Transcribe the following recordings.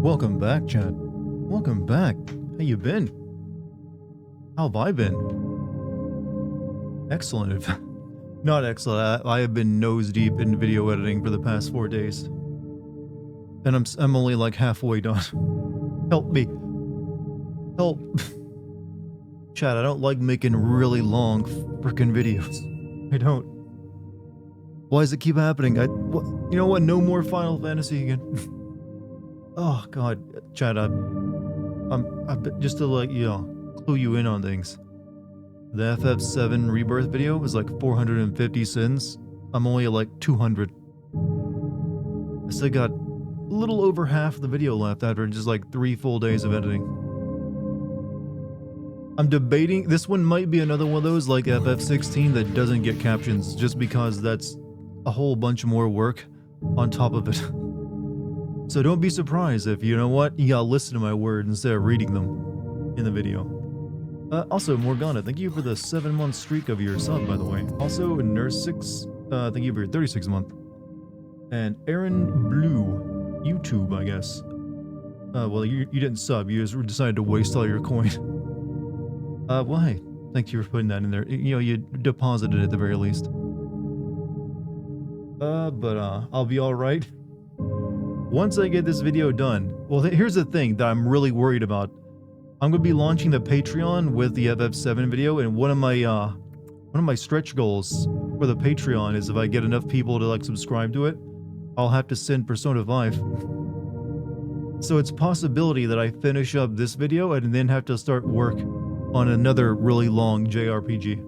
Welcome back, Chad. Welcome back. How you been? How have I been? Excellent. Not excellent. I have been nose deep in video editing for the past 4 days. And I'm only like halfway done. Help me. Help. Chad, I don't like making really long frickin' videos. I don't. Why does it keep happening? You know what? No more Final Fantasy again. Oh God, Chad, I'm just to like clue you in on things. The FF7 Rebirth video was like 450 sins. I'm only at like 200. I still got a little over half the video left after just like 3 full days of editing. I'm debating, this one might be another one of those like FF16 that doesn't get captions just because that's a whole bunch more work on top of it. So don't be surprised if, you know what, you gotta listen to my words instead of reading them in the video. Also, Morgana, thank you for the 7-month streak of your sub, by the way. Also, Nurse6, thank you for your 36th month. And Aaron Blue, YouTube, I guess. Well, you didn't sub, you just decided to waste all your coin. Well, hey, thank you for putting that in there. You know, you deposited it at the very least. I'll be alright. Once I get this video done, well, here's the thing that I'm really worried about. I'm going to be launching the Patreon with the FF7 video, and one of my stretch goals for the Patreon is if I get enough people to like subscribe to it, I'll have to send Persona 5. So it's a possibility that I finish up this video and then have to start work on another really long JRPG.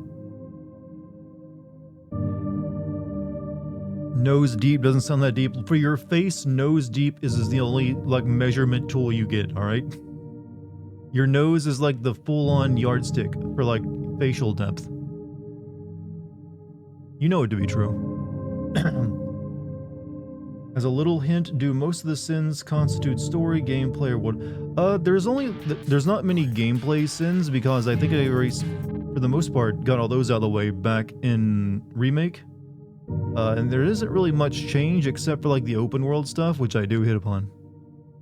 Nose deep doesn't sound that deep. For your face, nose deep is the only like measurement tool you get, alright? Your nose is like the full-on yardstick for like facial depth. You know it to be true. As a little hint, do most of the sins constitute story, gameplay, or what? There's not many gameplay sins because I think I already, for the most part, got all those out of the way back in Remake. And there isn't really much change except for like the open world stuff, which I do hit upon.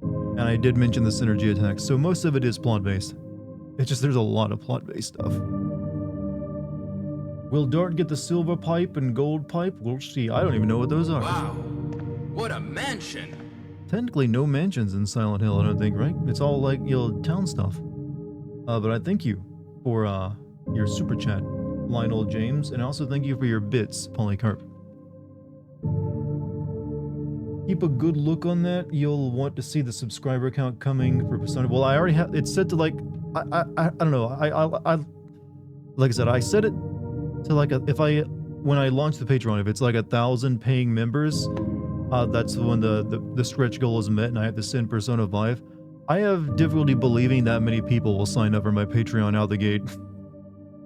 And I did mention the synergy attacks, so most of it is plot-based. It's just there's a lot of plot-based stuff. Will Dart get the silver pipe and gold pipe? We'll see. I don't even know what those are. Wow, what a mansion! Technically no mansions in Silent Hill, I don't think, right? It's all like, town stuff. But I thank you for your super chat, Lionel James, and also thank you for your bits, Polycarp. Keep a good look on that. You'll want to see the subscriber count coming for Persona. Well, I already have it's set to like I don't know. I like I said, I set it to like when I launch the Patreon, if it's like 1,000 paying members, that's when the stretch goal is met and I have to send Persona 5. I have difficulty believing that many people will sign up for my Patreon out the gate.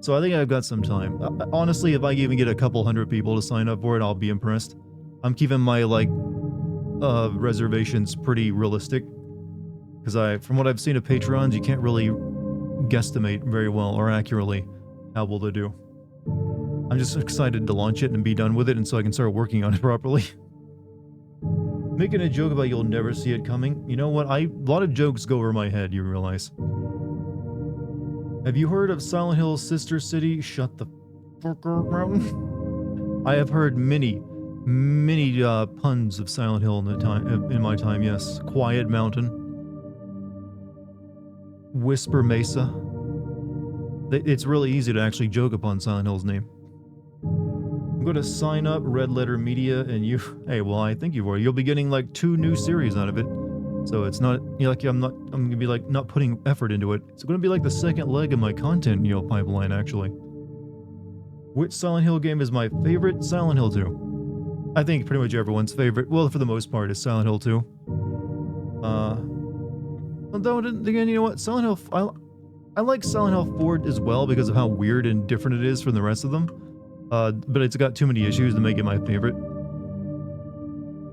So I think I've got some time. Honestly, if I even get a couple hundred people to sign up for it, I'll be impressed. I'm keeping my like reservations pretty realistic because from what I've seen of Patrons, you can't really guesstimate very well or accurately how well they do. I'm just excited to launch it and be done with it, and so I can start working on it properly. Making a joke about you'll never see it coming. You know what? A lot of jokes go over my head, you realize. Have you heard of Silent Hill's sister city? Shut the fucker mountain. I have heard many puns of Silent Hill in my time, yes. Quiet Mountain. Whisper Mesa. It's really easy to actually joke upon Silent Hill's name. I'm going to sign up Red Letter Media, and hey, well, I think you'll be getting like 2 new series out of it. So it's not, I'm going to be like not putting effort into it. It's going to be like the second leg of my content, pipeline, actually. Which Silent Hill game is my favorite? Silent Hill 2. I think pretty much everyone's favorite, well, for the most part, is Silent Hill 2. Although, again, you know what? Silent Hill, I like Silent Hill 4 as well because of how weird and different it is from the rest of them. But it's got too many issues to make it my favorite.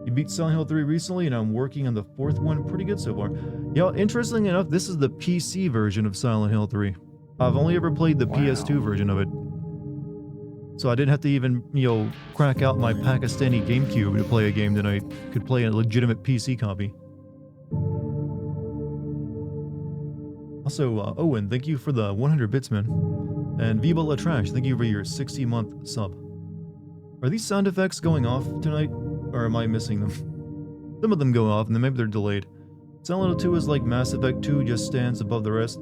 You beat Silent Hill 3 recently, and I'm working on the 4th one. Pretty good so far. Interestingly enough, this is the PC version of Silent Hill 3. I've only ever played the PS2 version of it. So I didn't have to even, crack out my Pakistani GameCube to play a game that I could play in a legitimate PC copy. Also, Owen, thank you for the 100 bits, man. And Viva La Trash, thank you for your 60-month sub. Are these sound effects going off tonight, or am I missing them? Some of them go off, and then maybe they're delayed. Silent Hill 2 is like Mass Effect 2, just stands above the rest.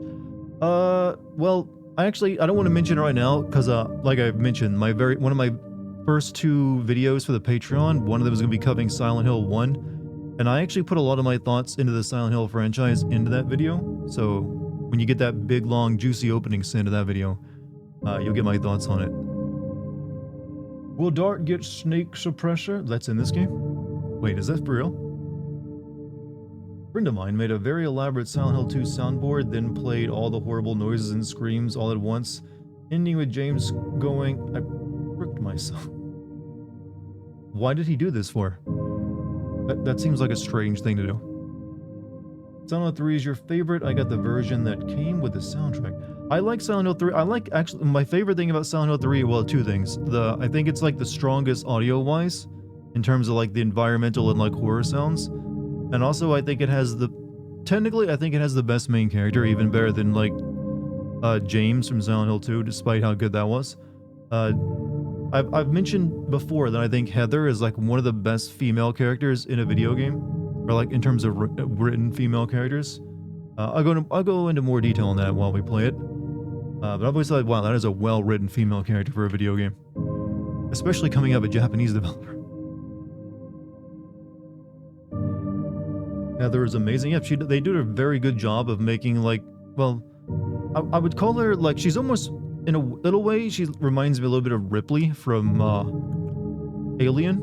Well, I don't want to mention it right now, because, like I've mentioned, one of my first 2 videos for the Patreon, one of them is going to be covering Silent Hill 1, and I actually put a lot of my thoughts into the Silent Hill franchise into that video, so when you get that big, long, juicy opening scene of that video, you'll get my thoughts on it. Will Dart get Snake Suppressor? That's in this game? Wait, is that for real? A friend of mine made a very elaborate Silent Hill 2 soundboard, then played all the horrible noises and screams all at once, ending with James going, I pricked myself. Why did he do this for? That seems like a strange thing to do. Silent Hill 3 is your favorite? I got the version that came with the soundtrack. I like Silent Hill 3. I like, actually, my favorite thing about Silent Hill 3, well, 2 things. I think it's like the strongest audio-wise, in terms of like the environmental and like horror sounds. And also I think it has technically I think it has the best main character, even better than like James from Silent Hill 2, despite how good that was. I've mentioned before that I think Heather is like one of the best female characters in a video game, or like in terms of written female characters. I'll go into more detail on that while we play it. But I've always thought, wow, that is a well-written female character for a video game, especially coming out of a Japanese developer. Heather is amazing. Yeah, they do a very good job of making, like, well, I would call her, like, she's almost, in a little way, she reminds me a little bit of Ripley from Alien,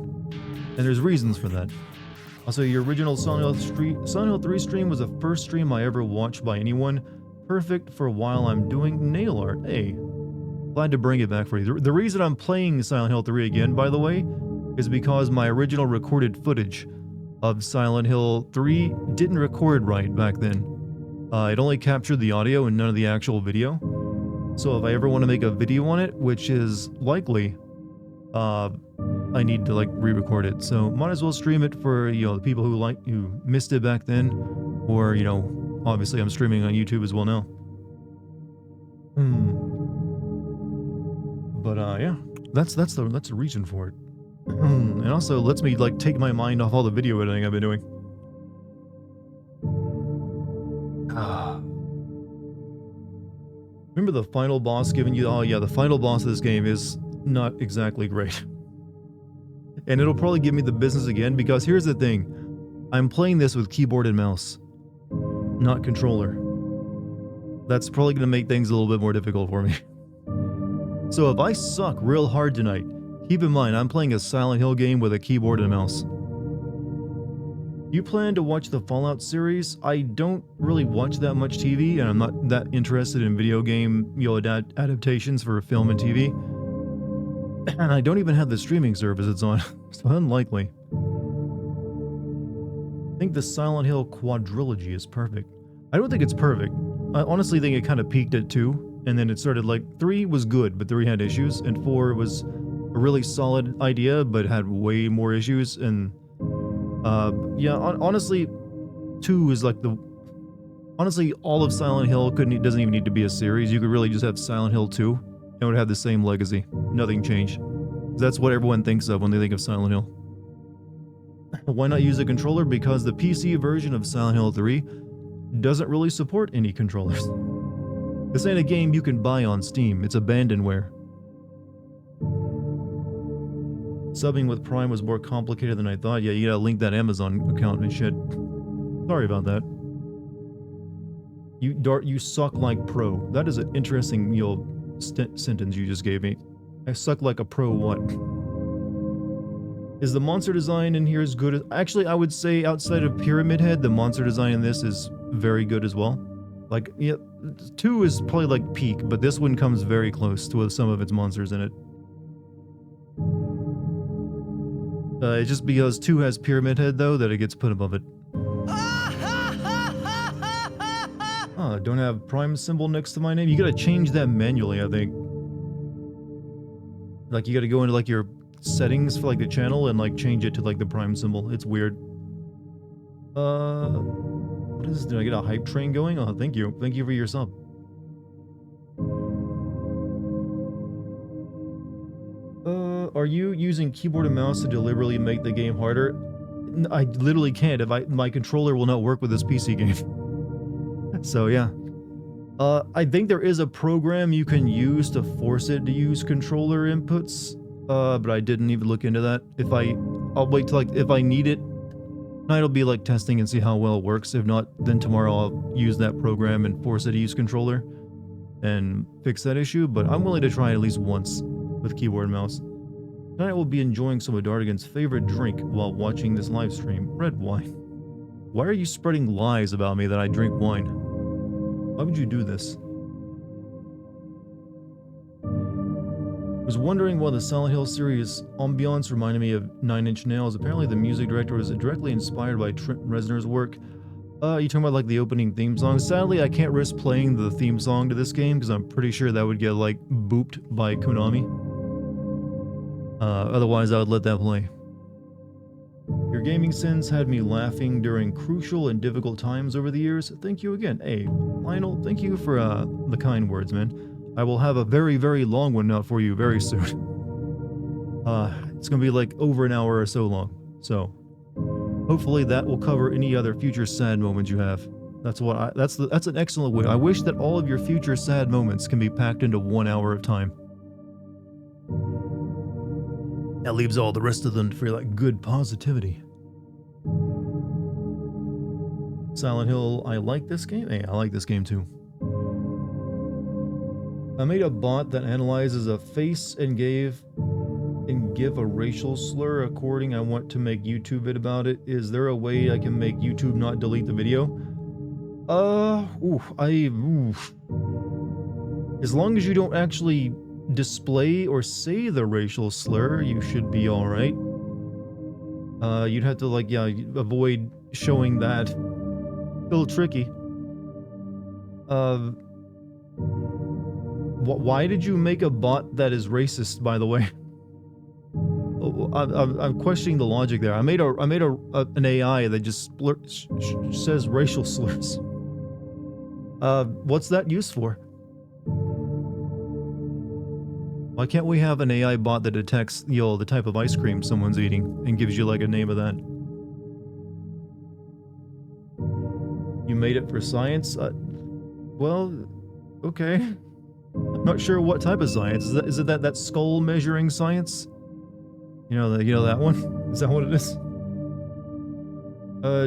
and there's reasons for that. Also, your original Silent Hill 3 stream was the first stream I ever watched by anyone. Perfect for while I'm doing nail art. Hey, glad to bring it back for you. The reason I'm playing Silent Hill 3 again, by the way, is because my original recorded footage of Silent Hill 3 didn't record right back then. It only captured the audio and none of the actual video. So if I ever want to make a video on it, which is likely, I need to like re-record it. So might as well stream it for, you know, the people who missed it back then, or, you know, obviously I'm streaming on YouTube as well now. But yeah, that's the reason for it. And also lets me like take my mind off all the video editing I've been doing. Remember the final boss giving you, oh yeah, the final boss of this game is not exactly great. And it'll probably give me the business again, because here's the thing. I'm playing this with keyboard and mouse, not controller. That's probably going to make things a little bit more difficult for me. So if I suck real hard tonight, keep in mind I'm playing a Silent Hill game with a keyboard and a mouse. You plan to watch the Fallout series? I don't really watch that much TV, and I'm not that interested in video game, you know, adaptations for film and TV. And I don't even have the streaming service it's on, so unlikely. I think the Silent Hill quadrilogy is perfect. I don't think it's perfect. I honestly think it kind of peaked at 2, and then it started like 3 was good, but 3 had issues, and 4 was a really solid idea, but had way more issues, and yeah, honestly, 2 is like honestly, all of Silent Hill doesn't even need to be a series. You could really just have Silent Hill 2, and it would have the same legacy. Nothing changed. That's what everyone thinks of when they think of Silent Hill. Why not use a controller? Because the PC version of Silent Hill 3 doesn't really support any controllers. This ain't a game you can buy on Steam. It's abandonware. Subbing with Prime was more complicated than I thought. Yeah, you gotta link that Amazon account and shit. Sorry about that. You suck like pro. That is an interesting, you know, sentence you just gave me. I suck like a pro what? Is the monster design in here as good as... Actually, I would say outside of Pyramid Head, the monster design in this is very good as well. Like, yeah, 2 is probably like peak, but this one comes very close to some of its monsters in it. It's just because 2 has Pyramid Head, though, that it gets put above it. Oh, don't have Prime symbol next to my name? You gotta change that manually, I think. Like, you gotta go into, like, your settings for, like, the channel and, like, change it to, like, the Prime symbol. It's weird. What is this? Did I get a hype train going? Oh, thank you. Thank you for your sub. Are you using keyboard and mouse to deliberately make the game harder? I literally can't. My controller will not work with this PC game. So yeah. I think there is a program you can use to force it to use controller inputs. But I didn't even look into that. I'll wait till, like, if I need it, tonight will be like testing and see how well it works. If not, then tomorrow I'll use that program and force it to use controller and fix that issue. But I'm willing to try it at least once with keyboard and mouse. Tonight I will be enjoying some of Dartigan's favorite drink while watching this live stream, red wine. Why are you spreading lies about me that I drink wine? Why would you do this? I was wondering why the Silent Hill series ambiance reminded me of Nine Inch Nails. Apparently the music director was directly inspired by Trent Reznor's work. You talking about like the opening theme song? Sadly, I can't risk playing the theme song to this game because I'm pretty sure that would get like booped by Konami. Otherwise, I would let that play. Your gaming sins had me laughing during crucial and difficult times over the years. Thank you again. Hey, Lionel, thank you for the kind words, man. I will have a very, very long one out for you very soon. It's gonna be like over an hour or so long. So, hopefully that will cover any other future sad moments you have. That's an excellent way. I wish that all of your future sad moments can be packed into 1 hour of time. That leaves all the rest of them for like good positivity. Silent Hill, I like this game. Hey, I like this game too. I made a bot that analyzes a face and give a racial slur according I want to make YouTube vid about it. Is there a way I can make YouTube not delete the video? As long as you don't actually display or say the racial slur, you should be alright. You'd have to, like, yeah, avoid showing that. A little tricky. Why did you make a bot that is racist, by the way? I'm questioning the logic there. I made an AI that just says racial slurs. What's that used for? Why can't we have an AI bot that detects, the type of ice cream someone's eating and gives you like a name of that? You made it for science? Well, okay. I'm not sure what type of science. Is it that skull measuring science? You know that one? Is that what it is?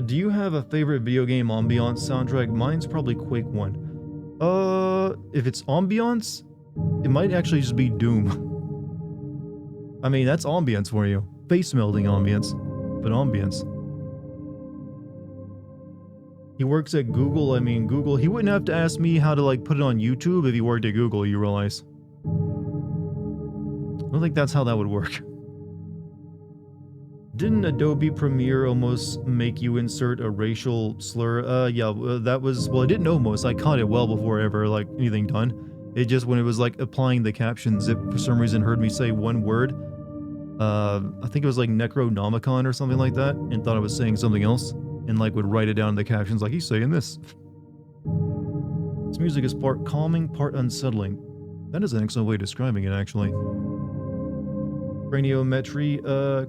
Do you have a favorite video game ambiance soundtrack? Mine's probably Quake 1. If it's ambiance, it might actually just be Doom. I mean, that's ambience for you. Face melting ambience, but ambience. He works at Google. I mean, Google. He wouldn't have to ask me how to like put it on YouTube if he worked at Google, you realize. I don't think that's how that would work. Didn't Adobe Premiere almost make you insert a racial slur? Yeah, that was, well, I didn't almost. I caught it well before ever, like, anything done. It just, when it was, like, applying the captions, it for some reason heard me say one word. I think it was, like, Necronomicon or something like that, and thought I was saying something else, and, like, would write it down in the captions like, he's saying this. This music is part calming, part unsettling. That is an excellent way of describing it, actually. Craniometry,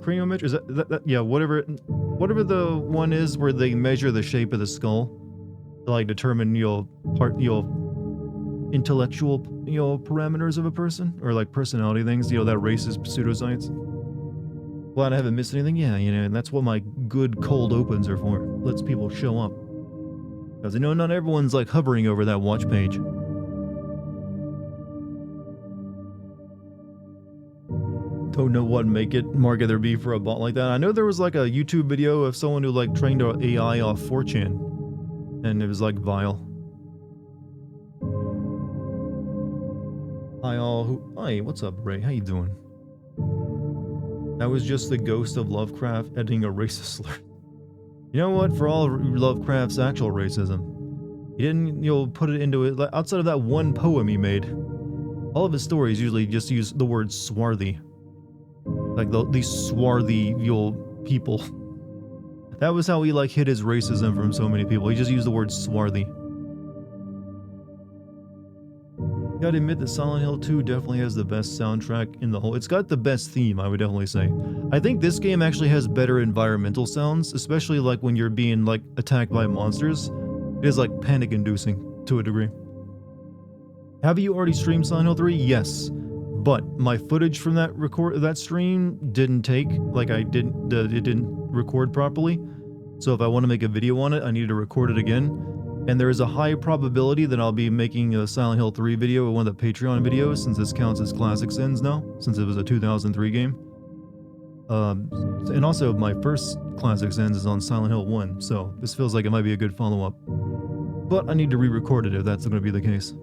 craniometry, is that yeah, whatever the one is where they measure the shape of the skull to, like, determine, intellectual, parameters of a person, or, like, personality things, that racist pseudoscience. Glad I haven't missed anything. Yeah, and that's what my good cold opens are for. Lets people show up. Because, not everyone's, like, hovering over that watch page. Don't know what market there be for a bot like that. I know there was like a YouTube video of someone who like trained an AI off 4chan, and it was like vile. Hi, what's up, Ray? How you doing? That was just the ghost of Lovecraft editing a racist slur. You know what? For all of Lovecraft's actual racism, he didn't, put it into it. Outside of that one poem he made, all of his stories usually just use the word swarthy. Like these swarthy, people. That was how he like hid his racism from so many people. He just used the word swarthy. Gotta admit that Silent Hill 2 definitely has the best soundtrack in the whole. It's got the best theme, I would definitely say. I think this game actually has better environmental sounds, especially like when you're being like attacked by monsters. It is like panic-inducing to a degree. Have you already streamed Silent Hill 3? Yes. But my footage from that stream didn't take, like it didn't record properly. So if I want to make a video on it, I need to record it again. And there is a high probability that I'll be making a Silent Hill 3 video or one of the Patreon videos, since this counts as Classic Sins now, since it was a 2003 game. And also my first Classic Sins is on Silent Hill 1, so this feels like it might be a good follow-up. But I need to re-record it if that's going to be the case.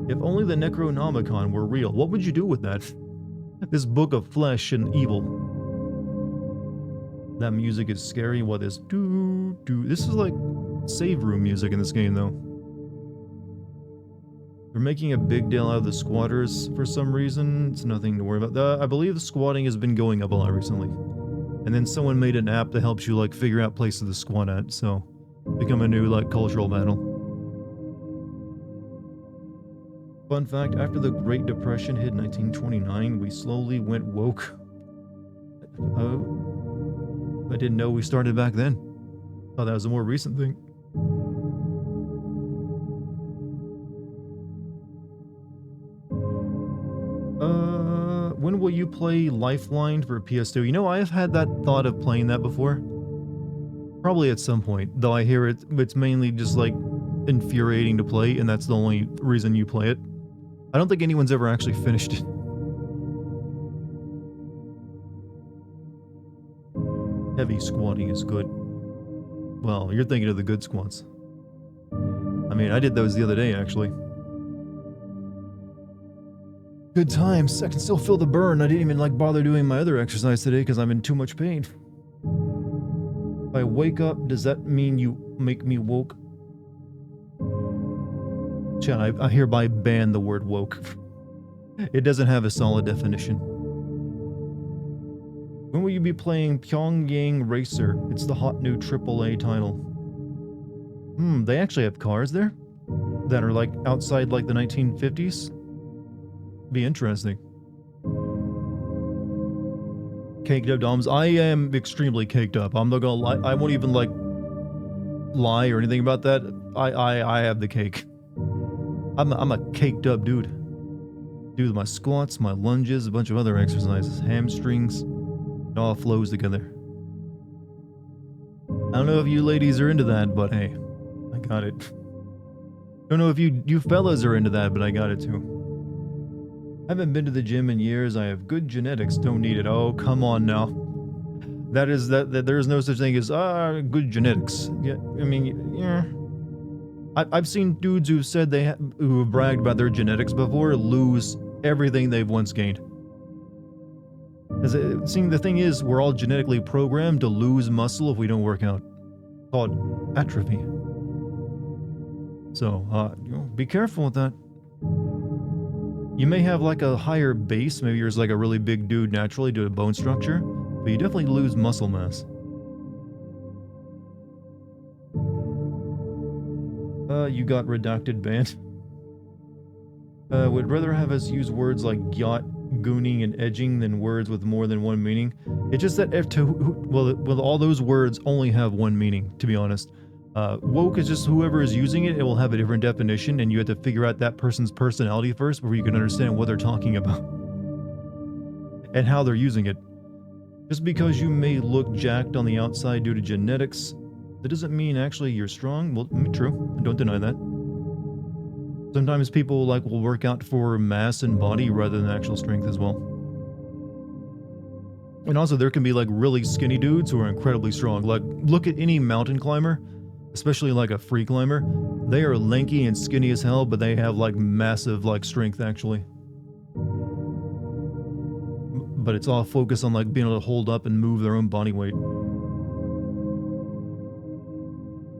If only the Necronomicon were real, what would you do with that? This book of flesh and evil. That music is scary. What is do? This is like save room music in this game, though. They're making a big deal out of the squatters for some reason. It's nothing to worry about. I believe the squatting has been going up a lot recently. And then someone made an app that helps you like figure out places to squat at, so become a new like cultural battle. Fun fact, after the Great Depression hit 1929, we slowly went woke. I didn't know we started back then. Thought that was a more recent thing. When will you play Lifeline for PS2? You know, I have had that thought of playing that before. Probably at some point, though I hear it's mainly just like infuriating to play, and that's the only reason you play it. I don't think anyone's ever actually finished it. Heavy squatting is good. Well, you're thinking of the good squats. I mean, I did those the other day, actually. Good times. I can still feel the burn. I didn't even like bother doing my other exercise today because I'm in too much pain. If I wake up, does that mean you make me woke? Chat, I hereby ban the word woke. It doesn't have a solid definition. When will you be playing Pyongyang Racer? It's the hot new AAA title. They actually have cars there? That are like outside like the 1950s? Be interesting. Caked up Doms. I am extremely caked up. I'm not gonna lie. I won't even like lie or anything about that. I have the cake. I'm a caked up dude. Do my squats, my lunges, a bunch of other exercises, hamstrings. It all flows together. I don't know if you ladies are into that, but hey, I got it. Don't know if you fellas are into that, but I got it too. Haven't been to the gym in years. I have good genetics. Don't need it. Oh, come on now. That there is no such thing as good genetics. Yeah, I mean, yeah. I've seen dudes who've said who have bragged about their genetics before lose everything they've once gained. The thing is, we're all genetically programmed to lose muscle if we don't work out. It's called atrophy. So, be careful with that. You may have like a higher base, maybe you're just like a really big dude naturally due to bone structure, but you definitely lose muscle mass. You got redacted banned. Would rather have us use words like yacht, gooning, and edging than words with more than one meaning. It's just that well, all those words only have one meaning, to be honest. Woke is just whoever is using it, it will have a different definition, and you have to figure out that person's personality first before you can understand what they're talking about. And how they're using it. Just because you may look jacked on the outside due to genetics, that doesn't mean actually you're strong. Well, true, don't deny that. Sometimes people will work out for mass and body rather than actual strength as well. And also there can be really skinny dudes who are incredibly strong. Look at any mountain climber, especially a free climber. They are lanky and skinny as hell, but they have massive strength actually. But it's all focused on being able to hold up and move their own body weight.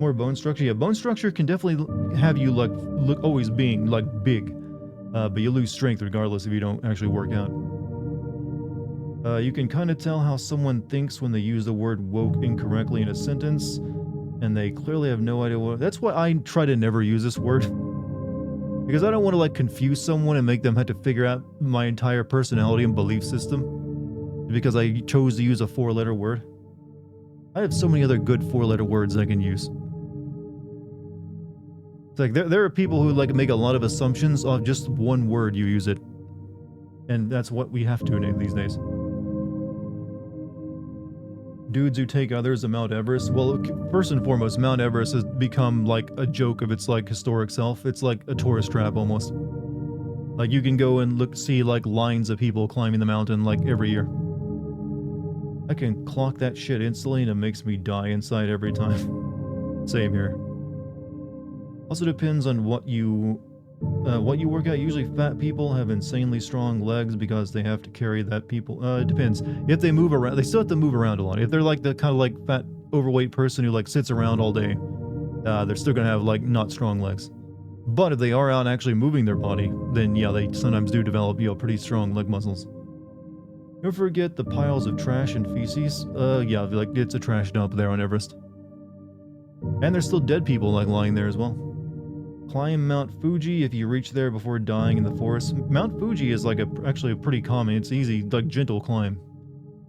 More bone structure. Yeah, bone structure can definitely have you look always being big, but you lose strength regardless if you don't actually work out. You can kind of tell how someone thinks when they use the word woke incorrectly in a sentence, and they clearly have no idea what. That's why I try to never use this word. Because I don't want to like confuse someone and make them have to figure out my entire personality and belief system. Because I chose to use a 4-letter word. I have so many other good 4-letter words I can use. It's like there are people who like make a lot of assumptions off just one word you use it. And that's what we have to these days. Dudes who take others to Mount Everest. Well, first and foremost, Mount Everest has become like a joke of its like historic self. It's like a tourist trap almost. Like you can go and see like lines of people climbing the mountain like every year. I can clock that shit instantly and it makes me die inside every time. Same here. Also depends on what you work at. Usually fat people have insanely strong legs because they have to carry that people. It depends. If they move around, they still have to move around a lot. If they're like the kind of like fat, overweight person who like sits around all day, they're still gonna have like not strong legs. But if they are out actually moving their body, then yeah, they sometimes do develop, pretty strong leg muscles. Don't forget the piles of trash and feces. Yeah, like it's a trash dump there on Everest. And there's still dead people like lying there as well. Climb Mount Fuji if you reach there before dying in the forest. Mount Fuji is like actually a pretty common, it's easy, like gentle climb.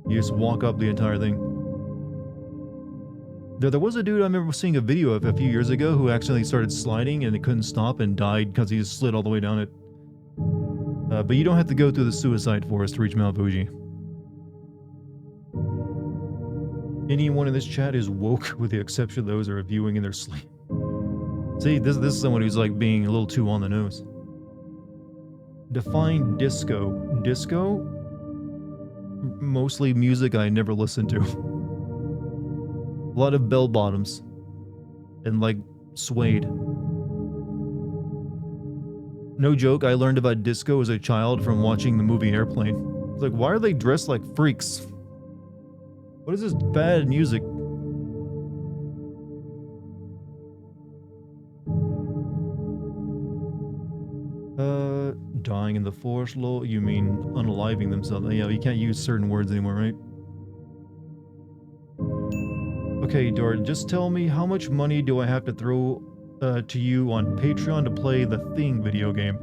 You just walk up the entire thing. There was a dude I remember seeing a video of a few years ago who actually started sliding and he couldn't stop and died because he just slid all the way down it. But you don't have to go through the suicide forest to reach Mount Fuji. Anyone in this chat is woke with the exception of those who are viewing in their sleep. See, this is someone who's like being a little too on the nose. Define disco. Disco? Mostly music I never listened to. A lot of bell bottoms. And like suede. No joke, I learned about disco as a child from watching the movie Airplane. It's like, why are they dressed like freaks? What is this bad music? Dying in the forest, lol? You mean unaliving themselves? Yeah, you can't use certain words anymore, right? Okay, Dart, just tell me how much money do I have to throw to you on Patreon to play the Thing video game?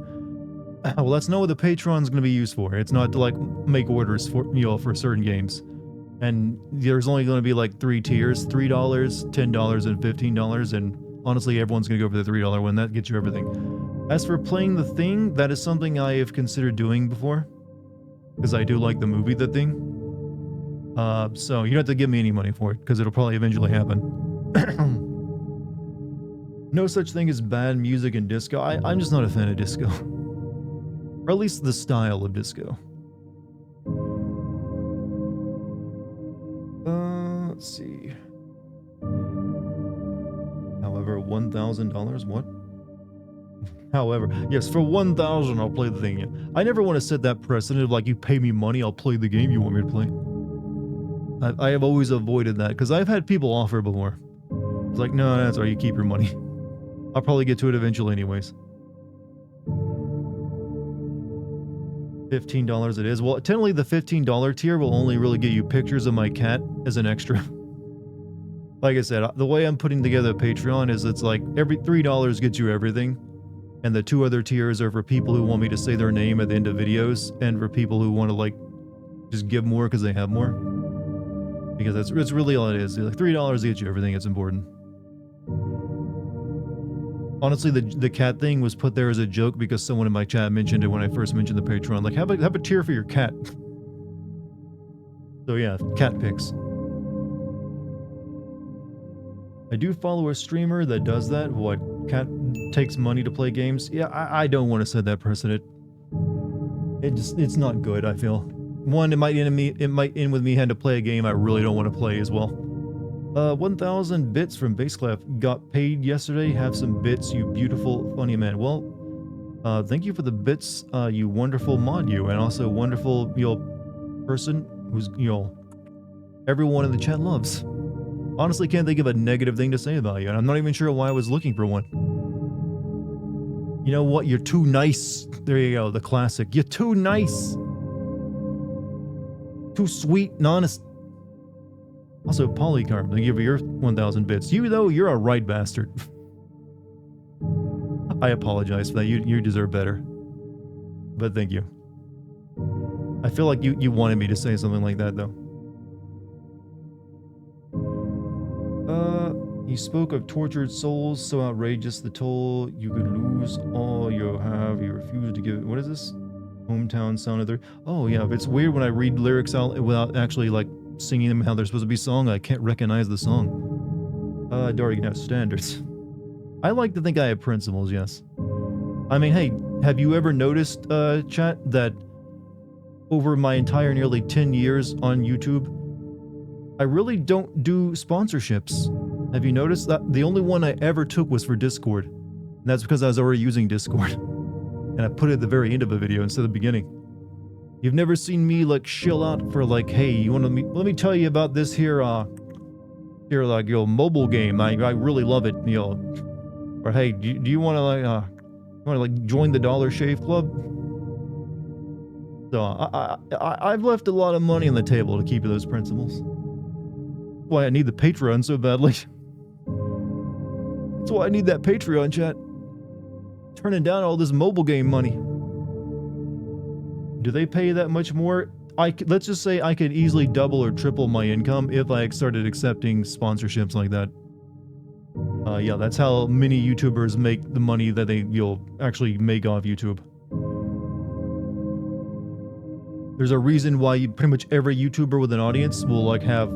Well, that's not what the Patreon's going to be used for. It's not to like make orders for for certain games. And there's only going to be like 3 tiers: $3, $10, and $15. And honestly, everyone's going to go for the $3 one. That gets you everything. As for playing The Thing, that is something I have considered doing before. Because I do like the movie The Thing. So you don't have to give me any money for it, because it'll probably eventually happen. No such thing as bad music in disco. I'm just not a fan of disco. Or at least the style of disco. Let's see. However, $1,000? What? However, yes, for $1,000 I'll play the thing. Yeah. I never want to set that precedent of like, you pay me money, I'll play the game you want me to play. I have always avoided that, because I've had people offer before. It's like, no, that's all right, you keep your money. I'll probably get to it eventually anyways. $15 it is. Well, technically the $15 tier will only really get you pictures of my cat as an extra. Like I said, the way I'm putting together Patreon is it's like every $3 gets you everything. And the 2 other tiers are for people who want me to say their name at the end of videos, and for people who want to like just give more because they have more. Because it's really all it is. Like $3 gets you everything. It's important. Honestly, the cat thing was put there as a joke because someone in my chat mentioned it when I first mentioned the Patreon. Like, have a tier for your cat. So yeah, cat pics. I do follow a streamer that does that. What, cat takes money to play games? Yeah, I don't want to set that precedent. It's not good, I feel. One, it might end with me having to play a game I really don't want to play as well. 1,000 bits from Baseclef. Got paid yesterday. Have some bits, you beautiful, funny man. Well, thank you for the bits, you wonderful mod you, and also wonderful, person who's, everyone in the chat loves. Honestly, can't think of a negative thing to say about you, and I'm not even sure why I was looking for one. You know what? You're too nice. There you go, the classic. You're too nice. Too sweet and honest. Also, Polycarp, they give you your 1,000 bits. You, though, you're a right bastard. I apologize for that. You deserve better. But thank you. I feel like you wanted me to say something like that, though. He spoke of tortured souls, so outrageous the toll. You could lose all you have. You refuse to give it. What is this? Hometown sound of their... Oh, yeah. It's weird when I read lyrics out without actually, like, singing them how they're supposed to be sung. I can't recognize the song. Dartigan has standards. I like to think I have principles, yes. I mean, hey, have you ever noticed, chat, that over my entire nearly 10 years on YouTube, I really don't do sponsorships. Have you noticed that? The only one I ever took was for Discord. And that's because I was already using Discord. And I put it at the very end of a video instead of the beginning. You've never seen me, like, shill out for, like, hey, you want to let me tell you about this here, like, mobile game. I really love it, Or, hey, do you want to, like, join the Dollar Shave Club? So, I've left a lot of money on the table to keep those principles. That's why I need the Patreon so badly. That's why I need that Patreon, chat. Turning down all this mobile game money. Do they pay that much more? Let's just say I could easily double or triple my income if I started accepting sponsorships like that. Yeah, that's how many YouTubers make the money that you'll actually make off YouTube. There's a reason why pretty much every YouTuber with an audience will, like, have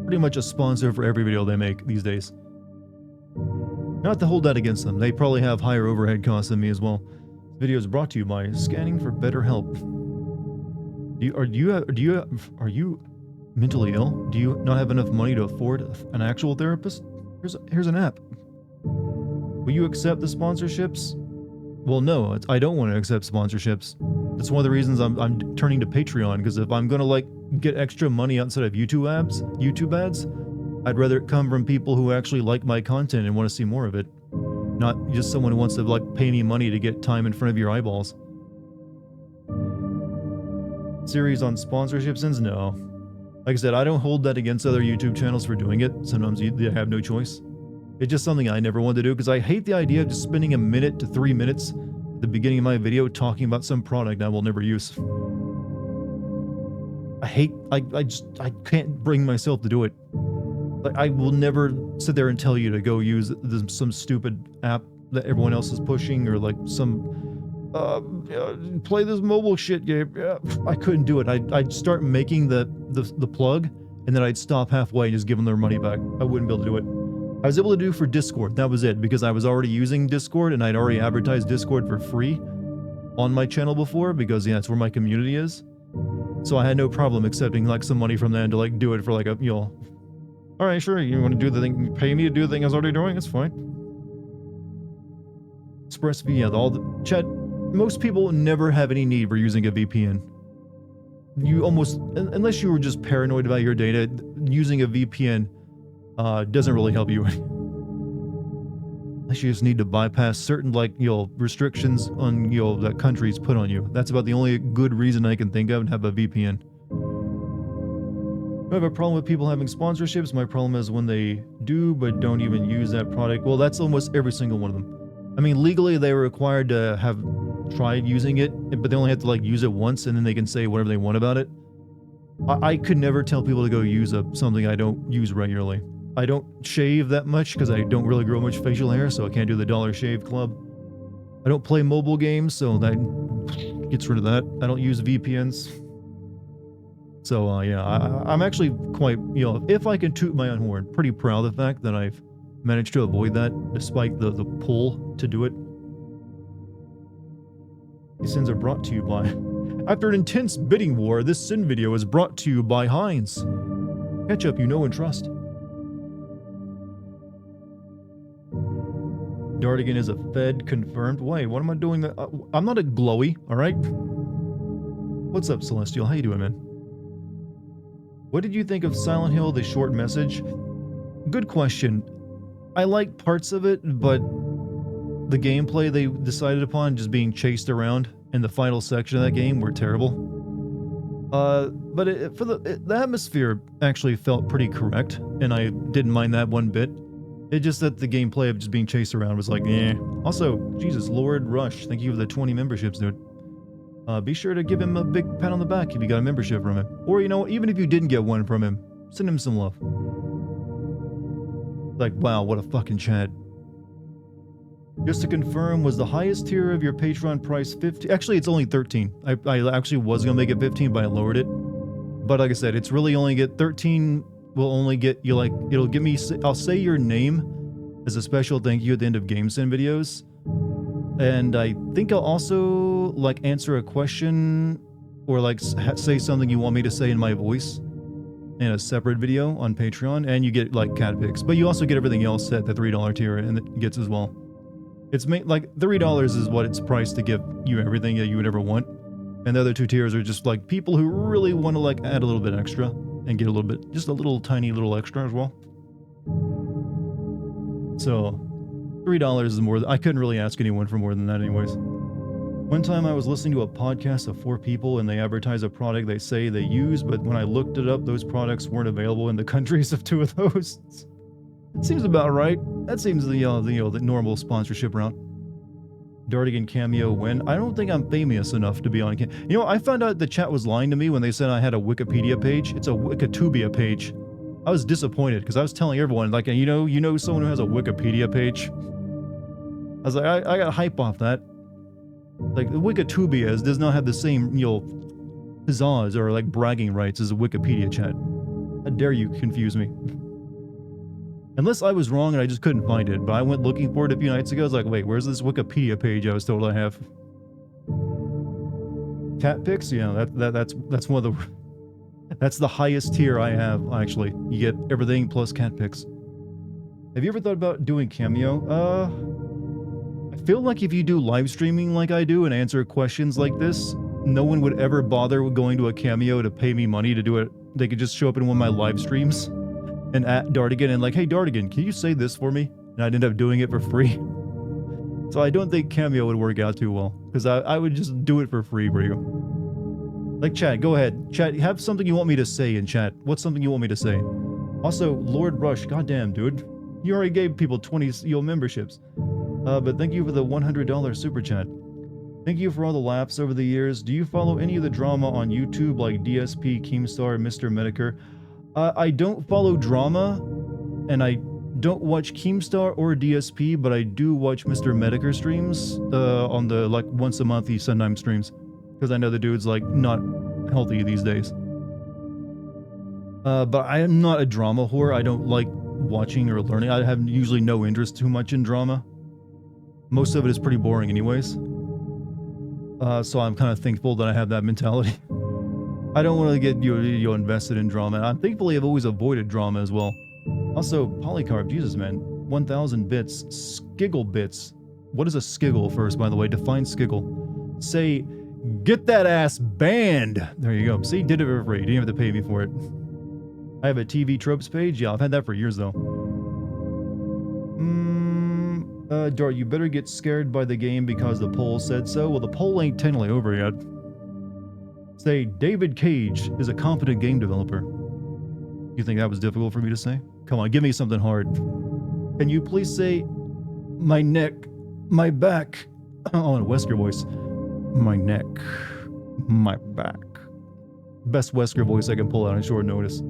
pretty much a sponsor for every video they make these days. Not to hold that against them. They probably have higher overhead costs than me as well. This video is brought to you by Scanning for Better Help. Are you mentally ill? Do you not have enough money to afford an actual therapist? Here's an app. Will you accept the sponsorships? Well, no, I don't want to accept sponsorships. That's one of the reasons I'm turning to Patreon, because if I'm gonna, like, get extra money outside of YouTube ads, I'd rather it come from people who actually like my content and want to see more of it. Not just someone who wants to, like, pay me money to get time in front of your eyeballs. Series on sponsorships ends? No. Like I said, I don't hold that against other YouTube channels for doing it. Sometimes they have no choice. It's just something I never wanted to do, because I hate the idea of just spending 1 minute to 3 minutes at the beginning of my video talking about some product I will never use. I can't bring myself to do it. Like, I will never sit there and tell you to go use some stupid app that everyone else is pushing, or like some play this mobile shit game. I couldn't do it. I'd start making the plug, and then I'd stop halfway and just give them their money back. I wouldn't be able to do it. I was able to do for Discord. That was it, because I was already using Discord, and I'd already advertised Discord for free on my channel before, because yeah, that's where my community is. So I had no problem accepting, like, some money from them to, like, do it for, like, a, all right, sure, you want to do the thing, pay me to do the thing I was already doing, it's fine. ExpressVPN, yeah, all the chat. Most people never have any need for using a VPN. You almost, unless you were just paranoid about your data, using a VPN doesn't really help you. Unless you just need to bypass certain, like, restrictions on, that countries put on you. That's about the only good reason I can think of to have a VPN. I have a problem with people having sponsorships. My problem is when they do but don't even use that product. Well, that's almost every single one of them. I mean, legally they were required to have tried using it, but they only have to, like, use it once, and then they can say whatever they want about it. I could never tell people to go use something I don't use regularly. I don't shave that much because I don't really grow much facial hair, so I can't do the Dollar Shave Club. I don't play mobile games, so that gets rid of that. I don't use VPNs. So, yeah, I'm actually quite, if I can toot my own horn, pretty proud of the fact that I've managed to avoid that, despite the pull to do it. These sins are brought to you by... After an intense bidding war, this sin video is brought to you by Heinz. Ketchup you know and trust. Dartigan is a Fed confirmed. Wait, what am I doing? I'm not a glowy, alright? What's up, Celestial? How you doing, man? What did you think of Silent Hill, the short message? Good question. I like parts of it, but the gameplay they decided upon, just being chased around in the final section of that game, were terrible. But the atmosphere actually felt pretty correct, and I didn't mind that one bit. It just that the gameplay of just being chased around was like, eh. Also, Jesus, Lord Rush, thank you for the 20 memberships, dude. Be sure to give him a big pat on the back if you got a membership from him. Or, you know, even if you didn't get one from him, send him some love. Like, wow, what a fucking chat. Just to confirm, was the highest tier of your Patreon price 15? Actually, it's only 13. I actually was going to make it 15, but I lowered it. But like I said, it's really only get 13 will only get you like, it'll give me, I'll say your name as a special thank you at the end of GameSend videos. And I think I'll also like answer a question or like say something you want me to say in my voice in a separate video on Patreon. And you get like cat pics, but you also get everything else at the $3 tier and it gets as well. It's like $3 is what it's priced to give you everything that you would ever want. And the other two tiers are just like people who really want to like add a little bit extra and get a little bit, just a little tiny little extra as well. So $3 is more, I couldn't really ask anyone for more than that anyways. One time I was listening to a podcast of 4 people and they advertise a product they say they use, but when I looked it up, those products weren't available in the countries of 2 of those. Seems about right. That seems the normal sponsorship route. Dartigan cameo when? I don't think I'm famous enough to be on cameo. You know, I found out the chat was lying to me when they said I had a Wikipedia page. It's a Wikitubia page. I was disappointed because I was telling everyone, like, you know someone who has a Wikipedia page? I was like, I got hype off that. Like, the Wikitubia does not have the same, pizzazz or like bragging rights as a Wikipedia chat. How dare you confuse me? Unless I was wrong and I just couldn't find it, but I went looking for it a few nights ago. I was like, wait, where's this Wikipedia page I was told I have? Cat pics? Yeah, that's one of the... That's the highest tier I have, actually. You get everything plus cat pics. Have you ever thought about doing Cameo? I feel like if you do live streaming like I do and answer questions like this, no one would ever bother going to a Cameo to pay me money to do it. They could just show up in one of my live streams and at Dartigan and like, hey Dartigan, can you say this for me? And I'd end up doing it for free. So I don't think Cameo would work out too well, because I would just do it for free for you. Like, chat, go ahead. Chat, have something you want me to say in chat. What's something you want me to say? Also, Lord Rush, goddamn, dude. You already gave people 20 memberships. But thank you for the $100 super chat. Thank you for all the laughs over the years. Do you follow any of the drama on YouTube like DSP, Keemstar, Mr. Medicare? I don't follow drama, and I don't watch Keemstar or DSP, but I do watch Mr. Medicare streams on the, like, once a month he sometimes streams. Because I know the dude's, like, not healthy these days. But I am not a drama whore. I don't like watching or learning. I have usually no interest too much in drama. Most of it is pretty boring anyways. So I'm kind of thankful that I have that mentality. I don't want to get you invested in drama. And thankfully I've always avoided drama as well. Also, Polycarp, Jesus man, 1,000 bits, skiggle bits. What is a skiggle first, by the way? Define skiggle. Say, get that ass banned. There you go. See, did it for free. You didn't have to pay me for it. I have a TV tropes page. Yeah, I've had that for years though. Dart, you better get scared by the game because the poll said so. Well, the poll ain't technically over yet. Say, David Cage is a competent game developer. You think that was difficult for me to say? Come on, give me something hard. Can you please say, my neck, my back? Oh, in a Wesker voice. My neck, my back. Best Wesker voice I can pull out on short notice.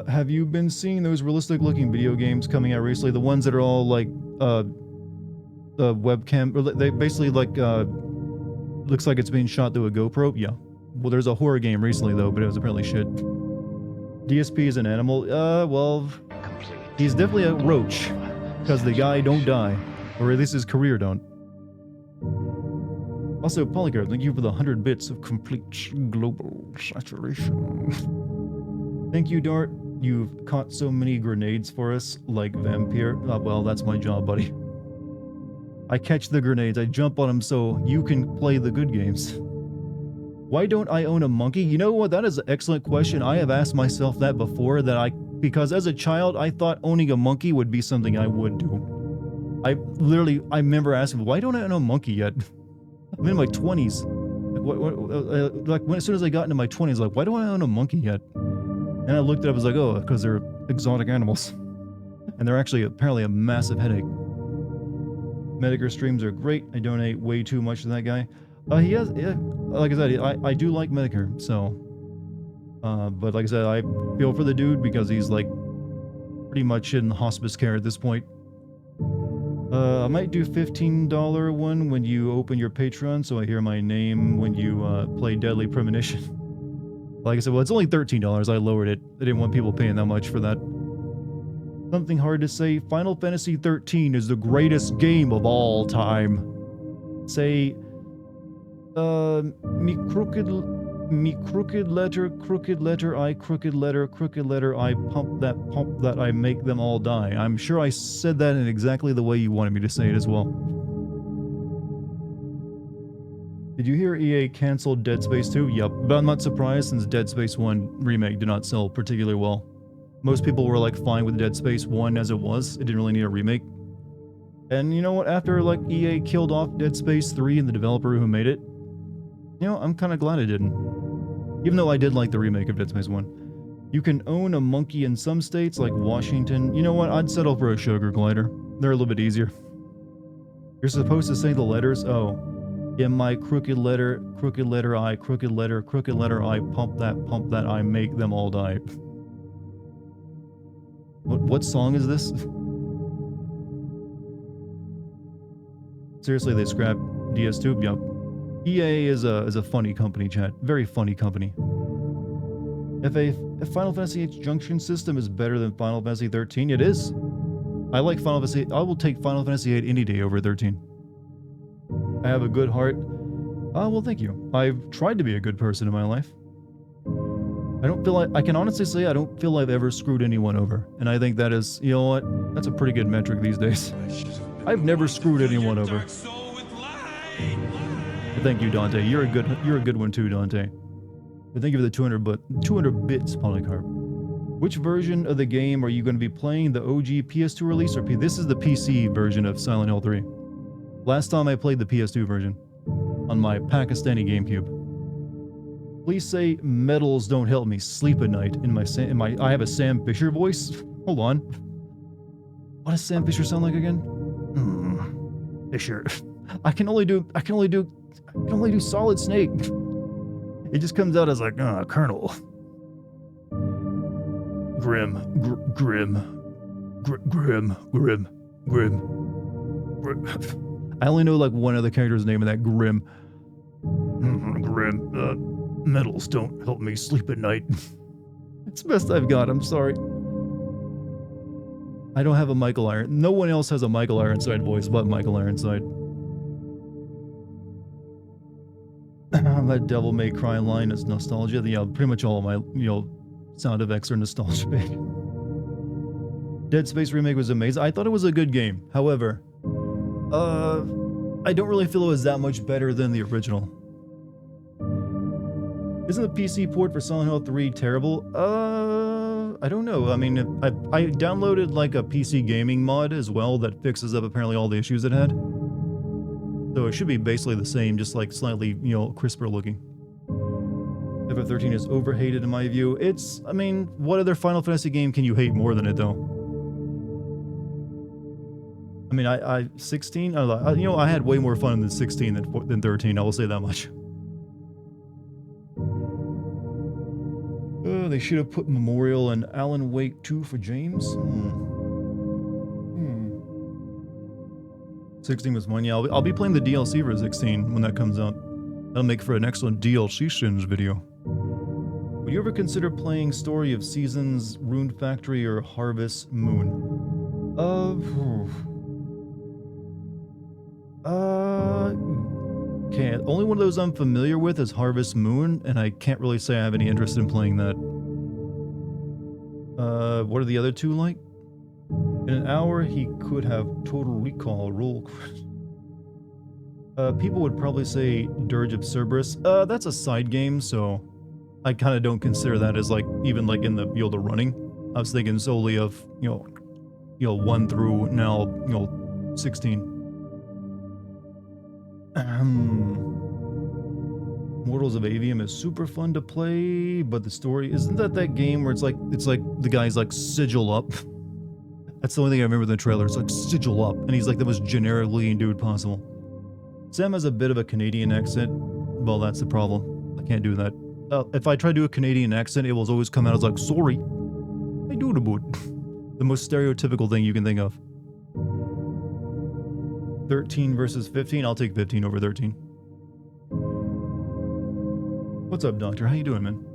Have you been seeing those realistic looking video games coming out recently? The ones that are all like, webcam, or they basically like, looks like it's being shot through a GoPro? Yeah. Well, there's a horror game recently though, but it was apparently shit. DSP is an animal? Well, he's definitely a roach, because the guy don't die, or at least his career don't. Also, Polycarp, thank you for the 100 bits of complete global saturation. Thank you, Dart. You've caught so many grenades for us, like Vampire. Well, that's my job, buddy. I catch the grenades, I jump on them so you can play the good games. Why don't I own a monkey? You know what? That is an excellent question. I have asked myself that before, because as a child, I thought owning a monkey would be something I would do. I remember asking, why don't I own a monkey yet? I'm in my 20s. Like, like as soon as I got into my 20s, like, why do I own a monkey yet? And I looked it up, I was like, oh, because they're exotic animals. And they're actually apparently a massive headache. Medicare streams are great. I donate way too much to that guy. He has, yeah, like I said, I do like Medicare, so. But like I said, I feel for the dude because he's like pretty much in hospice care at this point. I might do $15 one when you open your Patreon, so I hear my name when you play Deadly Premonition. Like I said, well, it's only $13. I lowered it. I didn't want people paying that much for that. Something hard to say. Final Fantasy 13 is the greatest game of all time. Say, me crooked letter, I, crooked letter, I, pump that, I make them all die. I'm sure I said that in exactly the way you wanted me to say it as well. Did you hear EA canceled Dead Space 2? Yep, but I'm not surprised since Dead Space 1 remake did not sell particularly well. Most people were like fine with Dead Space 1 as it was. It didn't really need a remake. And you know what? After like EA killed off Dead Space 3 and the developer who made it, you know, I'm kind of glad I didn't. Even though I did like the remake of Dead Space 1. You can own a monkey in some states like Washington. You know what? I'd settle for a sugar glider. They're a little bit easier. You're supposed to say the letters. Oh. In my crooked letter, I, crooked letter, I, pump that, I make them all die. What song is this? Seriously, they scrapped DS2? Yup. EA is a funny company, chat. Very funny company. If Final Fantasy VIII's junction system is better than Final Fantasy 13, it is. I like Final Fantasy. I will take Final Fantasy VIII any day over 13. I have a good heart. Well, thank you. I've tried to be a good person in my life. I don't feel like, I can honestly say I don't feel I've ever screwed anyone over. And I think that is, you know what? That's a pretty good metric these days. I've never screwed anyone over. Thank you, Dante. You're a good one too, Dante. But thank you for the 200 bits, Polycarp. Which version of the game are you going to be playing? The OG PS2 release or this is the PC version of Silent Hill 3. Last time I played the PS2 version on my Pakistani GameCube. Please say medals don't help me sleep at night in my I have a Sam Fisher voice. Hold on. What does Sam Fisher sound like again? Fisher. I can only do Solid Snake. It just comes out as like, Colonel. Grim. I only know like one other character's name in that Grim. Medals don't help me sleep at night. It's the best I've got, I'm sorry. I don't have a Michael Iron. No one else has a Michael Ironside voice but Michael Ironside. That Devil May Cry line is nostalgia. Yeah, pretty much all of my, sound effects are nostalgia. Dead Space remake was amazing. I thought it was a good game. However, I don't really feel it was that much better than the original. Isn't the PC port for Silent Hill 3 terrible? I don't know. I mean, I downloaded like a PC gaming mod as well that fixes up apparently all the issues it had. So it should be basically the same, just like slightly, crisper looking. FF13 is overhated in my view. I mean, what other Final Fantasy game can you hate more than it though? I mean, 16, I had way more fun than 16 than 13, I will say that much. They should have put Memorial and Alan Wake 2 for James. 16 was fun. Yeah, I'll be playing the DLC for 16 when that comes out. That'll make for an excellent DLC sins video. Would you ever consider playing Story of Seasons, Rune Factory, or Harvest Moon? Okay, only one of those I'm familiar with is Harvest Moon, and I can't really say I have any interest in playing that. What are the other two like? In an hour, he could have Total Recall roll. People would probably say Dirge of Cerberus. That's a side game, so I kind of don't consider that as like even like in the the running. I was thinking solely of 1 through now 16. Mortals of Avium is super fun to play, but the story isn't that game where it's like the guy's like sigil up. That's the only thing I remember in the trailer. It's like sigil up, and he's like the most generic looking dude possible. Sam has a bit of a Canadian accent. Well, that's the problem. I can't do that. If I try to do a Canadian accent, it will always come out as like, sorry. I do the boot. The most stereotypical thing you can think of. 13 versus 15. I'll take 15 over 13. What's up, Doctor? How you doing, man?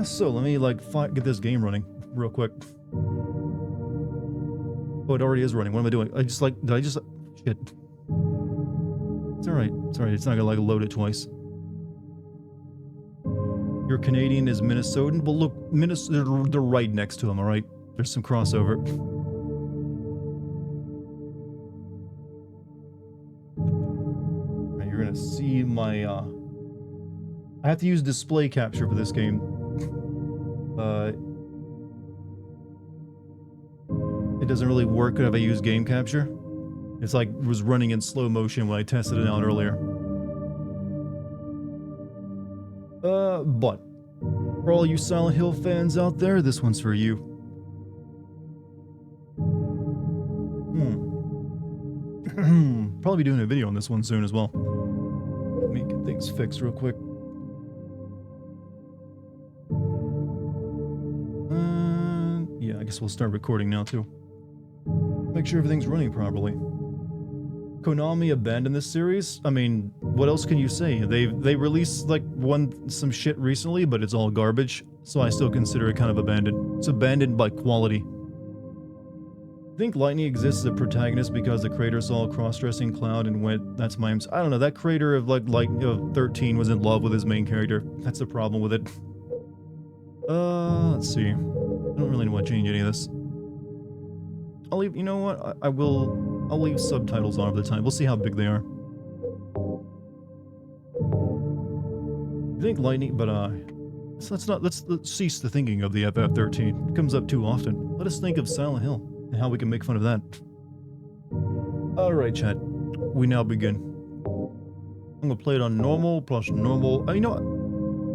So let me like get this game running real quick. Oh, it already is running. What am I doing? Did I just shit. It's alright. It's alright. It's not gonna like load it twice. Your Canadian is Minnesotan? Well, look, they're right next to him, alright? There's some crossover. You're gonna see my, I have to use display capture for this game. It doesn't really work if I use game capture. It's like it was running in slow motion when I tested it out earlier. But for all you Silent Hill fans out there, this one's for you. Probably be doing a video on this one soon as well. Let me get things fixed real quick. Yeah, I guess we'll start recording now too. Make sure everything's running properly. Konami abandoned this series? I mean, what else can you say? They released like some shit recently, but it's all garbage, so I still consider it kind of abandoned. It's abandoned by quality. I think Lightning exists as a protagonist because the creator saw a cross-dressing Cloud and went, that's my... I don't know, that creator of like 13 was in love with his main character. That's the problem with it. Let's see. I don't really want to change any of this. I'll leave, you know what, I'll leave subtitles on for the time. We'll see how big they are. I think Lightning, but let's cease the thinking of the FF13. It comes up too often. Let us think of Silent Hill and how we can make fun of that. Alright, chat. We now begin. I'm gonna play it on normal plus normal. You know what?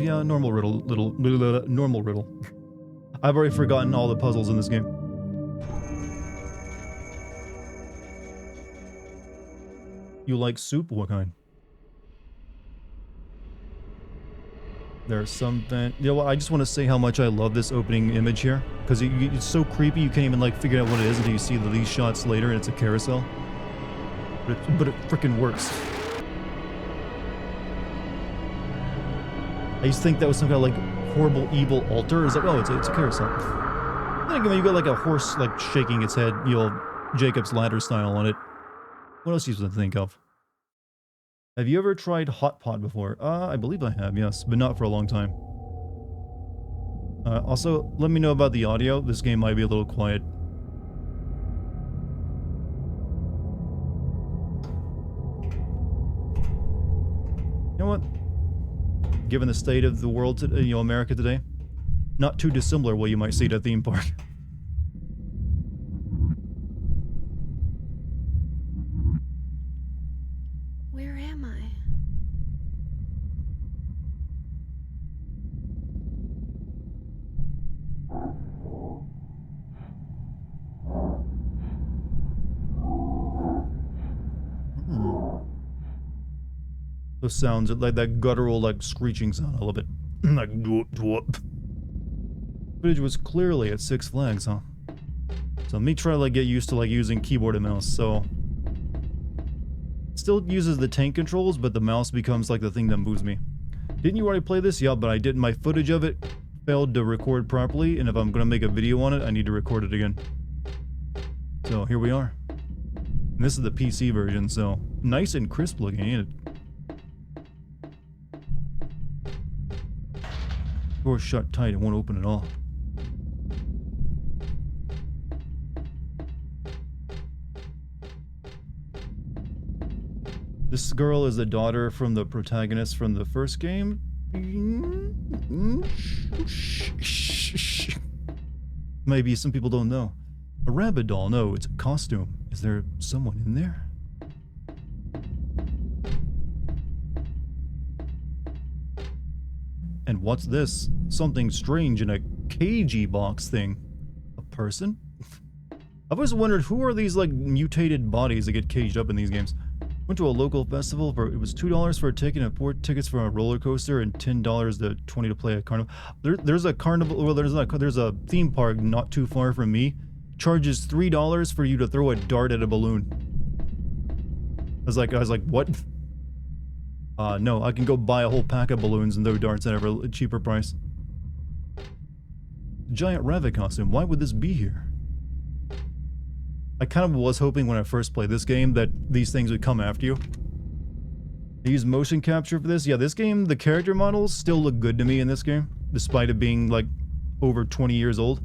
Yeah, normal riddle, normal riddle. I've already forgotten all the puzzles in this game. You like soup? What kind? There's something... You know what? I just want to say how much I love this opening image here. Because it's so creepy, you can't even like figure out what it is until you see these shots later and it's a carousel. But it freaking works. I used to think that was some kind of like horrible evil altar. It's like, oh, it's a carousel. Then again, you got like a horse like shaking its head, you know, Jacob's Ladder style on it. What else do you think of? Have you ever tried Hot Pot before? I believe I have, yes, but not for a long time. Also, let me know about the audio. This game might be a little quiet. You know what? Given the state of the world, today, America today, not too dissimilar what you might see at a theme park. Where am I? Those sounds, like that guttural, like screeching sound, I love it. Like dwoop dwoop. Footage was clearly at Six Flags, huh? So me try to like get used to like using keyboard and mouse, so... Still uses the tank controls, but the mouse becomes like the thing that moves me. Didn't you already play this? Yeah, but I didn't. My footage of it failed to record properly, and if I'm gonna make a video on it, I need to record it again. So here we are. And this is the PC version, so nice and crisp looking, ain't it? Door shut tight, it won't open at all. This girl is the daughter from the protagonist from the first game. Maybe some people don't know. A rabbit doll, no, it's a costume. Is there someone in there? And what's this? Something strange in a cagey box thing. A person? I've always wondered, who are these, like, mutated bodies that get caged up in these games? Went to a local festival for, it was $2 for a ticket and 4 tickets for a roller coaster and $10 to $20 to play a carnival. There's a carnival, well, there's a theme park not too far from me. Charges $3 for you to throw a dart at a balloon. I was like, what? No, I can go buy a whole pack of balloons and throw darts at a cheaper price. Giant rabbit costume, why would this be here? I kind of was hoping when I first played this game that these things would come after you. They use motion capture for this. Yeah, this game, the character models still look good to me in this game, despite it being like over 20 years old.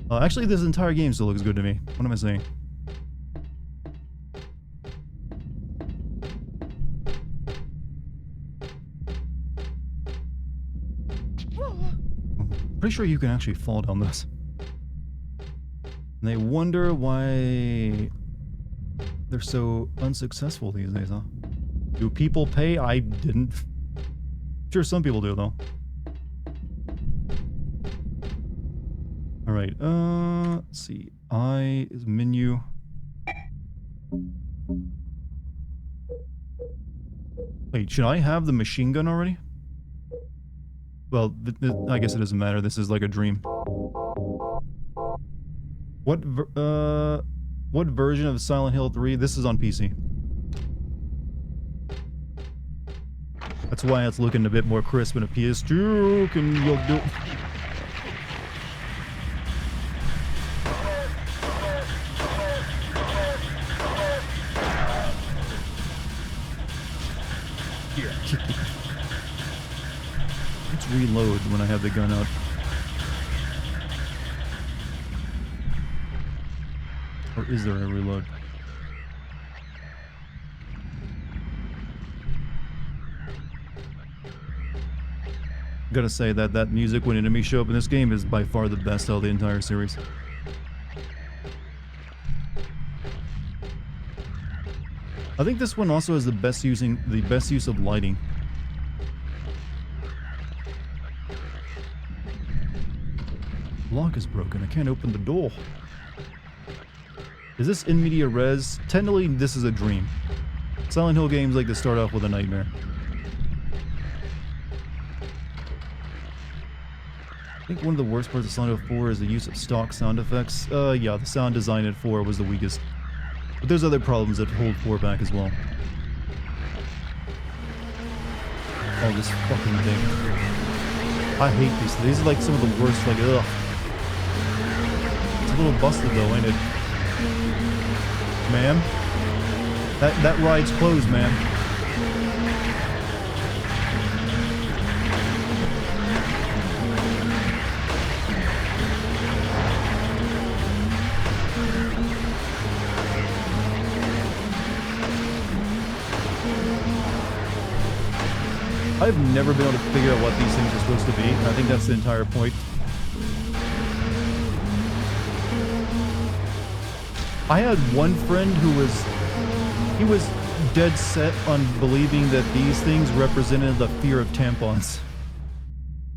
Actually, this entire game still looks good to me. What am I saying? Pretty sure you can actually fall down this. And they wonder why they're so unsuccessful these days, huh? Do people pay? I didn't. Sure, some people do, though. Alright, let's see. I is menu. Wait, should I have the machine gun already? Well, I guess it doesn't matter. This is like a dream. What version of Silent Hill 3? This is on PC. That's why it's looking a bit more crisp in a PS2. Can you do? Let's reload when I have the gun out. Or is there a reload? Gotta say that music when enemies show up in this game is by far the best out of the entire series. I think this one also has the best use of lighting. Lock is broken. I can't open the door. Is this in media res? Technically, this is a dream. Silent Hill games like to start off with a nightmare. I think one of the worst parts of Silent Hill 4 is the use of stock sound effects. Yeah, the sound design at 4 was the weakest. But there's other problems that hold 4 back as well. Oh, this fucking thing. I hate these. These are like some of the worst, like, ugh. It's a little busted though, ain't it? Ma'am? That ride's closed, ma'am. I've never been able to figure out what these things are supposed to be, and I think that's the entire point. I had one friend who was dead set on believing that these things represented the fear of tampons.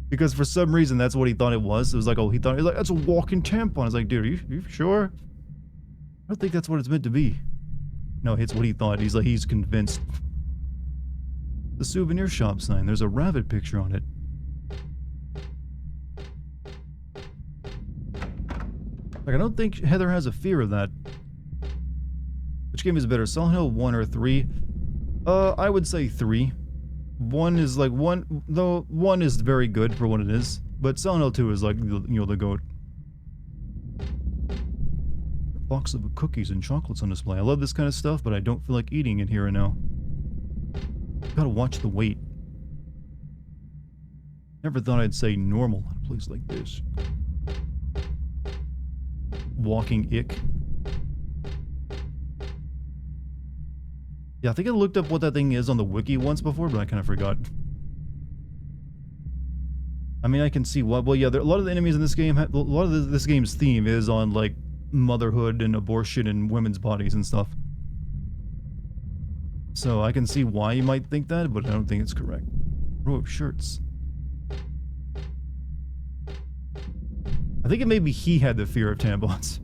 Because for some reason that's what he thought it was. It was like, oh, he thought, that's a walking tampon. I was like, dude, are you sure? I don't think that's what it's meant to be. No, it's what he thought. He's like, he's convinced. The souvenir shop sign, there's a rabbit picture on it. Like, I don't think Heather has a fear of that. Which game is better, Silent Hill 1 or 3? I would say 3. 1 is like, though 1 is very good for what it is. But Silent Hill 2 is like, you know, the GOAT. A box of cookies and chocolates on display. I love this kind of stuff, but I don't feel like eating it here and now. Gotta watch the weight. Never thought I'd say normal in a place like this. Walking ick. Yeah, I think I looked up what that thing is on the wiki once before, but I kind of forgot. I mean, I can see what. Well, yeah, a lot of the enemies in this game. A lot of this game's theme is on like motherhood and abortion and women's bodies and stuff. So I can see why you might think that, but I don't think it's correct. Row of shirts. I think it maybe he had the fear of tampons.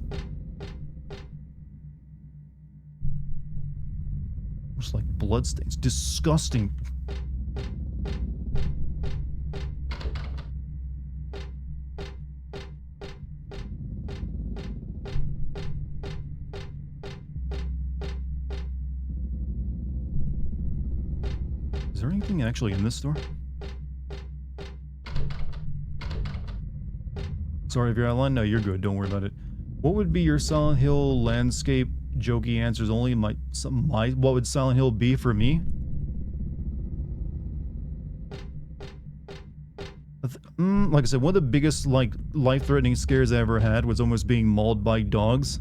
Just like bloodstains. Disgusting. Is there anything actually in this store? Sorry if you're out of line. No, you're good. Don't worry about it. What would be your Silent Hill landscape jokey answers only? What would Silent Hill be for me? Like I said, one of the biggest like life-threatening scares I ever had was almost being mauled by dogs.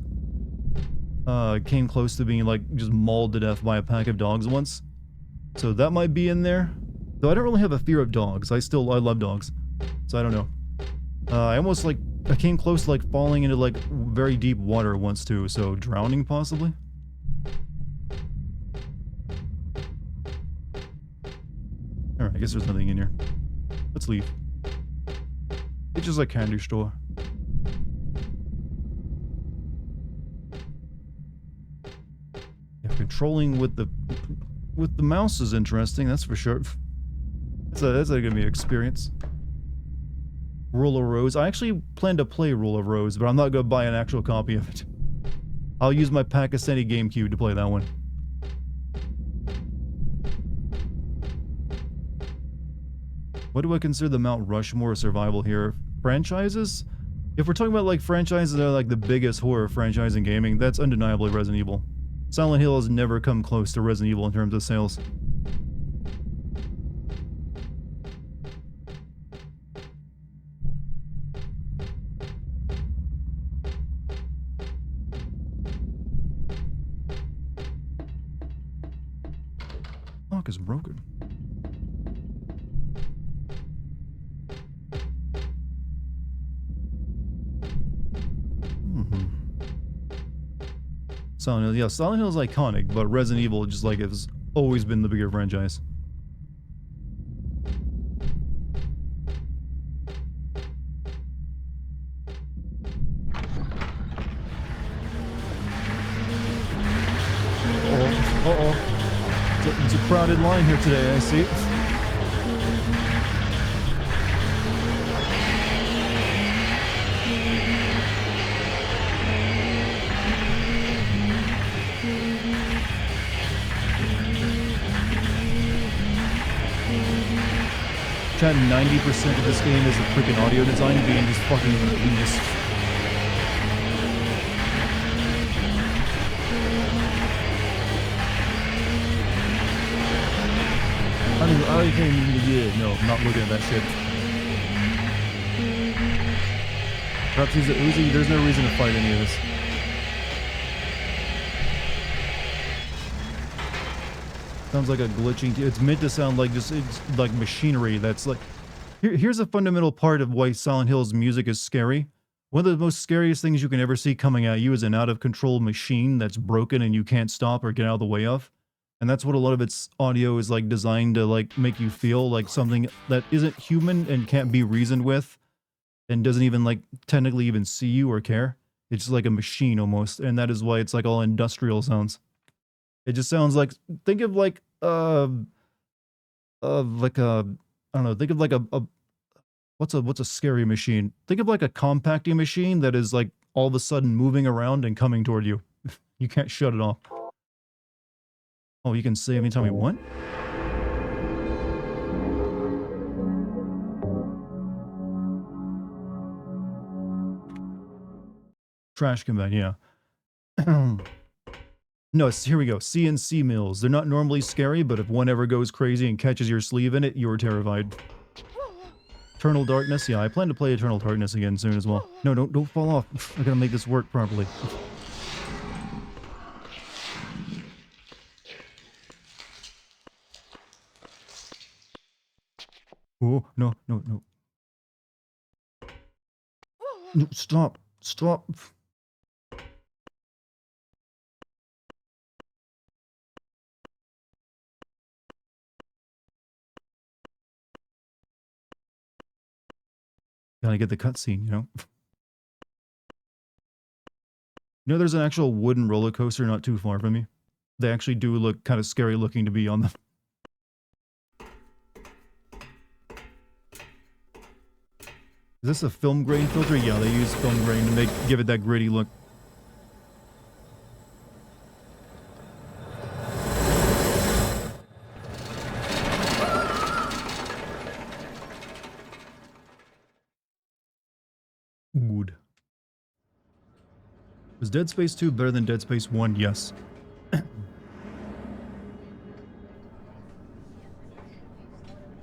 Came close to being like just mauled to death by a pack of dogs once. So that might be in there. Though I don't really have a fear of dogs. I love dogs. So I don't know. I came close to like falling into like very deep water once too, so drowning possibly? Alright, I guess there's nothing in here. Let's leave. It's just a candy store. Yeah, controlling with the mouse is interesting, that's for sure. That's gonna be an experience. Rule of Rose. I actually plan to play Rule of Rose, but I'm not gonna buy an actual copy of it. I'll use my Pakistani GameCube to play that one. What do I consider the Mount Rushmore of survival here? Franchises? If we're talking about like franchises that are like the biggest horror franchise in gaming, that's undeniably Resident Evil. Silent Hill has never come close to Resident Evil in terms of sales. Lock is broken. Silent Hill, yeah, Silent Hill is iconic, but Resident Evil just like has always been the bigger franchise. It's a crowded line here today, I see. Chat, 90% of this game is the freaking audio design being just fucking genius. I can't even get it. No, I'm not looking at that shit. Perhaps he's a Uzi. There's no reason to fight any of this. Sounds like a glitching. It's meant to sound like just it's like machinery. That's like. Here's a fundamental part of why Silent Hill's music is scary. One of the most scariest things you can ever see coming at you is an out-of-control machine that's broken and you can't stop or get out of the way of. And that's what a lot of its audio is like designed to like make you feel like something that isn't human and can't be reasoned with and doesn't even like technically even see you or care. It's just like a machine almost. And that is why it's like all industrial sounds. It just sounds like, think of like I don't know, think of like a what's a scary machine? Think of like a compacting machine that is like all of a sudden moving around and coming toward you. You can't shut it off. Oh, you can save anytime you want? Trash combine, yeah. No, here we go. CNC mills. They're not normally scary, but if one ever goes crazy and catches your sleeve in it, you're terrified. Eternal Darkness. Yeah, I plan to play Eternal Darkness again soon as well. No, don't fall off. I gotta make this work properly. Oh, no. No, stop. Stop. Gotta get the cutscene, you know? You know, there's an actual wooden roller coaster not too far from me. They actually do look kind of scary looking to be on them. Is this a film grain filter? Yeah, they use film grain to give it that gritty look. Good. Was Dead Space 2 better than Dead Space 1? Yes.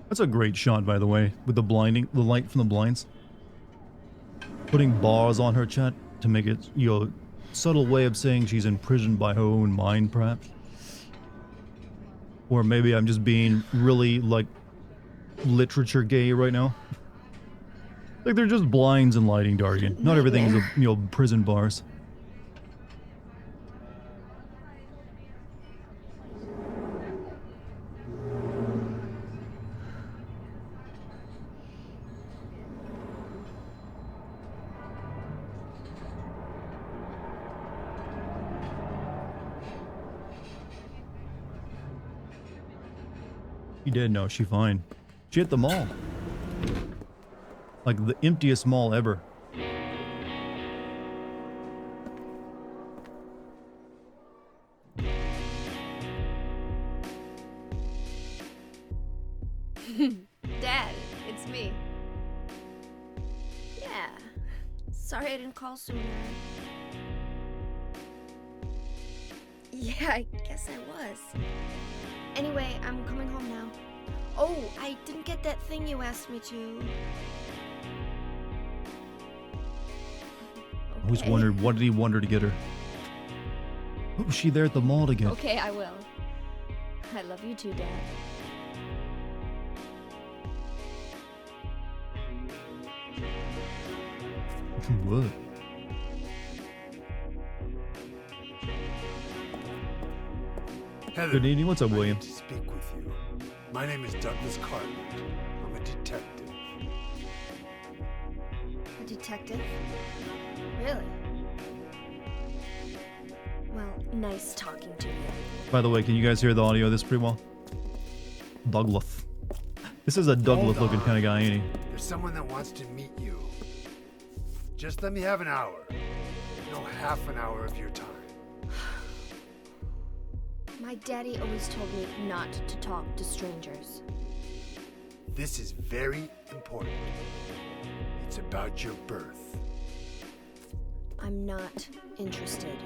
That's a great shot, by the way, with the light from the blinds. Putting bars on her, chat, to make it, you know, subtle way of saying she's imprisoned by her own mind, perhaps. Or maybe I'm just being really, like, literature gay right now. Like, they're just blinds and lighting, Dartigan. Not everything is, you know, prison bars. She did, no, she fine. She hit the mall. Like the emptiest mall ever. Dad, it's me. Yeah. Sorry I didn't call sooner. Yeah, I guess I was. Anyway, I'm coming home now. Oh, I didn't get that thing you asked me to. I always wondered, what did he want her to get her? What was she there at the mall to get? Okay, I will. I love you too, Dad. What? Hello. Good evening. What's up, William? I need to speak with you. My name is Douglas Cartland. I'm a detective. A detective? Really? Well, nice talking to you. By the way, can you guys hear the audio of this pretty well? Douglas. This is a Douglas looking kind of guy, ain't he? There's someone that wants to meet you. Just let me have an hour. No, half an hour of your time. My daddy always told me not to talk to strangers. This is very important. It's about your birth. I'm not interested.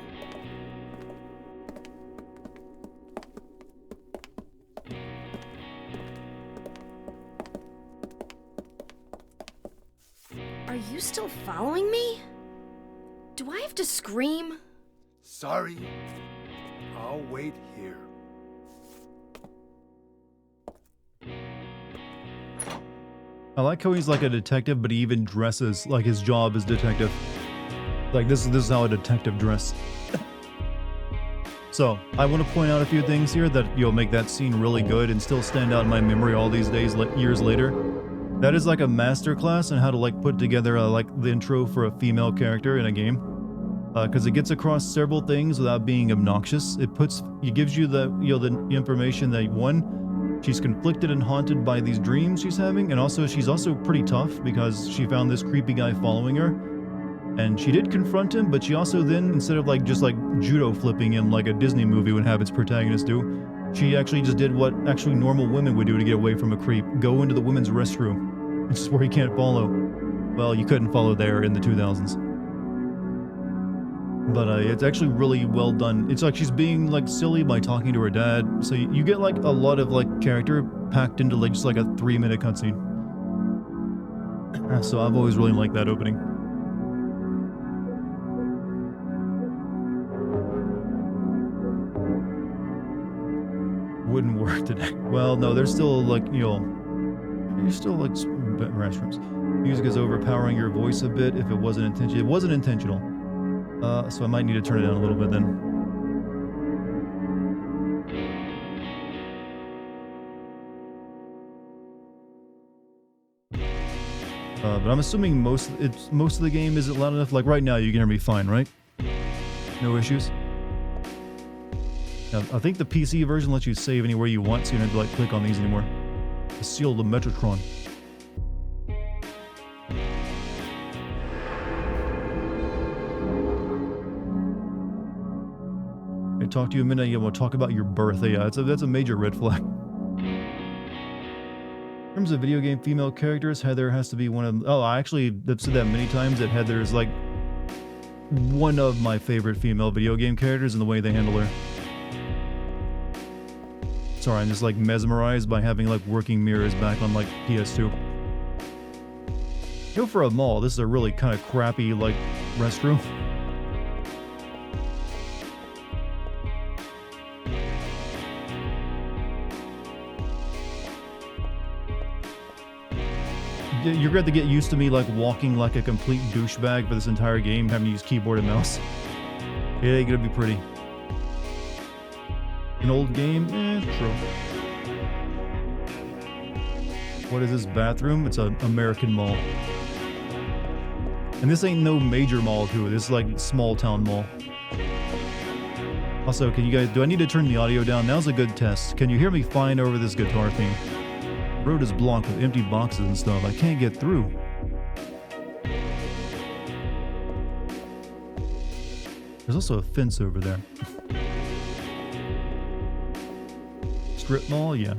Are you still following me? Do I have to scream? Sorry. I'll wait here. I like how he's like a detective, but he even dresses like his job is detective. Like this is how a detective dressed. So, I want to point out a few things here that you'll make that scene really good and still stand out in my memory all these days, years later. That is like a masterclass on how to like put together like the intro for a female character in a game. Because it gets across several things without being obnoxious. It gives you the the information that one, she's conflicted and haunted by these dreams she's having, and also she's also pretty tough because she found this creepy guy following her, and she did confront him, but she also then, instead of like just like judo flipping him like a Disney movie would have its protagonist do, she actually just did what actually normal women would do to get away from a creep: go into the women's restroom, which is where you can't follow. Well, you couldn't follow there in the 2000s. But it's actually really well done. It's like she's being like silly by talking to her dad. So you get like a lot of like character packed into like just like a 3-minute cutscene. So I've always really liked that opening. Wouldn't work today. Well, no, there's still like, there's still like restrooms. Music is overpowering your voice a bit if it wasn't intentional. It wasn't intentional. So I might need to turn it down a little bit then. But I'm assuming most of the game isn't loud enough. Like right now, you can hear me fine, right? No issues. Now, I think the PC version lets you save anywhere you want, so you don't have to like click on these anymore. The seal of Metatron. I talk to you a minute, you want to talk about your birthday. Yeah, that's a major red flag. In terms of video game female characters, Heather has to be one of... Oh, I actually have said that many times, that Heather is like one of my favorite female video game characters in the way they handle her. Sorry, I'm just like mesmerized by having like working mirrors back on like PS2. You know, for a mall, this is a really kind of crappy like restroom. You're going to get used to me like walking like a complete douchebag for this entire game, having to use keyboard and mouse. It ain't gonna be pretty. An old game? True. What is this bathroom? It's an American mall. And this ain't no major mall too. This is like small town mall. Also, can you guys... Do I need to turn the audio down? Now's a good test. Can you hear me fine over this guitar theme? The road is blocked with empty boxes and stuff. I can't get through. There's also a fence over there. Strip mall? Yeah.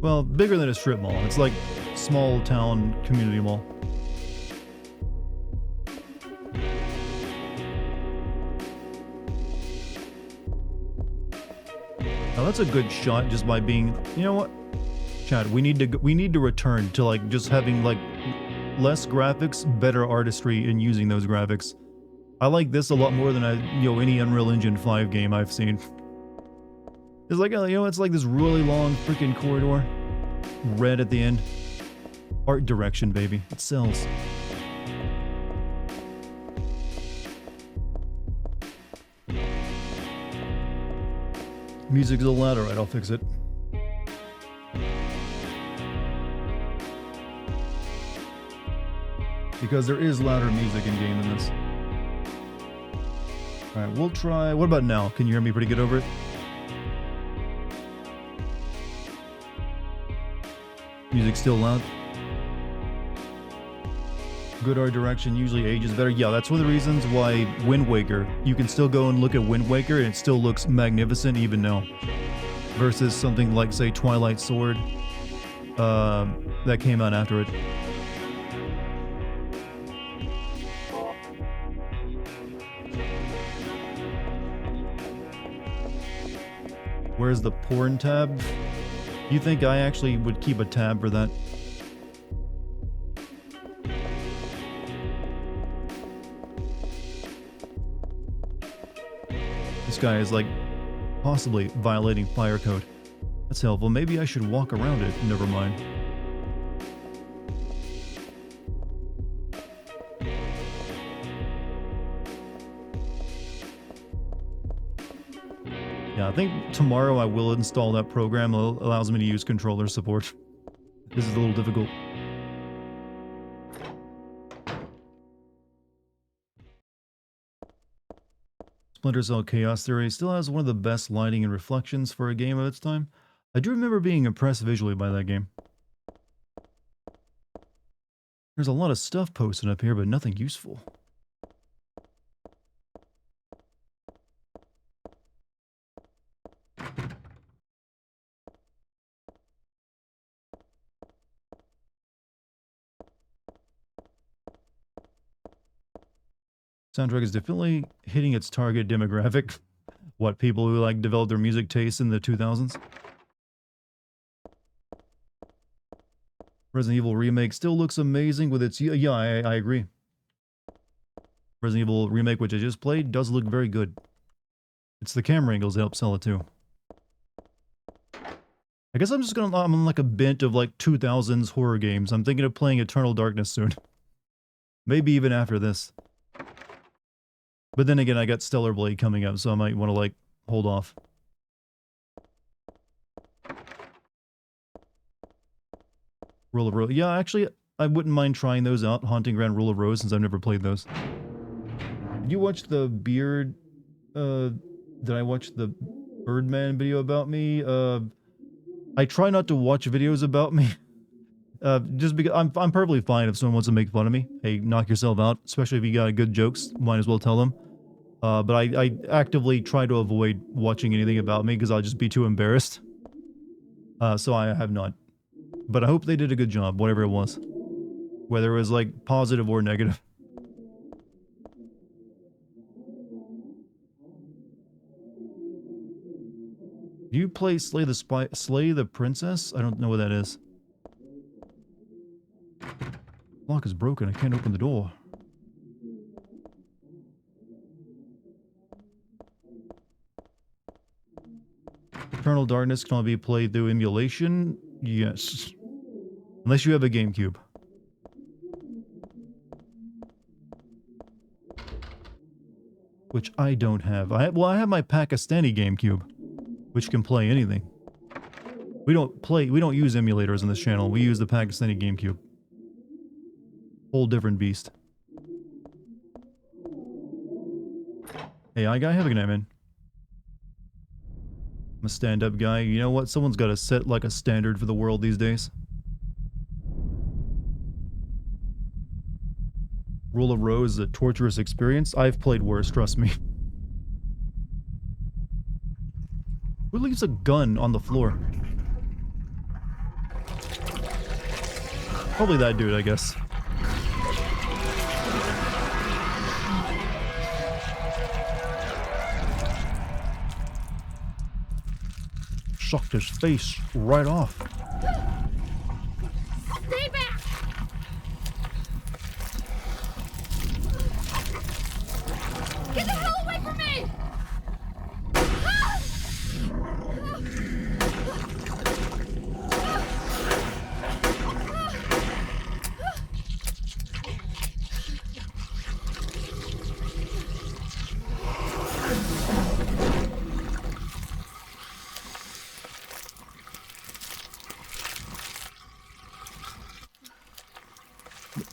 Well, bigger than a strip mall. It's like small town community mall. Now that's a good shot just by being... You know what? Chad, we need to return to like just having like less graphics, better artistry in using those graphics. I like this a lot more than any Unreal Engine 5 game I've seen. It's like it's like this really long freaking corridor, red at the end. Art direction, baby, it sells. Music's a little loud, alright, I'll fix it. Because there is louder music in game than this. Alright, we'll try... What about now? Can you hear me pretty good over it? Music still loud? Good art direction usually ages better. Yeah, that's one of the reasons why Wind Waker, you can still go and look at Wind Waker and it still looks magnificent even now. Versus something like, say, Twilight Sword, that came out after it. Where's the porn tab? You think I actually would keep a tab for that? This guy is like possibly violating fire code. That's helpful. Maybe I should walk around it. Never mind. Yeah, I think tomorrow I will install that program that allows me to use controller support. This is a little difficult. Splinter Cell Chaos Theory still has one of the best lighting and reflections for a game of its time. I do remember being impressed visually by that game. There's a lot of stuff posted up here, but nothing useful. Soundtrack is definitely hitting its target demographic. What, people who like developed their music taste in the 2000s? Resident Evil Remake still looks amazing with its... Yeah, I agree. Resident Evil Remake, which I just played, does look very good. It's the camera angles that help sell it too. I guess I'm on like a bent of like 2000s horror games. I'm thinking of playing Eternal Darkness soon. Maybe even after this. But then again, I got Stellar Blade coming up, so I might want to, like, hold off. Rule of Rose. Yeah, actually, I wouldn't mind trying those out. Haunting Ground, Rule of Rose, since I've never played those. Did you watch the Beard did I watch the Birdman video about me? I try not to watch videos about me. Just because I'm perfectly fine if someone wants to make fun of me. Hey, knock yourself out. Especially if you got good jokes, might as well tell them. But I actively try to avoid watching anything about me because I'll just be too embarrassed. So I have not. But I hope they did a good job, whatever it was. Whether it was like positive or negative. Do you play Slay the Princess? I don't know what that is. Lock is broken. I can't open the door. Eternal Darkness can only be played through emulation? Yes. Unless you have a GameCube. Which I don't have. I have my Pakistani GameCube, which can play anything. We don't use emulators on this channel. We use the Pakistani GameCube. Whole different beast. Hey, I guy, have a good night, man. I'm a stand-up guy. You know what? Someone's got to set like a standard for the world these days. Rule of Rose is a torturous experience. I've played worse, trust me. Who leaves a gun on the floor? Probably that dude, I guess. Sucked his face right off. Stay back! Get the hell away from me!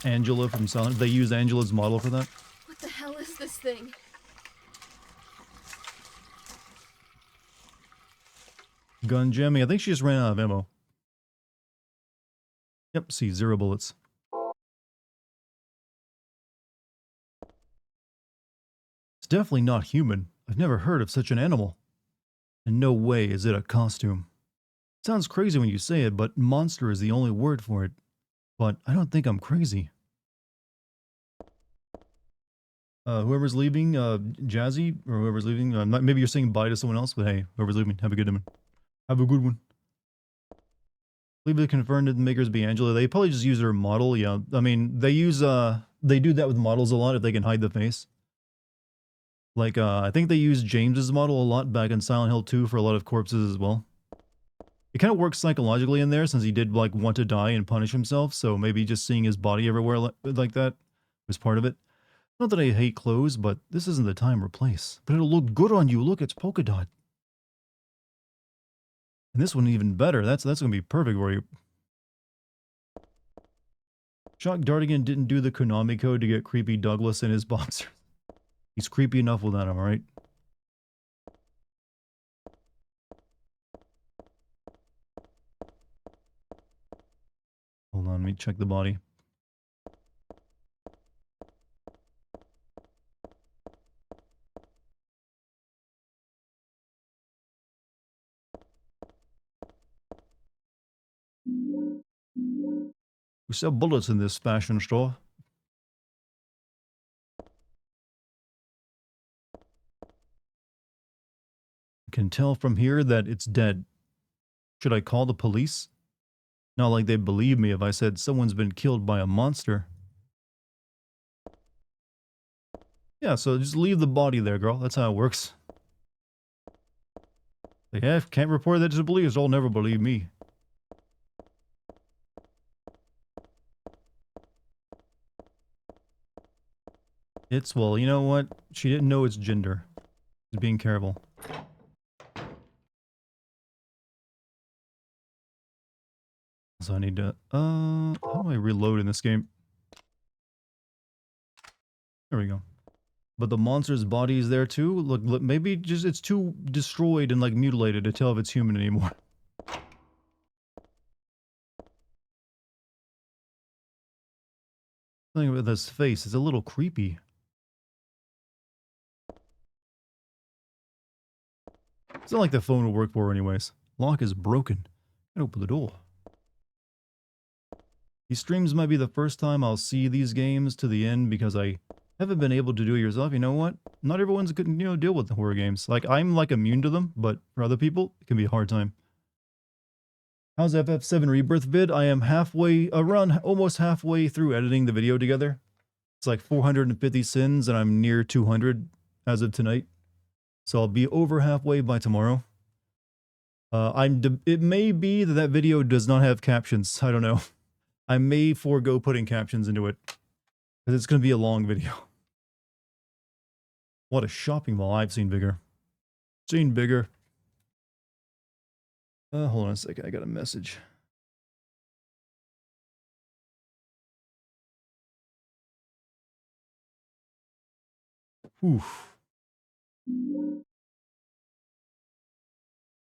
Angela from Silent. They use Angela's model for that. What the hell is this thing? Gun jamming. I think she just ran out of ammo. Yep, see, 0 bullets. It's definitely not human. I've never heard of such an animal. And no way is it a costume. Sounds crazy when you say it, but monster is the only word for it. But I don't think I'm crazy. Whoever's leaving, Jazzy, or whoever's leaving, maybe you're saying bye to someone else, but hey, whoever's leaving, have a good one. Have a good one. Leave it confirmed that the makers be Angela. They probably just use her model, yeah. I mean, they use, they do that with models a lot if they can hide the face. Like, I think they used James's model a lot back in Silent Hill 2 for a lot of corpses as well. It kind of works psychologically in there since he did, like, want to die and punish himself, so maybe just seeing his body everywhere like that was part of it. Not that I hate clothes, but this isn't the time or place. But it'll look good on you. Look, it's polka dot. And this one even better. That's gonna be perfect for you. Shock Dartigan didn't do the Konami code to get Creepy Douglas in his boxers. He's creepy enough without him, alright? Hold on, let me check the body. We sell bullets in this fashion store. Can tell from here that it's dead. Should I call the police? Not like they'd believe me if I said someone's been killed by a monster. Yeah, so just leave the body there, girl. That's how it works. Yeah, if can't report that to the police, they'll never believe me. It's, well, you know what? She didn't know its gender. She's being careful. So I need to, how do I reload in this game? There we go. But the monster's body is there too. Look, maybe just it's too destroyed and like mutilated to tell if it's human anymore. Something about this face, it's a little creepy. It's not like the phone will work for her anyways. Lock is broken. Can't open the door. These streams might be the first time I'll see these games to the end because I haven't been able to do it yourself. You know what? Not everyone's good, deal with the horror games. Like, I'm like immune to them, but for other people, it can be a hard time. How's FF7 Rebirth vid? I am almost halfway through editing the video together. It's like 450 sins and I'm near 200 as of tonight. So I'll be over halfway by tomorrow. It may be that video does not have captions. I don't know. I may forego putting captions into it. Because it's going to be a long video. What a shopping mall. I've seen bigger. Seen bigger. Hold on a second. I got a message. Oof.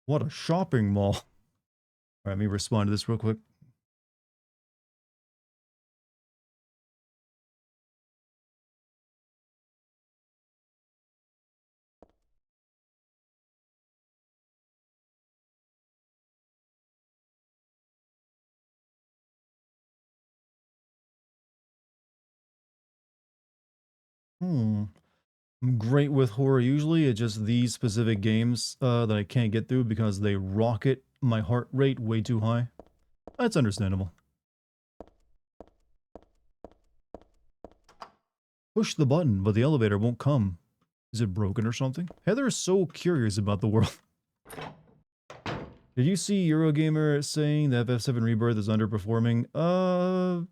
What a shopping mall. Alright, let me respond to this real quick. I'm great with horror usually. It's just these specific games that I can't get through because they rocket my heart rate way too high. That's understandable. Push the button, but the elevator won't come. Is it broken or something? Heather is so curious about the world. Did you see Eurogamer saying that FF7 Rebirth is underperforming?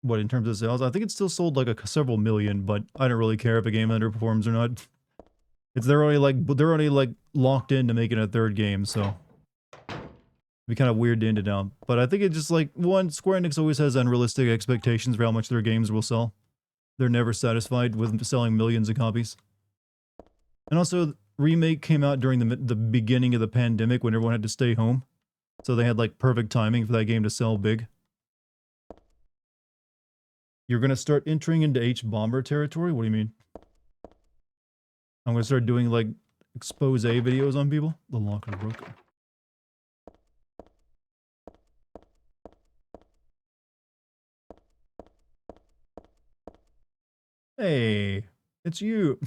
What, in terms of sales? I think it's still sold like several million, but I don't really care if a game underperforms or not. They're already like locked into making a third game, so it'd be kind of weird to end it out. But I think it's just like, one, Square Enix always has unrealistic expectations for how much their games will sell. They're never satisfied with selling millions of copies. And also, Remake came out during the beginning of the pandemic when everyone had to stay home. So they had like perfect timing for that game to sell big. You're going to start entering into H-Bomber territory? What do you mean? I'm going to start doing like expose videos on people? The locker broken. Hey, it's you.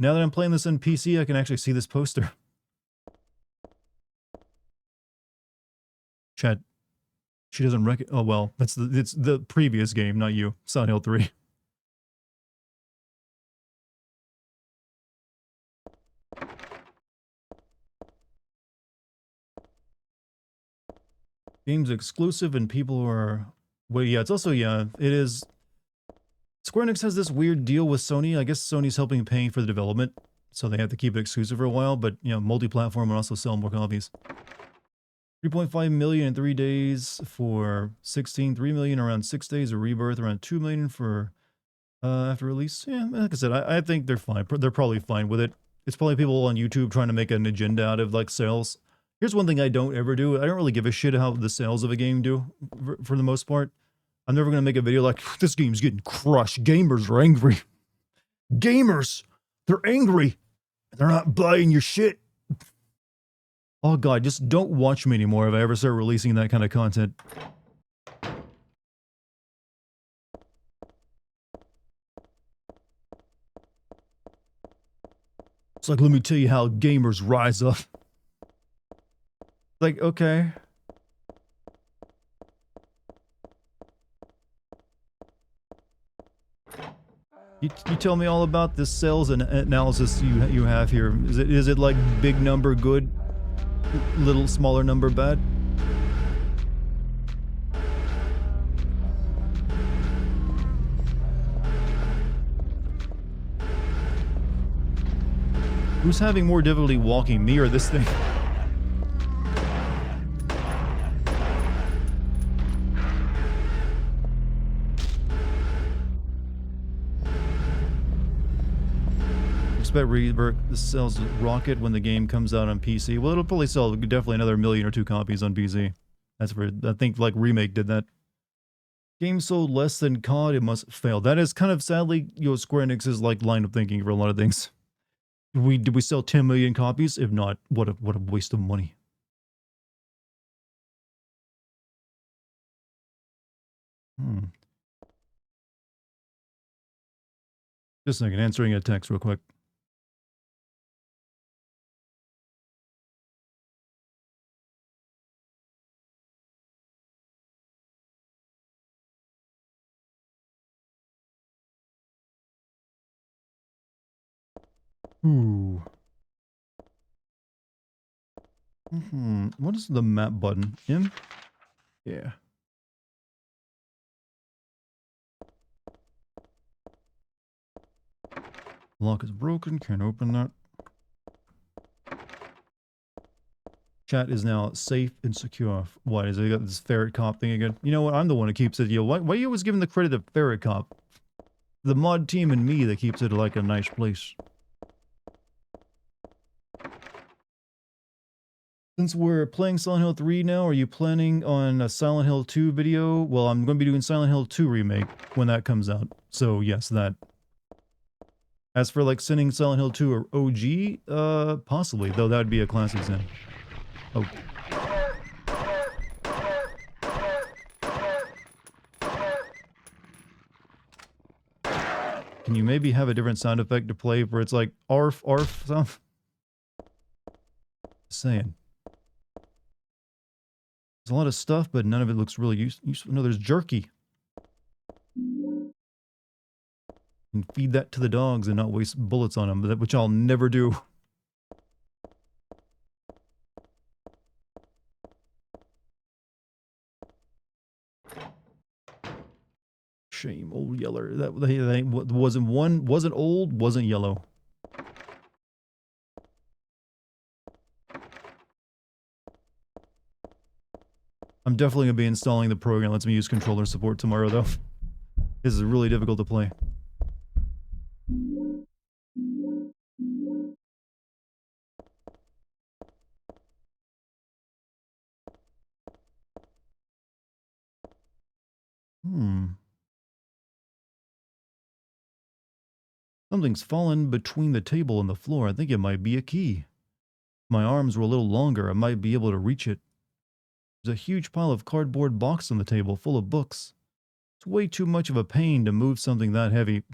Now that I'm playing this on PC, I can actually see this poster. Chat. She doesn't oh well, it's the previous game, not you. Silent Hill 3. Game's exclusive and people are... Well, yeah, it's also, yeah, it is... Square Enix has this weird deal with Sony. I guess Sony's helping paying for the development, so they have to keep it exclusive for a while, but, you know, multi-platform and also sell more copies. 3.5 million in 3 days for 16, 3 million around 6 days of Rebirth, around 2 million for after release. Yeah, like I said, I think they're fine. They're probably fine with it. It's probably people on YouTube trying to make an agenda out of like sales. Here's one thing I don't ever do. I don't really give a shit how the sales of a game do for the most part. I'm never going to make a video like, this game's getting crushed. Gamers are angry. Gamers, they're angry. They're not buying your shit. Oh god, just don't watch me anymore if I ever start releasing that kind of content. It's like, let me tell you how gamers rise up. Like, okay. You tell me all about this sales and analysis you have here. Is it like big number good? Little smaller number bad? Who's having more difficulty walking, me or this thing? expect Rebirth sells to rocket when the game comes out on PC. Well, it'll probably sell definitely another 1 million or 2 copies on PC. That's for, I think, like Remake did that. Game sold less than COD, it must fail. That is kind of sadly, Square Enix's like line of thinking for a lot of things. Did we sell 10 million copies? If not, what a waste of money. Just a second, answering a text real quick. Ooh. What is the map button? M? Yeah. Lock is broken, can't open that. Chat is now safe and secure. What, is it got this ferret cop thing again? You know what, I'm the one who keeps it, why are you always giving the credit to ferret cop? The mod team and me that keeps it like a nice place. Since we're playing Silent Hill 3 now, are you planning on a Silent Hill 2 video? Well, I'm going to be doing Silent Hill 2 Remake when that comes out. So, yes, that. As for, like, sending Silent Hill 2 or OG, possibly, though that would be a classic sin. Oh. Can you maybe have a different sound effect to play where it's like, arf, arf, sound? Just saying. There's a lot of stuff, but none of it looks really useful. No, there's jerky. You can feed that to the dogs and not waste bullets on them, which I'll never do. Shame, old yeller. That wasn't old, wasn't yellow. I'm definitely going to be installing the program that lets me use controller support tomorrow, though. This is really difficult to play. Something's fallen between the table and the floor. I think it might be a key. If my arms were a little longer, I might be able to reach it. There's a huge pile of cardboard box on the table full of books. It's way too much of a pain to move something that heavy.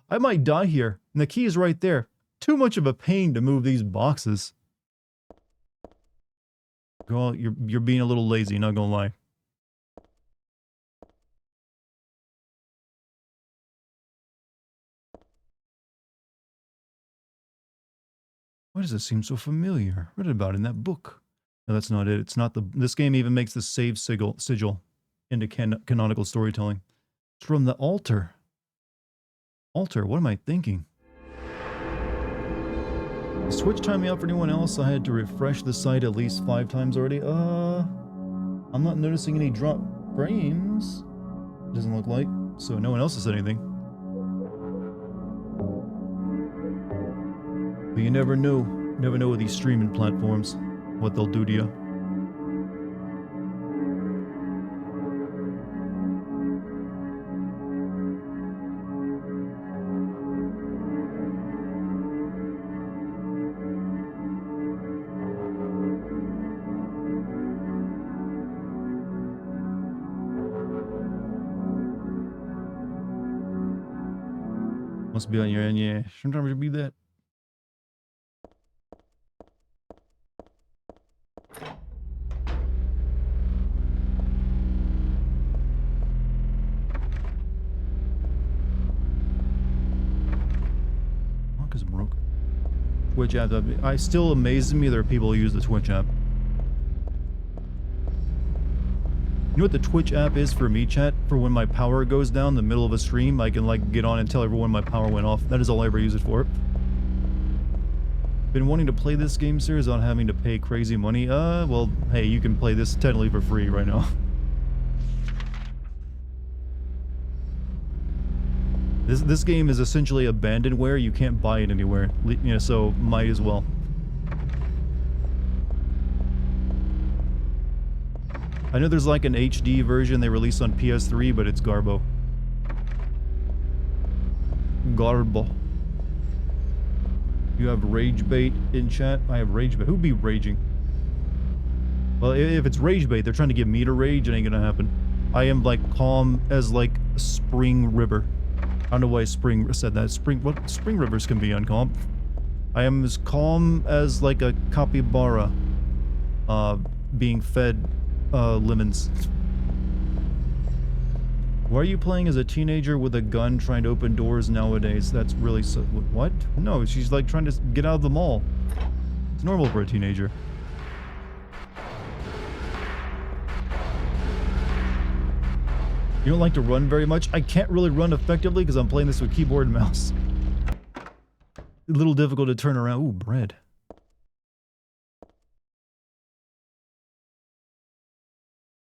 I might die here, and the key is right there. Too much of a pain to move these boxes. Girl, you're being a little lazy, not gonna lie. Why does it seem so familiar? Read about it in that book. No, that's not it. It's not the... This game even makes the save sigil into canonical storytelling. It's from the altar. Altar? What am I thinking? Is Twitch timing out for anyone else? I had to refresh the site at least 5 times already. I'm not noticing any drop frames. Doesn't look like. So no one else has said anything. But you never know. Never know with these streaming platforms what they'll do to you. Must be on your end, yeah. Sometimes it'll be that. Lock is broken. Twitch app. I still amazes me there are people who use the Twitch app. You know what the Twitch app is for me, chat? For when my power goes down in the middle of a stream, I can like get on and tell everyone my power went off. That is all I ever use it for. Been wanting to play this game series without having to pay crazy money. Well, hey, you can play this technically for free right now. This game is essentially abandonware. You can't buy it anywhere. You know, so might as well. I know there's like an HD version they released on PS3, but it's Garbo. Garbo. You have rage bait in chat? I have rage bait. Who'd be raging? Well, if it's rage bait, they're trying to get me to rage. It ain't gonna happen. I am like calm as like a spring river. I don't know why Spring said that. Spring rivers can be uncalm. I am as calm as like a capybara being fed lemons. Why are you playing as a teenager with a gun trying to open doors nowadays? That's really so... What? No, she's like trying to get out of the mall. It's normal for a teenager. You don't like to run very much? I can't really run effectively because I'm playing this with keyboard and mouse. A little difficult to turn around. Ooh, bread.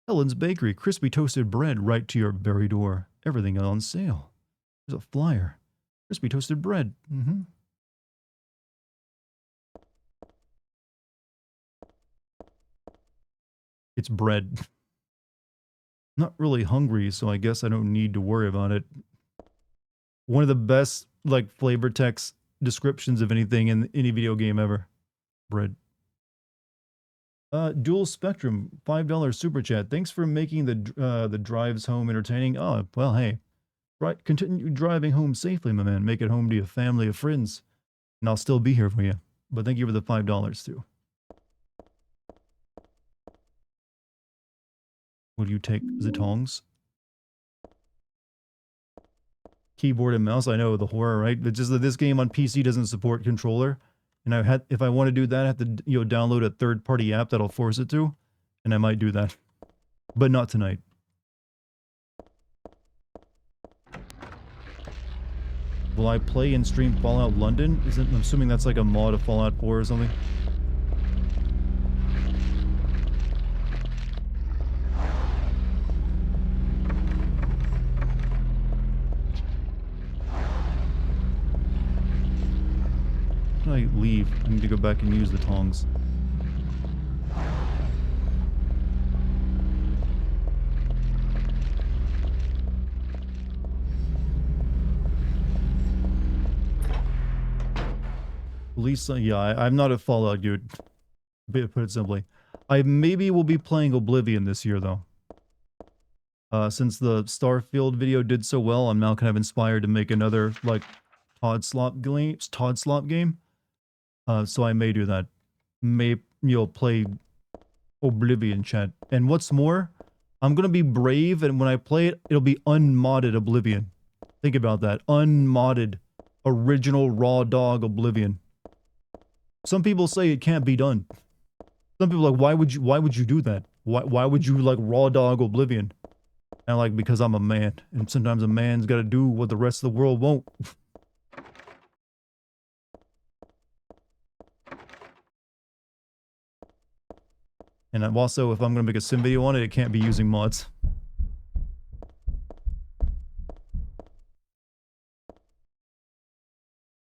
Helen's Bakery, crispy toasted bread right to your very door. Everything on sale. There's a flyer. Crispy toasted bread. It's bread. Not really hungry, so I guess I don't need to worry about it. One of the best, like, flavor text descriptions of anything in any video game ever. Bread. Dual Spectrum, $5 super chat. Thanks for making the drives home entertaining. Oh, well, hey. Right, continue driving home safely, my man. Make it home to your family or friends. And I'll still be here for you. But thank you for the $5 too. What do you take? Is it tongs? Keyboard and mouse. I know, the horror, right? But just that this game on PC doesn't support controller. And if I want to do that, I have to, you know, download a third-party app that'll force it to. And I might do that. But not tonight. Will I play and stream Fallout London? I'm assuming that's like a mod of Fallout 4 or something. How can I leave? I need to go back and use the tongs. Lisa, yeah, I'm not a Fallout dude. To put it simply. I maybe will be playing Oblivion this year, though. Since the Starfield video did so well, I'm now kind of inspired to make another, like, Todd Slop game. So I may do that. May, play Oblivion, chat. And what's more, I'm gonna be brave, and when I play it, it'll be unmodded Oblivion. Think about that. Unmodded, original raw dog Oblivion. Some people say it can't be done. Some people are like, why would you do that? Why would you, like, raw dog Oblivion? And I'm like, because I'm a man, and sometimes a man's gotta do what the rest of the world won't. And I'm also, if I'm gonna make a sim video on it, it can't be using mods.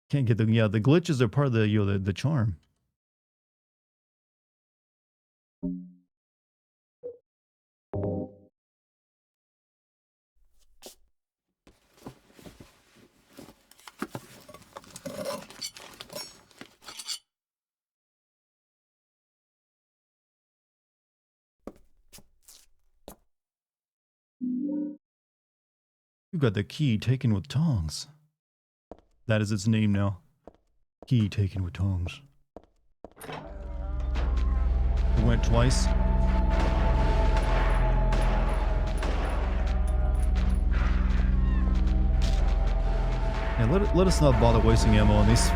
Can't get the glitches are part of the charm. You got the key taken with tongs. That is its name now. Key taken with tongs. It went twice. Yeah, let us not bother wasting ammo on these.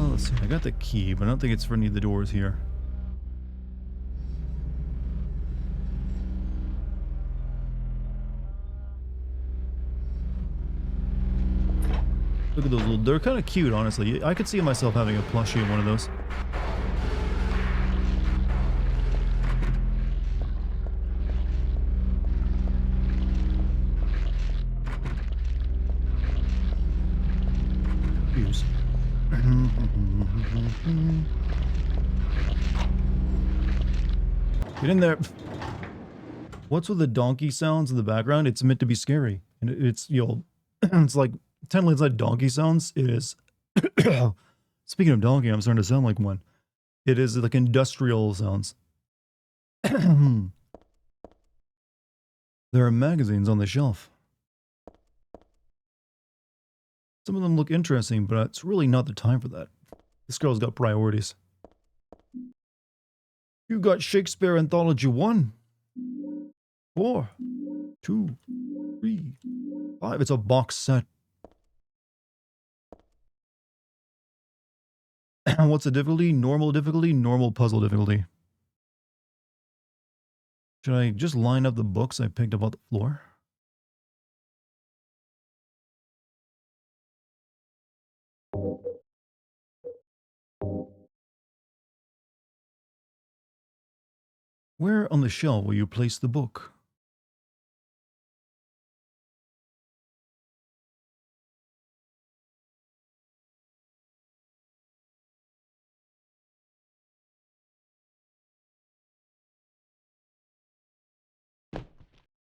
Let's see, I got the key, but I don't think it's for any of the doors here. The Look at those little, they're kind of cute, honestly. I could see myself having a plushie in one of those. Use. Get in there. What's with the donkey sounds in the background? It's meant to be scary. And it's, it's like, technically it's like donkey sounds. It is. Speaking of donkey, I'm starting to sound like one. It is like industrial sounds. There are magazines on the shelf. Some of them look interesting, but it's really not the time for that. This girl's got priorities. You got Shakespeare Anthology 1, 4, 2, 3, 5. It's a box set. What's the difficulty? Normal puzzle difficulty. Should I just line up the books I picked up off the floor? Where on the shelf will you place the book?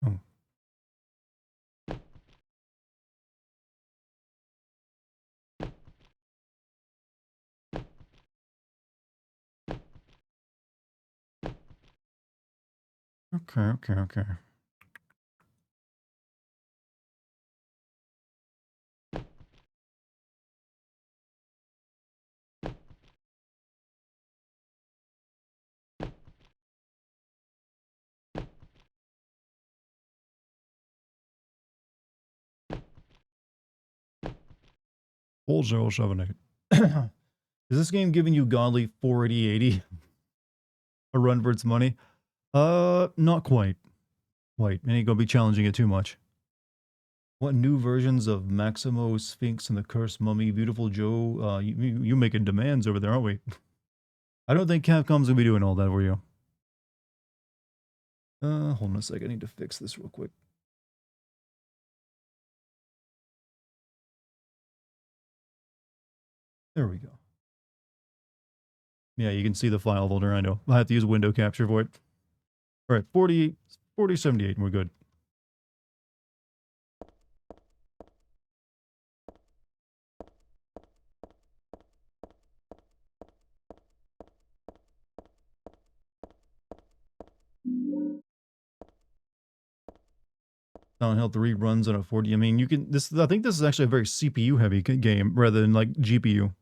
Oh. Okay. Full 078. Is this game giving you godly 480-80? A run for its money? Not quite. Wait, it ain't gonna be challenging it too much. What new versions of Maximo, Sphinx, and the Cursed Mummy, Beautiful Joe? You making demands over there, aren't we? I don't think Capcom's gonna be doing all that for you. Hold on a sec. I need to fix this real quick. There we go. Yeah, you can see the file folder. I know. I have to use window capture for it. All right, 4078, and we're good. Silent Hill 3 runs on a 40. I mean, you can. I think this is actually a very CPU heavy game rather than like GPU.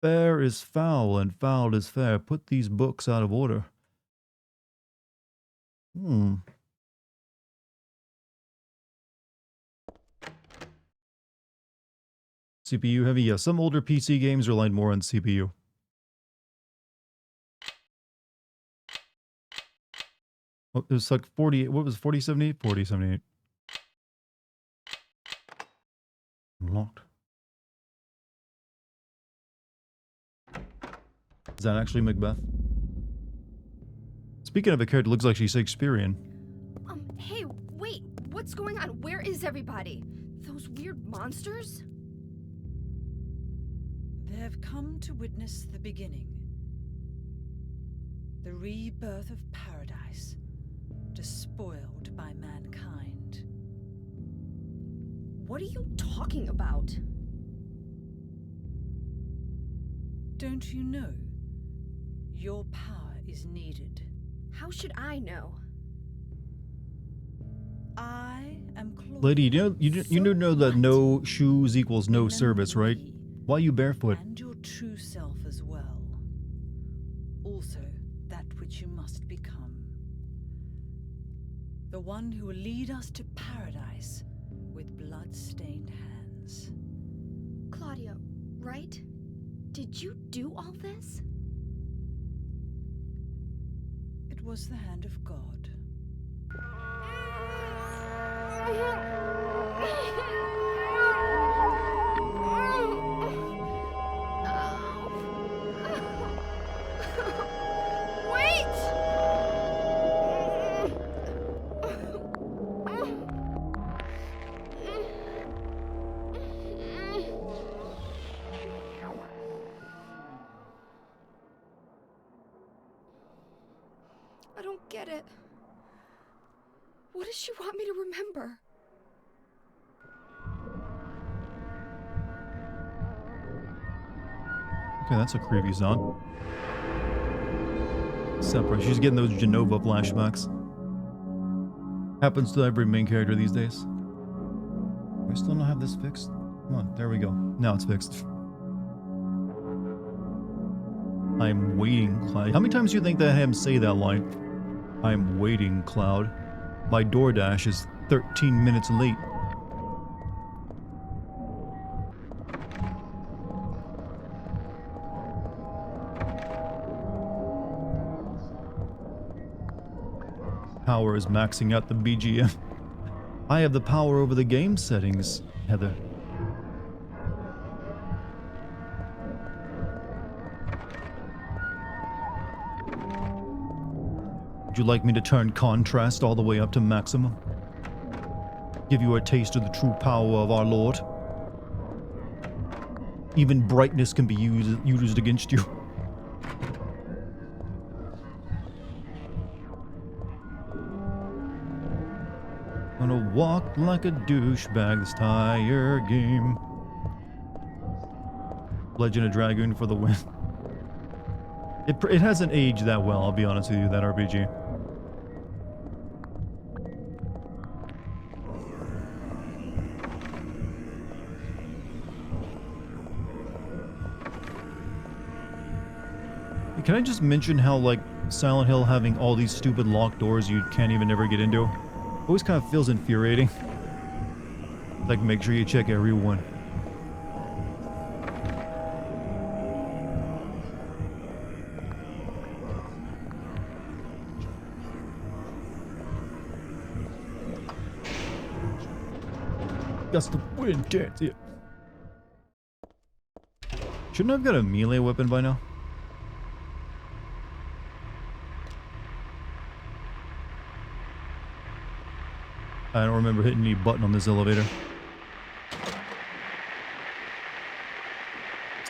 Fair is foul and foul is fair. Put these books out of order. CPU heavy. Yeah, some older PC games relied more on CPU. Oh, it was like 40. What was 4078? 4078. Unlocked. Is that actually Macbeth? Speaking of a character, looks like she's Shakespearean. Hey, wait, what's going on? Where is everybody? Those weird monsters? They have come to witness the beginning. The rebirth of paradise, despoiled by mankind. What are you talking about? Don't you know? Your power is needed. How should I know? I am Claudia. Lady, you know that no shoes equals no service, right? Why are you barefoot? And your true self as well. Also, that which you must become. The one who will lead us to paradise with blood-stained hands. Claudia, right? Did you do all this? It was the hand of God. I don't get it. What does she want me to remember? Okay, that's a creepy sound. Separate. She's getting those Genova flashbacks. Happens to every main character these days. We still don't have this fixed? Come on, there we go. Now it's fixed. I'm waiting, Cloud. How many times do you think that I had him say that line? I'm waiting, Cloud. My DoorDash is 13 minutes late. Power is maxing out the BGM. I have the power over the game settings, Heather. Would you like me to turn contrast all the way up to maximum? Give you a taste of the true power of our Lord? Even brightness can be used against you. Gonna walk like a douchebag this entire game. Legend of Dragoon for the win. It hasn't aged that well, I'll be honest with you, that RPG. Can I just mention how, like, Silent Hill having all these stupid locked doors you can't even ever get into? Always kind of feels infuriating. Like, make sure you check every one. That's the win, that's it. Shouldn't I have got a melee weapon by now? I don't remember hitting any button on this elevator.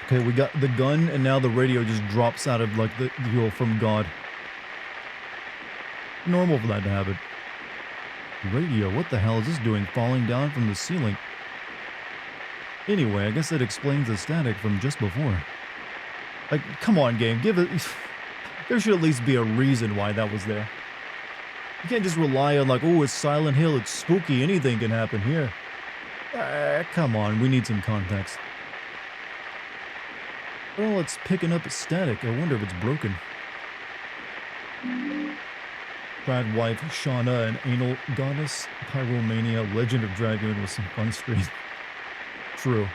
Okay, we got the gun, and now the radio just drops out of, like, the deal from God. Normal for that to happen. Radio, what the hell is this doing? Falling down from the ceiling. Anyway, I guess that explains the static from just before. Like, come on, game, give it... There should at least be a reason why that was there. You can't just rely on, like, oh, it's Silent Hill, it's spooky, anything can happen here. Come on, we need some context. Well, it's picking up static. I wonder if it's broken. Brad wife, Shauna, an anal goddess, Pyromania, Legend of Dragoon with some fun stream. True.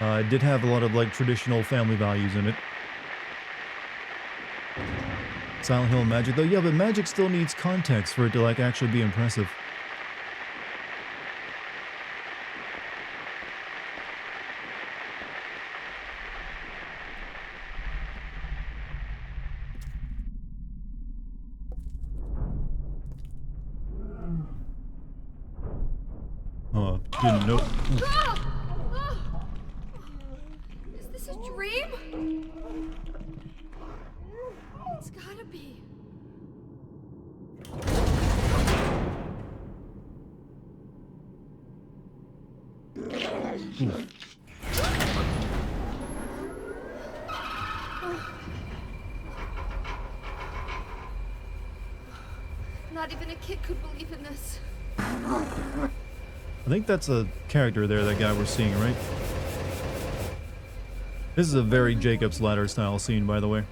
It did have a lot of, like, traditional family values in it. Silent Hill magic, though, yeah, but magic still needs context for it to, like, actually be impressive. Oh, didn't know. Is this a dream? It's gotta be. Not even a kid could believe in this. I think that's a character there, that guy we're seeing, right? This is a very Jacob's Ladder style scene, by the way.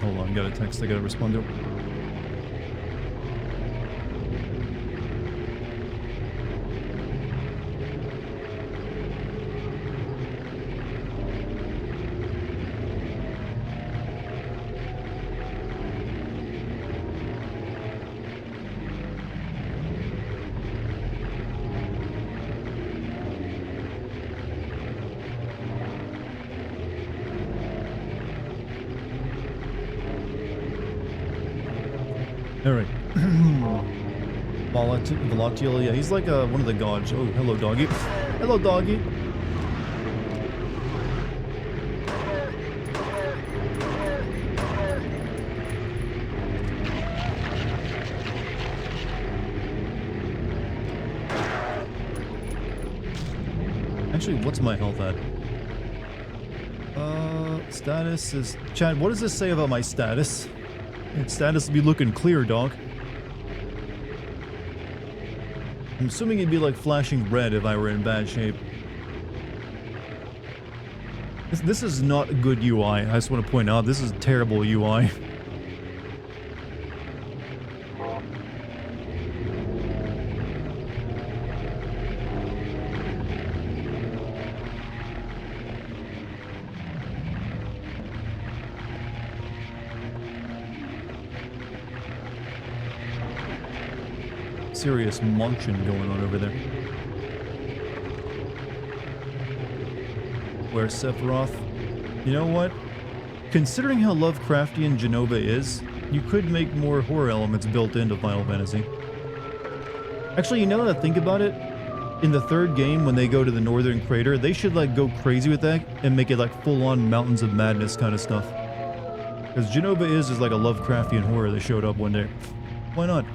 Hold on, got a text I gotta respond to. All right. Volatile, yeah, he's like one of the gods. Oh, hello, doggy. Hello, doggy. Actually, what's my health at? Status is... Chad, what does this say about my status? Its status would be looking clear, dog. I'm assuming it'd be like flashing red if I were in bad shape. This is not a good UI. I just want to point out, this is terrible UI. Serious munching going on over there. Where Sephiroth? You know what? Considering how Lovecraftian Genova is, you could make more horror elements built into Final Fantasy. Actually, you know that I think about it? In the third game, when they go to the Northern Crater, they should like go crazy with that and make it like full-on Mountains of Madness kind of stuff. Because Genova is like a Lovecraftian horror that showed up one day. Why not?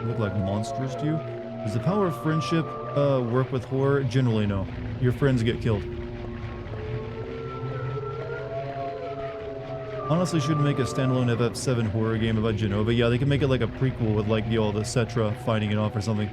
Look like monsters to you? Does the power of friendship work with horror? Generally, no. Your friends get killed. Honestly, should make a standalone FF7 horror game about Genova. Yeah, they can make it like a prequel with like all the Cetra fighting it off or something.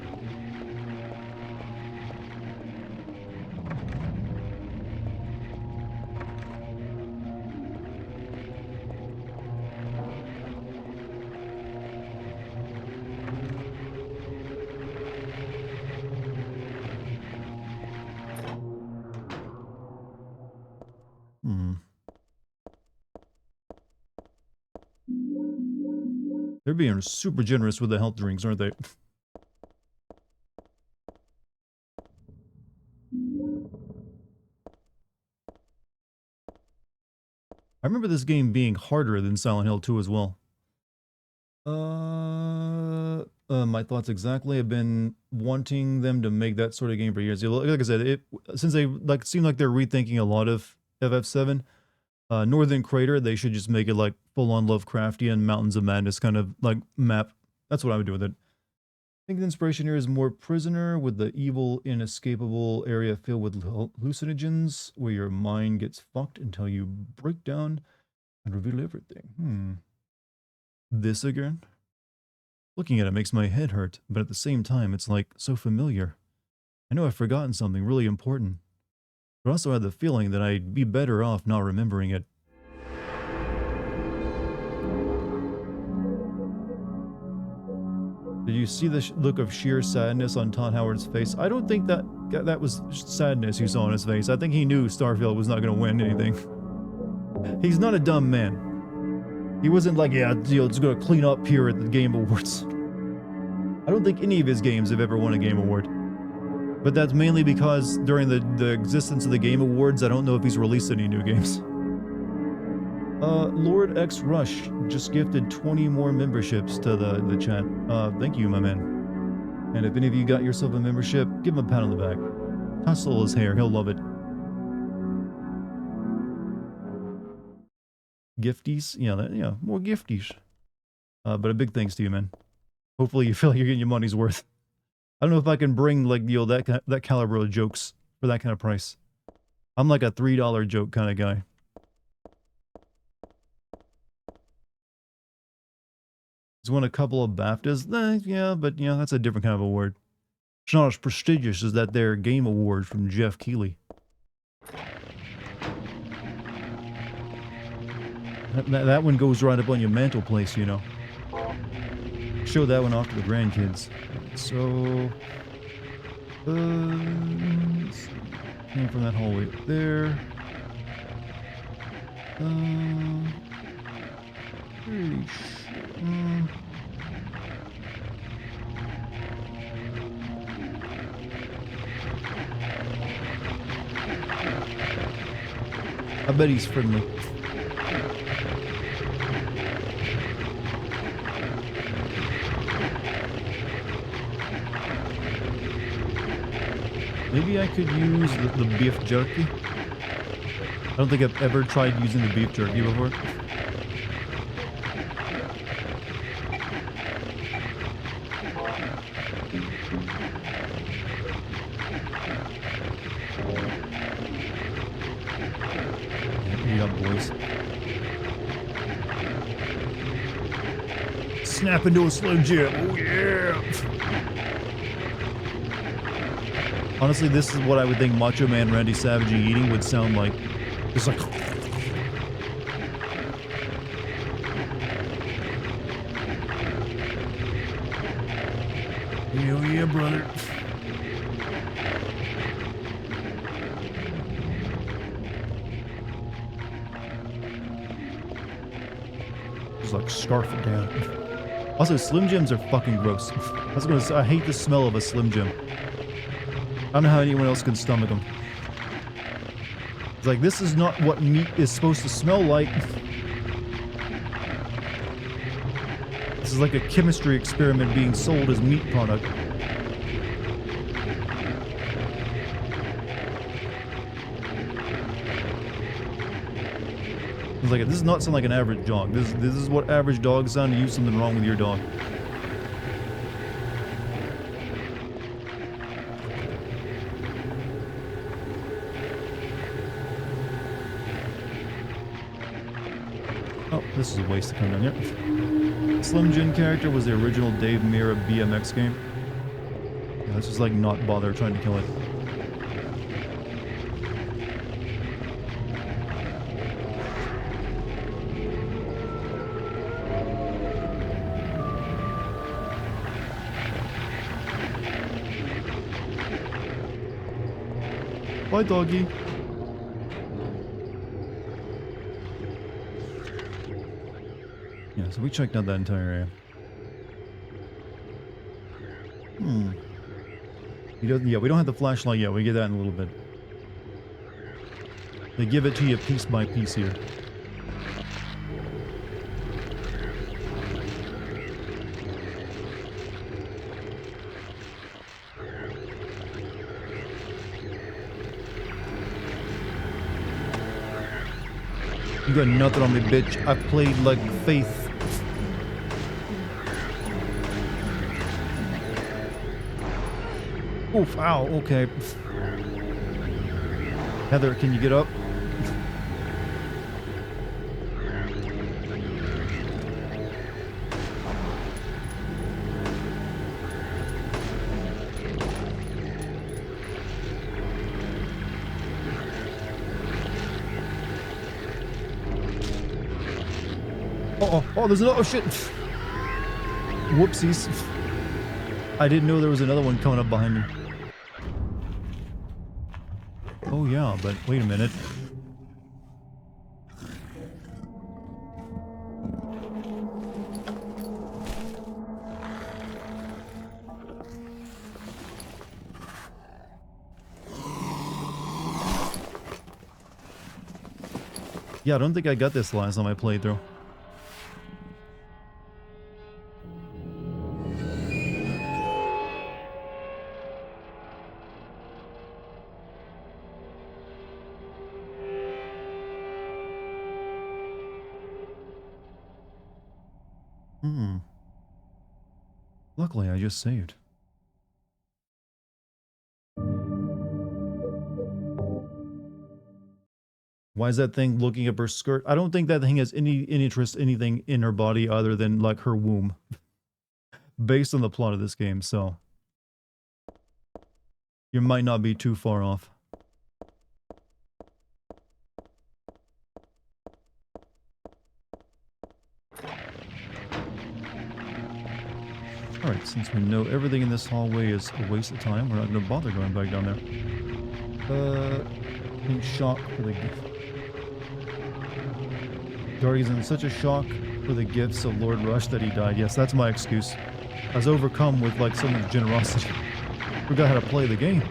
They're being super generous with the health drinks, aren't they? I remember this game being harder than Silent Hill 2 as well. My thoughts exactly. I've been wanting them to make that sort of game for years. Like I said, since they like seem like they're rethinking a lot of FF7, Northern Crater, they should just make it like full-on Lovecraftian Mountains of Madness kind of like map. That's what I would do with it. I think the inspiration here is more Prisoner, with the evil, inescapable area filled with hallucinogens, where your mind gets fucked until you break down and reveal everything. This again? Looking at it makes my head hurt, but at the same time, it's like so familiar. I know I've forgotten something really important, but also had the feeling that I'd be better off not remembering it. Did you see the look of sheer sadness on Todd Howard's face? I don't think that was sadness you saw on his face. I think he knew Starfield was not going to win anything. He's not a dumb man. He wasn't like, yeah, it's going to clean up here at the Game Awards. I don't think any of his games have ever won a Game Award. But that's mainly because during the existence of the Game Awards, I don't know if he's released any new games. Lord X Rush just gifted 20 more memberships to the chat. Thank you, my man. And if any of you got yourself a membership, give him a pat on the back. Tussle his hair, he'll love it. Gifties? Yeah, more gifties. But a big thanks to you, man. Hopefully you feel like you're getting your money's worth. I don't know if I can bring like that caliber of jokes for that kind of price. I'm like a $3 joke kind of guy. He's won a couple of BAFTAs. Yeah, but that's a different kind of award. It's not as prestigious as that there game award from Jeff Keighley. That one goes right up on your mantelpiece, Show that one off to the grandkids. So, came from that hallway there. Pretty sure. I bet he's friendly. Maybe I could use the beef jerky. I don't think I've ever tried using the beef jerky before. Eat up, boys. Snap into a Slim Jim. Oh, yeah. Honestly, this is what I would think Macho Man Randy Savage eating would sound like. Just like... Hell yeah, brother. Just like scarf it down. Also, Slim Jims are fucking gross. I was gonna say, I hate the smell of a Slim Jim. I don't know how anyone else can stomach them. It's like, this is not what meat is supposed to smell like. This is like a chemistry experiment being sold as meat product. It's like, this does not sound like an average dog. This is what average dogs sound to you. Something wrong with your dog. Oh, this is a waste to come down here. Slim Jim character was the original Dave Mirra BMX game. Yeah, let's just like not bother trying to kill it. Bye, doggy. Yeah, so we checked out that entire area. Yeah, we don't have the flashlight yet. We get that in a little bit. They give it to you piece by piece here. You got nothing on me, bitch. I played like Faith. Oof, ow, okay. Heather, can you get up? Oh, there's another, oh shit. Whoopsies. I didn't know there was another one coming up behind me. Oh yeah, but wait a minute. Yeah, I don't think I got this last time I played through. Luckily, I just saved. Why is that thing looking up her skirt? I don't think that thing has any interest, anything in her body other than like her womb. Based on the plot of this game, so you might not be too far off. Alright, since we know everything in this hallway is a waste of time, we're not going to bother going back down there. In shock for the gift. Dartigan's in such a shock for the gifts of Lord Rush that he died. Yes, that's my excuse. I was overcome with like so much generosity. Forgot how to play the game.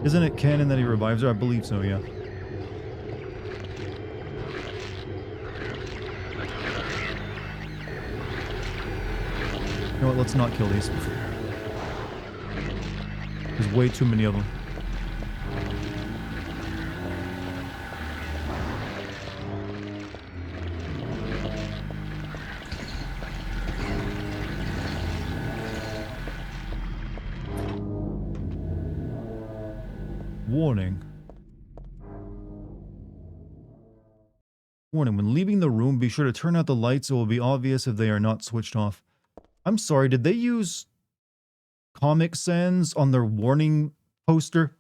Isn't it canon that he revives her? I believe so, yeah. You know what, let's not kill these. There's way too many of them. Warning. Warning, when leaving the room, be sure to turn out the lights. It will be obvious if they are not switched off. I'm sorry, did they use Comic Sans on their warning poster?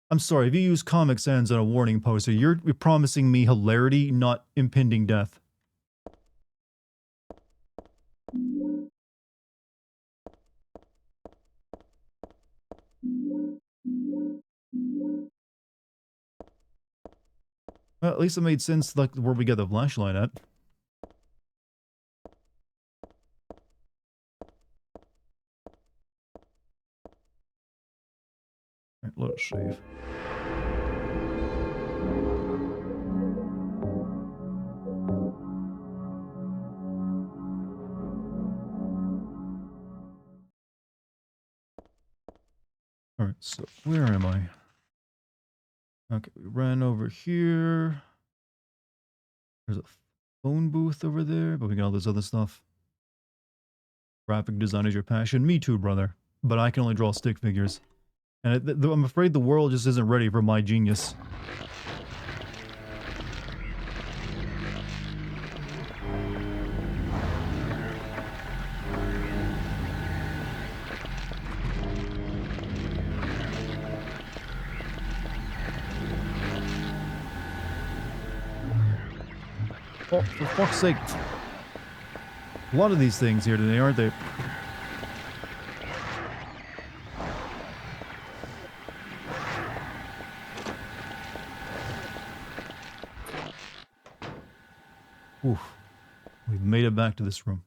I'm sorry, if you use Comic Sans on a warning poster, you're promising me hilarity, not impending death. Well, at least it made sense, like, where we get the flashlight at. Alright, let's save. Alright, so where am I? Okay, we ran over here. There's a phone booth over there, but we got all this other stuff. Graphic design is your passion. Me too, brother. But I can only draw stick figures. And I'm afraid the world just isn't ready for my genius. Oh, for fuck's sake. A lot of these things here today, aren't they? Oof. We've made it back to this room.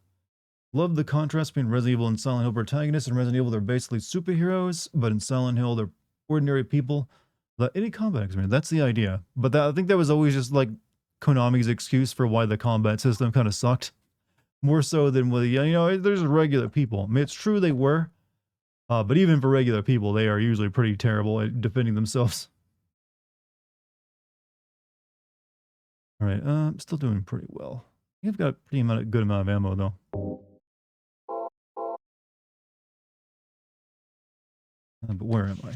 Love the contrast between Resident Evil and Silent Hill protagonists. In Resident Evil, they're basically superheroes, but in Silent Hill, they're ordinary people without any combat experience. That's the idea. But I think that was always just like Konami's excuse for why the combat system kind of sucked. More so than with, you know, there's regular people. I mean, it's true they were, but even for regular people, they are usually pretty terrible at defending themselves. All right, I'm still doing pretty well. I've got a pretty good amount of ammo, though. But where am I?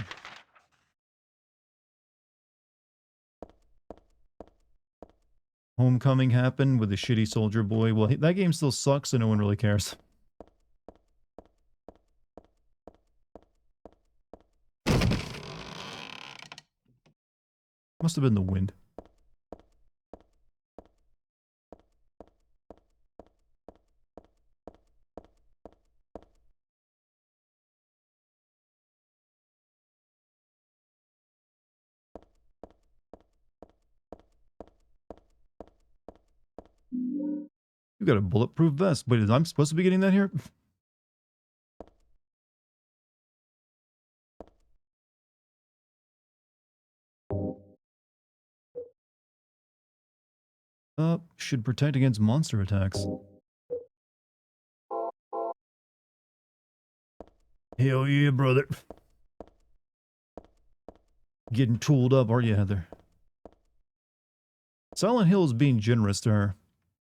Homecoming happened with the shitty soldier boy. Well, that game still sucks, so no one really cares. Must have been the wind. You got a bulletproof vest. Wait, I'm supposed to be getting that here? Should protect against monster attacks. Hell yeah, brother. Getting tooled up, aren't you, Heather? Silent Hill is being generous to her.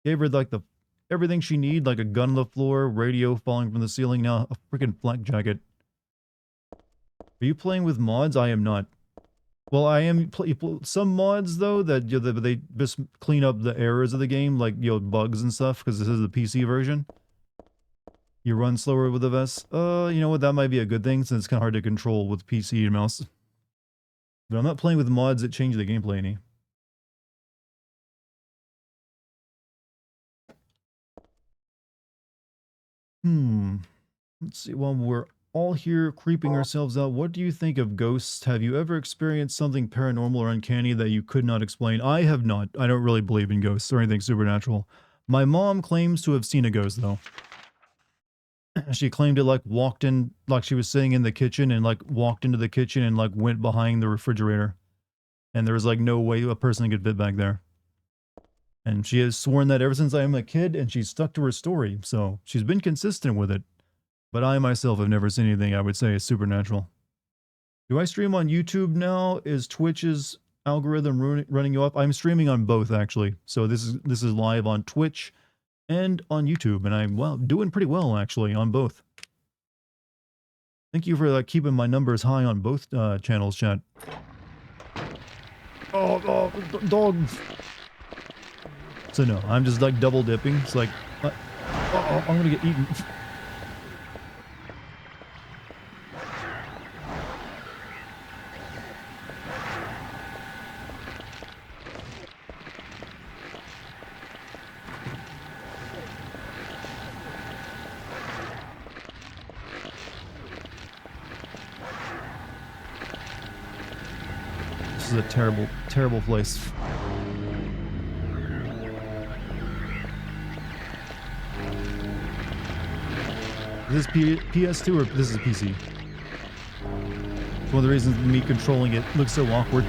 Gave her, like, everything she needed, like a gun on the floor, radio falling from the ceiling, now a freaking flak jacket. Are you playing with mods? I am not. Well, I am some mods though that they just clean up the errors of the game, like bugs and stuff, because this is the PC version. You run slower with the vest. You know what? That might be a good thing since it's kind of hard to control with PC and mouse. But I'm not playing with mods that change the gameplay any. Let's see. While we're all here creeping ourselves out, what do you think of ghosts? Have you ever experienced something paranormal or uncanny that you could not explain? I have not. I don't really believe in ghosts or anything supernatural. My mom claims to have seen a ghost though. She claimed it like walked in, like she was sitting in the kitchen and like walked into the kitchen and like went behind the refrigerator. And there was like no way a person could fit back there. And she has sworn that ever since I am a kid, and she's stuck to her story. So she's been consistent with it. But I myself have never seen anything I would say is supernatural. Do I stream on YouTube now? Is Twitch's algorithm running you up? I'm streaming on both actually. So this is live on Twitch and on YouTube, and I'm doing pretty well actually on both. Thank you for keeping my numbers high on both channels, chat. Oh, dog. So no, I'm just like double dipping. It's like, I'm gonna get eaten. This is a terrible, terrible place. Is this PS2 or this is PC? It's one of the reasons me controlling it looks so awkward.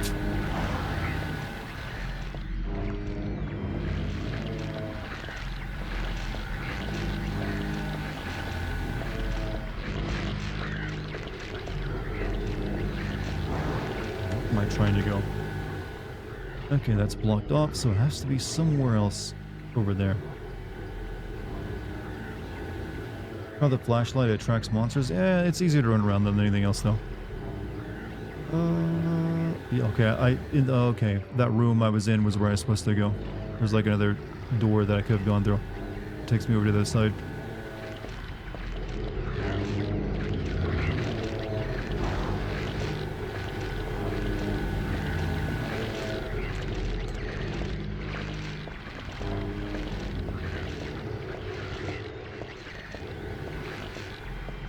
Where am I trying to go? Okay, that's blocked off, so it has to be somewhere else over there. How the flashlight attracts monsters? Yeah, it's easier to run around than anything else, though. Yeah, okay, okay, that room I was in was where I was supposed to go. There's like another door that I could have gone through. It takes me over to the side.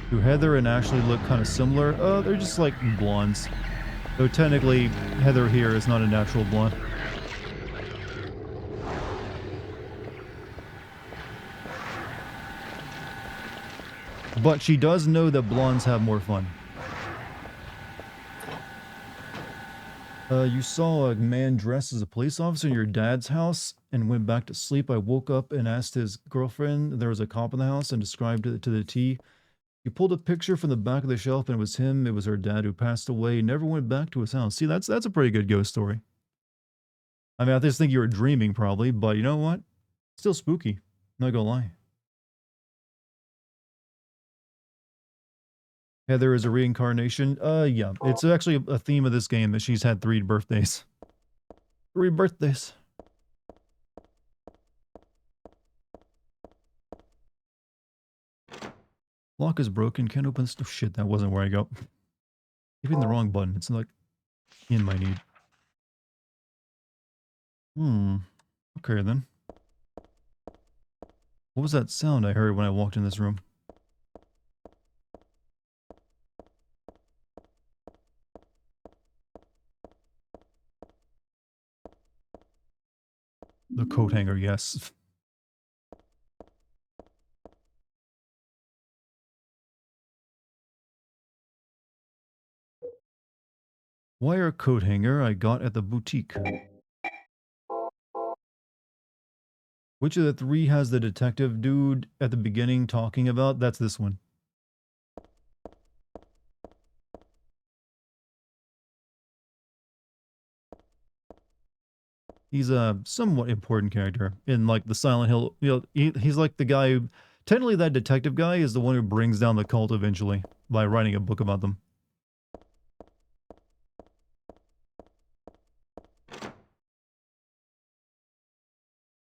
Do Heather and Ashley look kind of similar? They're just like blondes. Though technically, Heather here is not a natural blonde. But she does know that blondes have more fun. You saw a man dressed as a police officer in your dad's house and went back to sleep. I woke up and asked his girlfriend there was a cop in the house and described it to the T. He pulled a picture from the back of the shelf and it was him. It was her dad who passed away. He never went back to his house. See, that's a pretty good ghost story. I mean, I just think you were dreaming probably, but you know what? Still spooky. Not gonna lie. Heather is a reincarnation. Yeah. It's actually a theme of this game that she's had 3 birthdays. 3 birthdays. Lock is broken. Can't open stuff. Shit, that wasn't where I go. Hitting the wrong button. It's like in my need. Okay then. What was that sound I heard when I walked in this room? The coat hanger, yes. Wire coat hanger I got at the boutique. Which of the 3 has the detective dude at the beginning talking about? That's this one. He's a somewhat important character in like the Silent Hill. You know, he's like the guy who, technically that detective guy is the one who brings down the cult eventually by writing a book about them.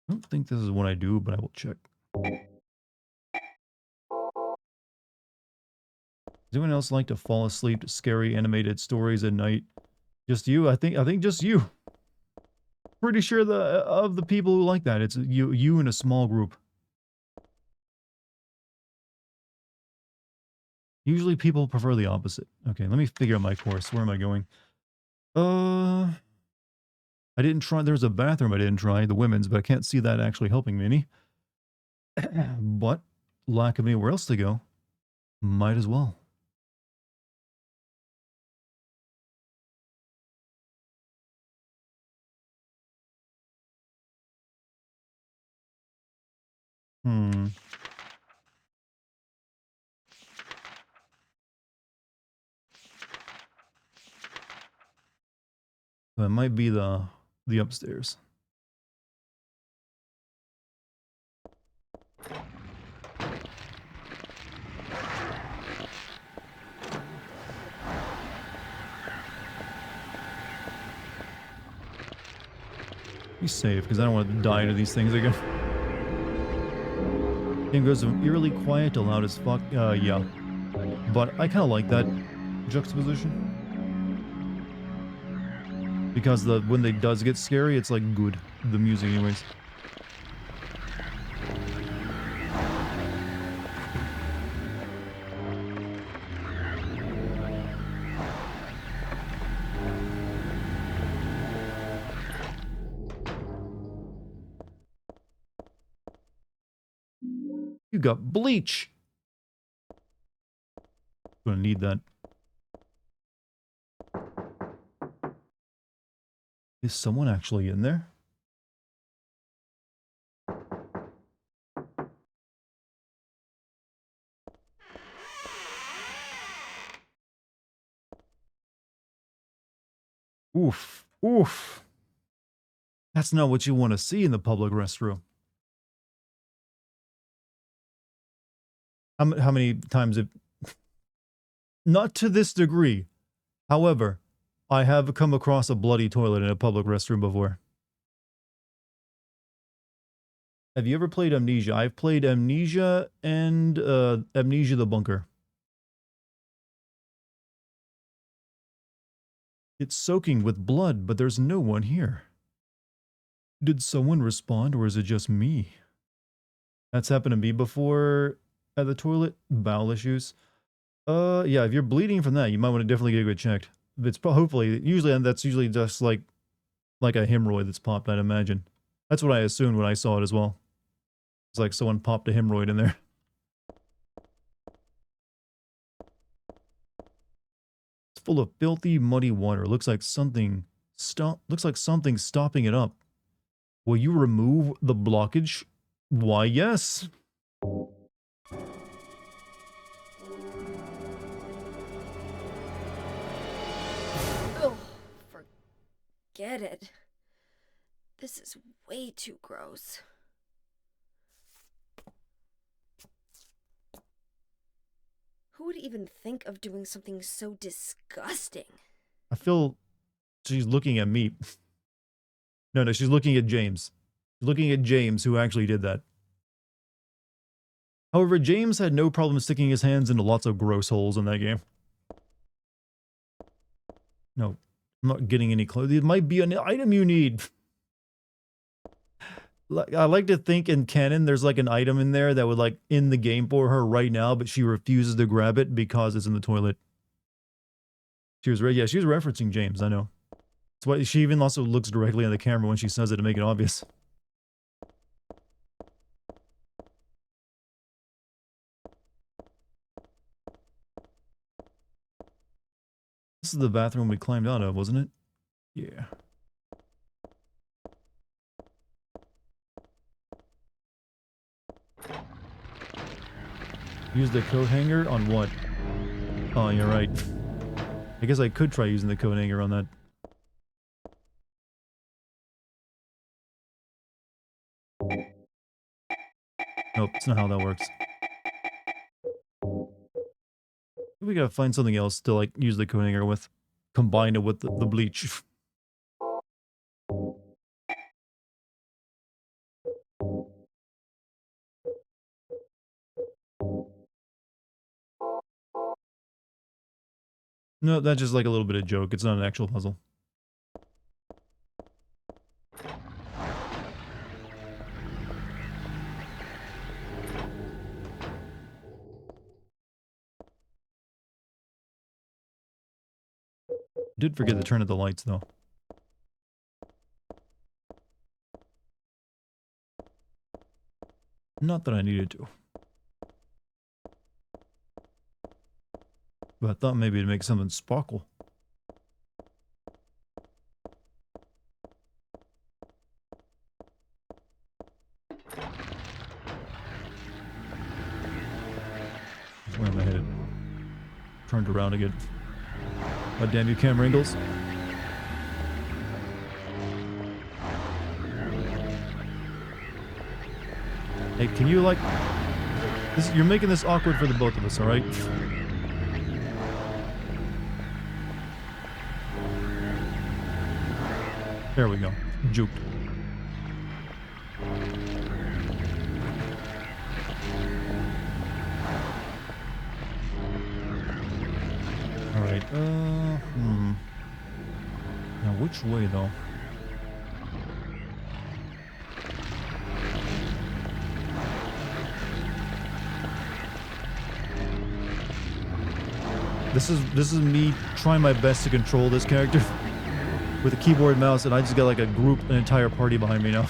I don't think this is what I do, but I will check. Does anyone else like to fall asleep to scary animated stories at night? Just you? I think just you. Pretty sure of the people who like that, it's you in a small group. Usually people prefer the opposite. Okay, let me figure out my course. Where am I going? I didn't try. There's a bathroom I didn't try, the women's, but I can't see that actually helping me any. But lack of anywhere else to go, might as well. Hmm. So it might be the upstairs. Be safe, because I don't want to die to these things again. Game goes from eerily quiet to loud as fuck. Yeah. But I kind of like that juxtaposition. Because when they does get scary, it's like good. The music anyways. You got bleach. Gonna need that. Is someone actually in there? Oof. Oof. That's not what you want to see in the public restroom. How many times have... Not to this degree. However, I have come across a bloody toilet in a public restroom before. Have you ever played Amnesia? I've played Amnesia and Amnesia the Bunker. It's soaking with blood, but there's no one here. Did someone respond, or is it just me? That's happened to me before at the toilet. Bowel issues. Yeah, if you're bleeding from that, you might want to definitely get checked. It's hopefully, that's usually just like a hemorrhoid that's popped, I'd imagine. That's what I assumed when I saw it as well. It's like someone popped a hemorrhoid in there. It's full of filthy, muddy water. Looks like something stopping it up. Will you remove the blockage? Why, yes. Ugh, forget it. This is way too gross. Who would even think of doing something so disgusting? I feel she's looking at me. No, she's looking at James. She's looking at James, who actually did that. However, James had no problem sticking his hands into lots of gross holes in that game. No, I'm not getting any clothes. It might be an item you need. I like to think in canon there's like an item in there that would like in the game for her right now, but she refuses to grab it because it's in the toilet. She was referencing James, I know. That's why she even also looks directly at the camera when she says it to make it obvious. This is the bathroom we climbed out of, wasn't it? Yeah. Use the coat hanger on what? Oh, you're right. I guess I could try using the coat hanger on that. Nope, that's not how that works. We gotta find something else to like use the coat hanger with. Combine it with the bleach. No, that's just like a little bit of joke. It's not an actual puzzle. Did forget to turn out the lights though. Not that I needed to. But I thought maybe it'd make something sparkle. turned around again. God damn you, camera angles. Hey, can you like... you're making this awkward for the both of us, alright? There we go. Juked. Alright, Now, which way, though? This is me trying my best to control this character with a keyboard and mouse, and I just got like an entire party behind me now.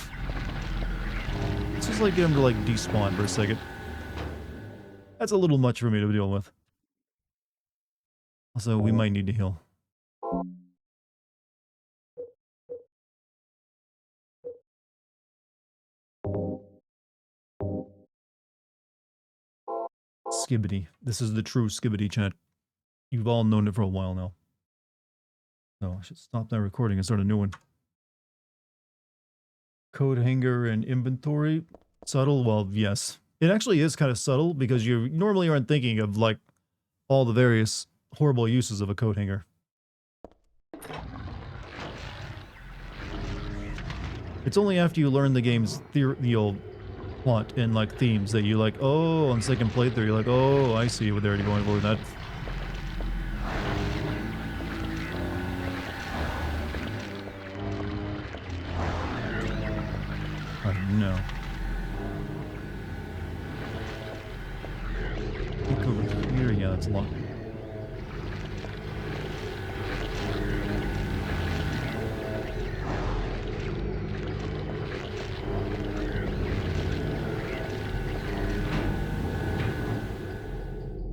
Let's just like get him to like despawn for a second. That's a little much for me to deal with. Also, we might need to heal. Skibbity. This is the true Skibbity chat. You've all known it for a while now. So I should stop that recording and start a new one. Code hanger and inventory. Subtle? Well, yes. It actually is kind of subtle because you normally aren't thinking of like all the various horrible uses of a coat hanger. It's only after you learn the game's the old plot and like themes that you like, oh, on second playthrough, you're like, oh, I see what they're already going for with that. No. Look over here. Yeah, it's locked.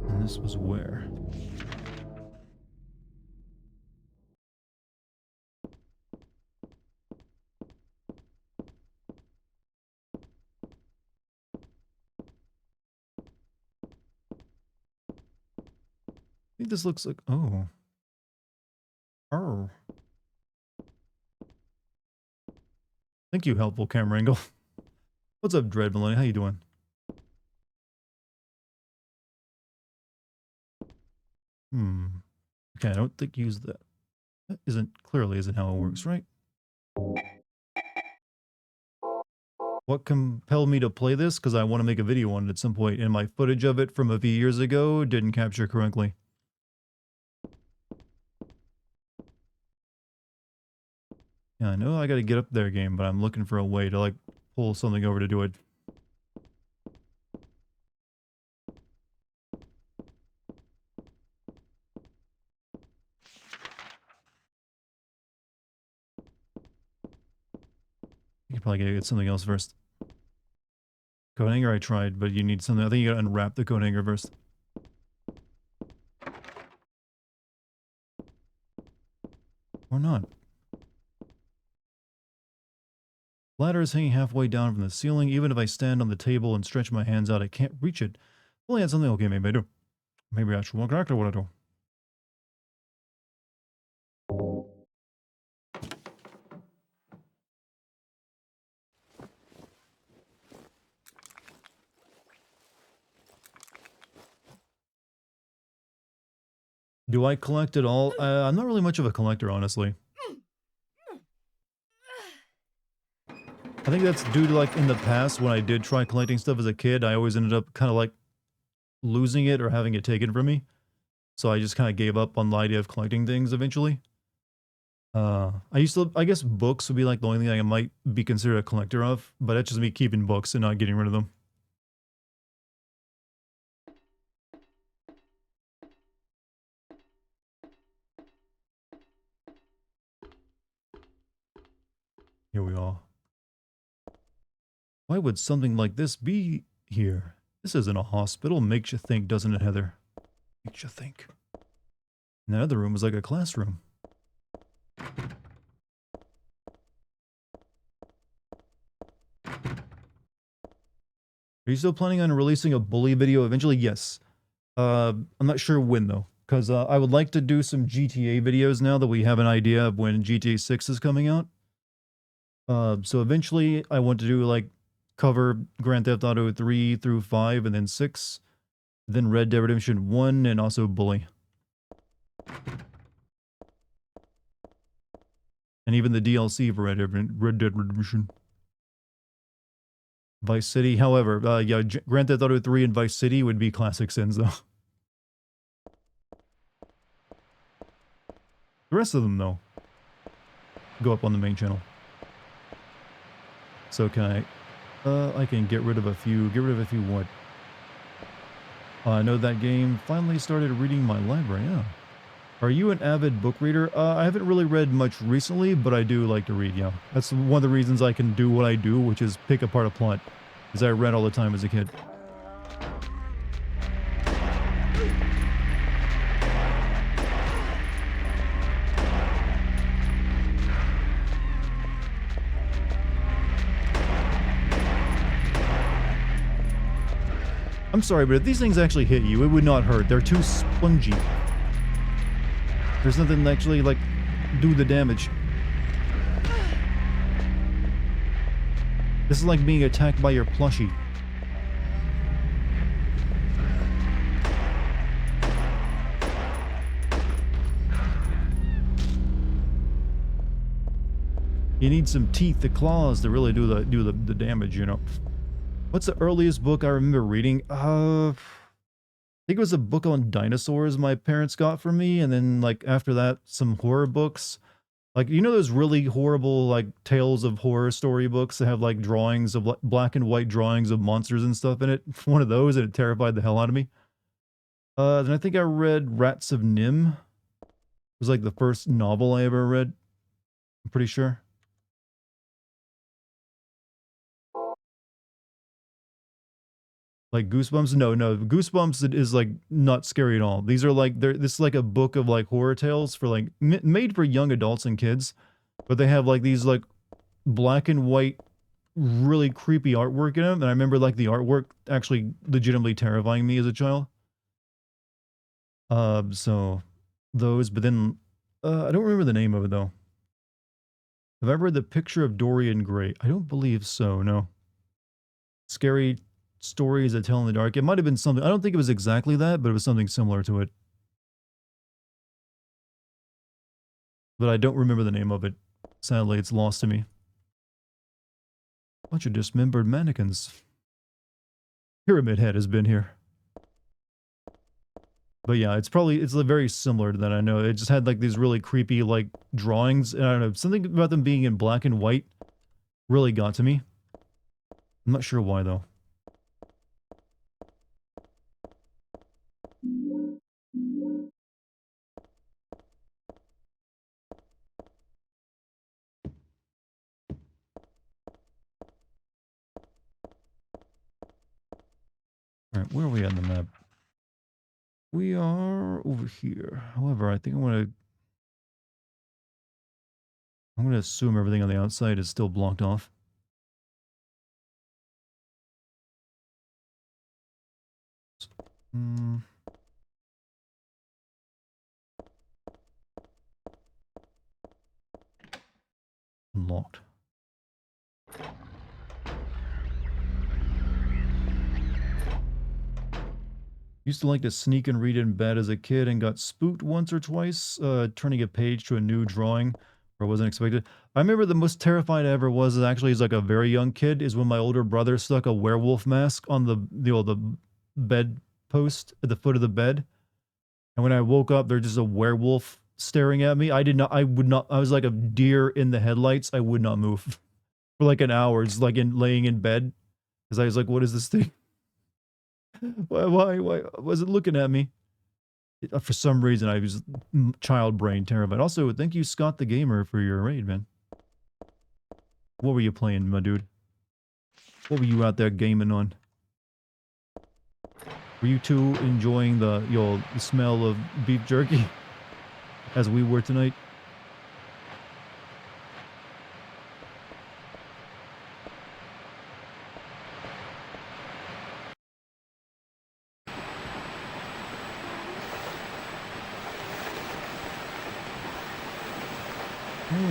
And this was where? I think this looks like... Oh. Oh. Thank you, helpful camera angle. What's up, Dread Maloney? How you doing? Okay, I don't think use that. That clearly isn't how it works, right? What compelled me to play this? Because I want to make a video on it at some point, and my footage of it from a few years ago didn't capture correctly. Yeah, I know I gotta get up there, game, but I'm looking for a way to, like, pull something over to do it. You probably gotta get something else first. Coat hanger I tried, but you need something. I think you gotta unwrap the coat hanger first. Or not. Ladder is hanging halfway down from the ceiling. Even if I stand on the table and stretch my hands out, I can't reach it. Well, yeah, something. Okay, maybe I do. Maybe I should walk back to what I do. Do I collect it all? I'm not really much of a collector, honestly. I think that's due to, like, in the past, when I did try collecting stuff as a kid, I always ended up kind of, like, losing it or having it taken from me. So I just kind of gave up on the idea of collecting things eventually. I guess books would be, like, the only thing I might be considered a collector of, but that's just me keeping books and not getting rid of them. Here we are. Why would something like this be here? This isn't a hospital. Makes you think, doesn't it, Heather? Makes you think. And that other room was like a classroom. Are you still planning on releasing a bully video eventually? Yes. I'm not sure when, though. because I would like to do some GTA videos now that we have an idea of when GTA 6 is coming out. So eventually I want to do like cover Grand Theft Auto 3 through 5 and then 6, then Red Dead Redemption 1 and also Bully. And even the DLC for Red Dead Redemption. Vice City, however, yeah, Grand Theft Auto 3 and Vice City would be classic sins though. The rest of them though, go up on the main channel. So can I can get rid of a few, what? I know that game finally started reading my library, yeah. Are you an avid book reader? I haven't really read much recently, but I do like to read, yeah. That's one of the reasons I can do what I do, which is pick apart a plot, because I read all the time as a kid. I'm sorry, but if these things actually hit you, it would not hurt. They're too spongy. There's nothing to actually, like, do the damage. This is like being attacked by your plushie. You need some teeth, the claws, to really do the damage, you know. What's the earliest book I remember reading? I think it was a book on dinosaurs my parents got for me, and then like after that, some horror books. Like, you know those really horrible like tales of horror story books that have like drawings of black and white drawings of monsters and stuff in it? One of those, and it terrified the hell out of me. Then I think I read Rats of Nim. It was like the first novel I ever read. I'm pretty sure. Like Goosebumps? No, Goosebumps is like not scary at all. These are like this is like a book of like horror tales for like made for young adults and kids, but they have like these like black and white, really creepy artwork in them. And I remember like the artwork actually legitimately terrifying me as a child. So those, but then I don't remember the name of it though. Have I read The Picture of Dorian Gray? I don't believe so. No. Scary Stories that Tell in the Dark. It might have been something. I don't think it was exactly that, but it was something similar to it. But I don't remember the name of it. Sadly, it's lost to me. Bunch of dismembered mannequins. Pyramid Head has been here. But yeah, it's very similar to that, I know. It just had like these really creepy like drawings. And I don't know, something about them being in black and white really got to me. I'm not sure why though. Alright, where are we on the map? We are over here. However, I think I'm gonna assume everything on the outside is still blocked off. Unlocked. Used to like to sneak and read in bed as a kid and got spooked once or twice, turning a page to a new drawing where I wasn't expected. I remember the most terrified I ever was actually as like a very young kid is when my older brother stuck a werewolf mask on the bed post at the foot of the bed. And when I woke up, there's just a werewolf staring at me. I was like a deer in the headlights. I would not move for like an hour, just like laying in bed. Because I was like, what is this thing? Why was it looking at me? For some reason, I was child brain terrified. Also, thank you, Scott the Gamer, for your raid, man. What were you playing, my dude? What were you out there gaming on? Were you two enjoying the smell of beef jerky as we were tonight?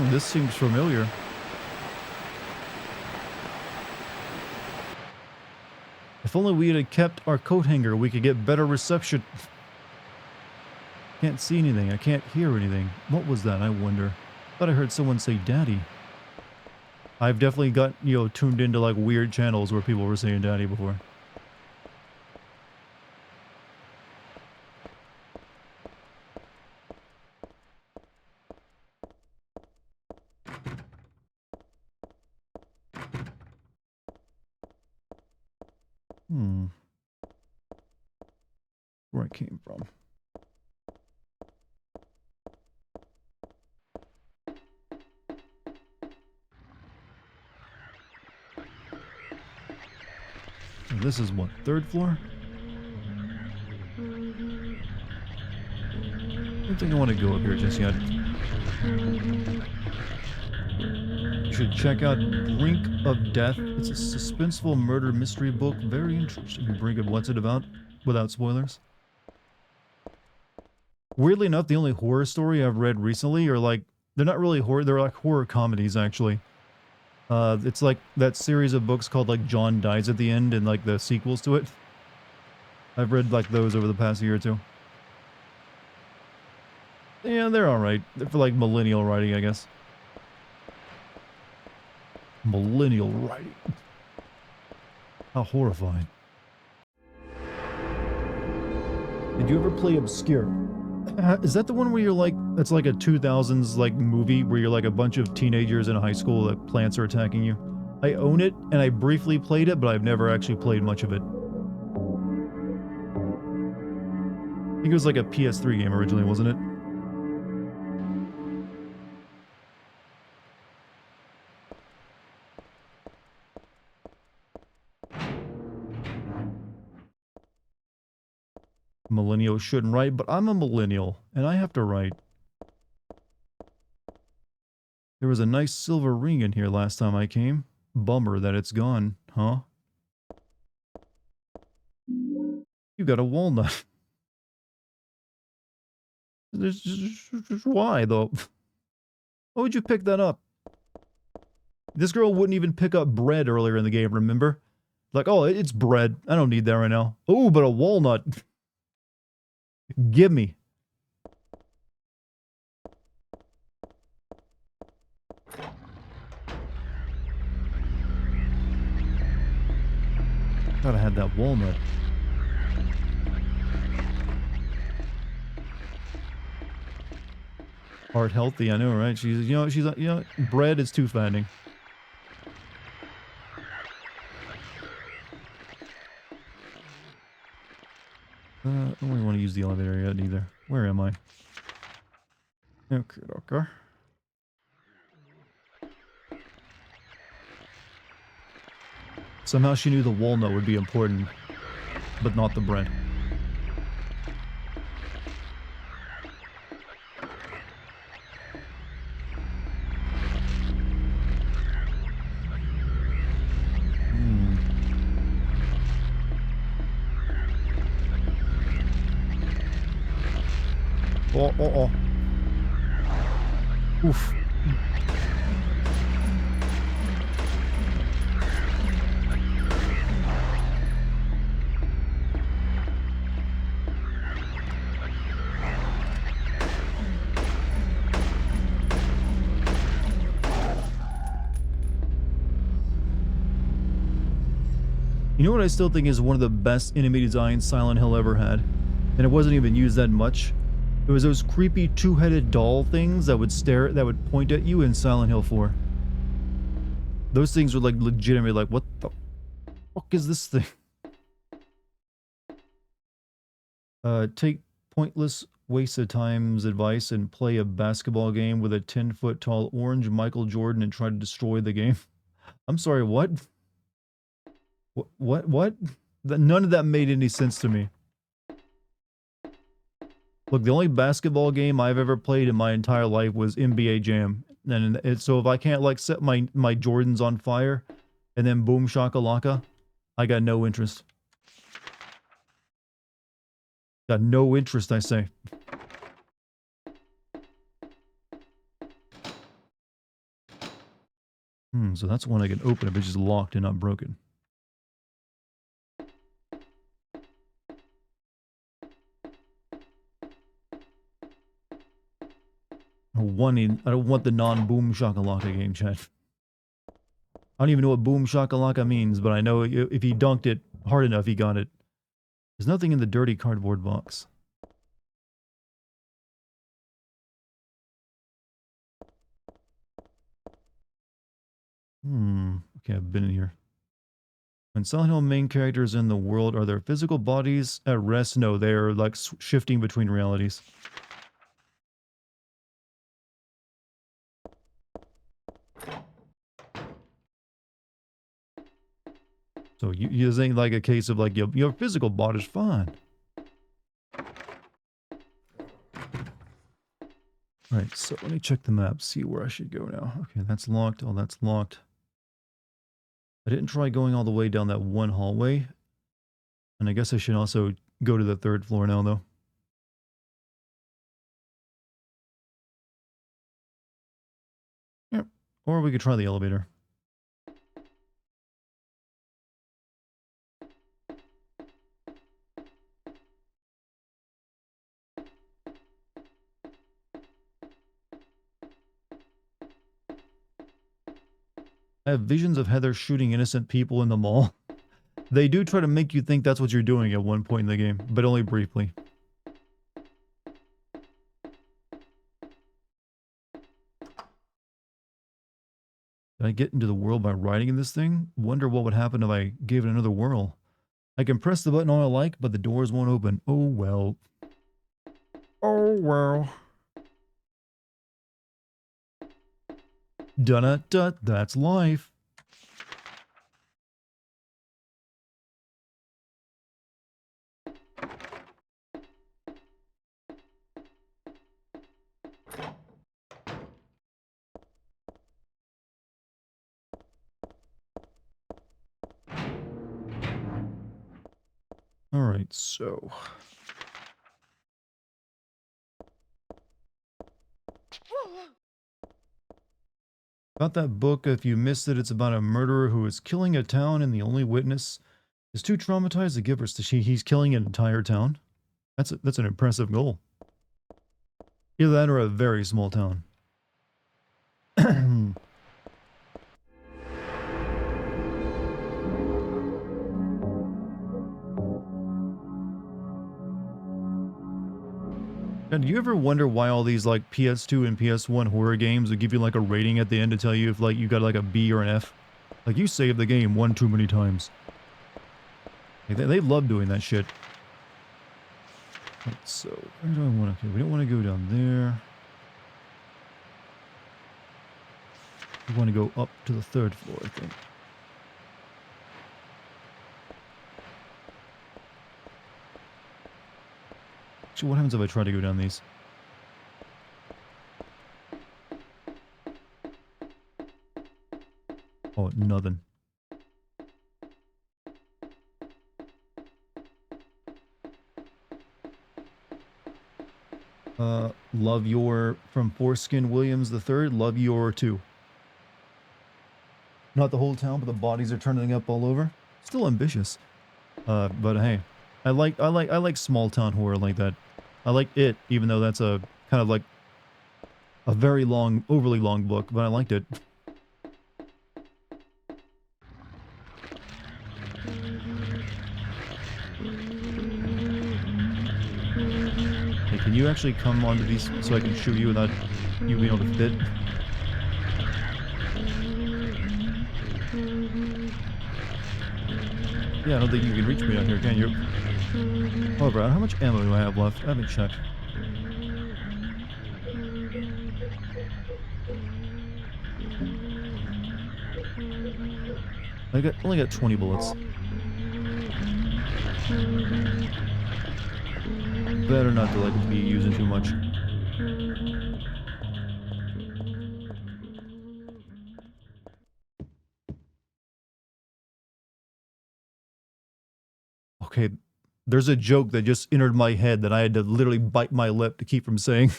This seems familiar. If only we had kept our coat hanger, we could get better reception. Can't see anything. I can't hear anything. What was that, I wonder? Thought I heard someone say daddy. I've definitely got, you know, tuned into like weird channels where people were saying daddy before. Where I came from. And this is what, 3rd floor? I don't think I want to go up here just yet. You should check out Brink of Death. It's a suspenseful murder mystery book. Very interesting. Brink of what's it about? Without spoilers. Weirdly enough, the only horror story I've read recently are like, they're not really horror, they're like horror comedies actually. It's like that series of books called like John Dies at the End and like the sequels to it. I've read like those over the past year or two. Yeah, they're alright. They're for like millennial writing, I guess. Millennial writing. How horrifying. Did you ever play Obscure? Is that the one where you're like, that's like a 2000s like movie where you're like a bunch of teenagers in a high school that plants are attacking you? I own it and I briefly played it, but I've never actually played much of it. I think it was like a PS3 game originally, wasn't it? Millennials shouldn't write, but I'm a millennial, and I have to write. There was a nice silver ring in here last time I came. Bummer that it's gone, huh? You got a walnut. Why, though? Why would you pick that up? This girl wouldn't even pick up bread earlier in the game, remember? Like, oh, it's bread. I don't need that right now. Oh, but a walnut. Give me. Thought I had that walnut. Heart healthy, I know, right? She's, bread is too fattening. I don't really want to use the elevator yet either. Where am I? Okay, okay. Somehow she knew the walnut would be important, but not the bread. Oh. Oof. You know what I still think is one of the best enemy designs Silent Hill ever had? And it wasn't even used that much. It was those creepy two-headed doll things that would stare, that would point at you in Silent Hill 4. Those things were like legitimately like, what the fuck is this thing? Take pointless waste of time's advice and play a basketball game with a 10-foot tall orange Michael Jordan and try to destroy the game. I'm sorry, what? What? None of that made any sense to me. Look, the only basketball game I've ever played in my entire life was NBA Jam. And so if I can't like set my Jordans on fire and then boom shakalaka, I got no interest. Got no interest, I say. So that's one I can open if it's just locked and not broken. I don't want the non-boom shakalaka game, chat. I don't even know what boom shakalaka means, but I know if he dunked it hard enough, he got it. There's nothing in the dirty cardboard box. Okay, I've been in here. When Silent Hill main characters in the world, are their physical bodies at rest? No, they are like shifting between realities. So this ain't like a case of like your physical body's fine. Alright, so let me check the map, see where I should go now. Okay, that's locked. Oh, that's locked. I didn't try going all the way down that one hallway. And I guess I should also go to the third floor now, though. Yep. Or we could try the elevator. I have visions of Heather shooting innocent people in the mall. They do try to make you think that's what you're doing at one point in the game, but only briefly. Did I get into the world by riding in this thing? Wonder what would happen if I gave it another whirl. I can press the button all I like, but the doors won't open. Oh well. Oh well. Dun-dun-dun, that's life. Alright, so... About that book, if you missed it, it's about a murderer who is killing a town and the only witness is too traumatized to give her he's killing an entire town. That's an impressive goal. Either that or a very small town. And do you ever wonder why all these like PS2 and PS1 horror games would give you like a rating at the end to tell you if like you got like a B or an F? Like you saved the game one too many times. Like, they love doing that shit. Right, so where do I want to go? We don't want to go down there. We want to go up to the third floor, I think. Actually, what happens if I try to go down these? Oh, nothing. Love your from Foreskin Williams the Third. Love your two. Not the whole town, but the bodies are turning up all over. Still ambitious. But hey, I like small town horror like that. I like it, even though that's a kind of like a very long, overly long book, but I liked it. Hey, can you actually come onto these so I can shoot you without you being able to fit? Yeah, I don't think you can reach me out here, can you? Oh, bro, how much ammo do I have left? I haven't checked. I only got 20 bullets. Better not to like be using too much. Okay, there's a joke that just entered my head that I had to literally bite my lip to keep from saying.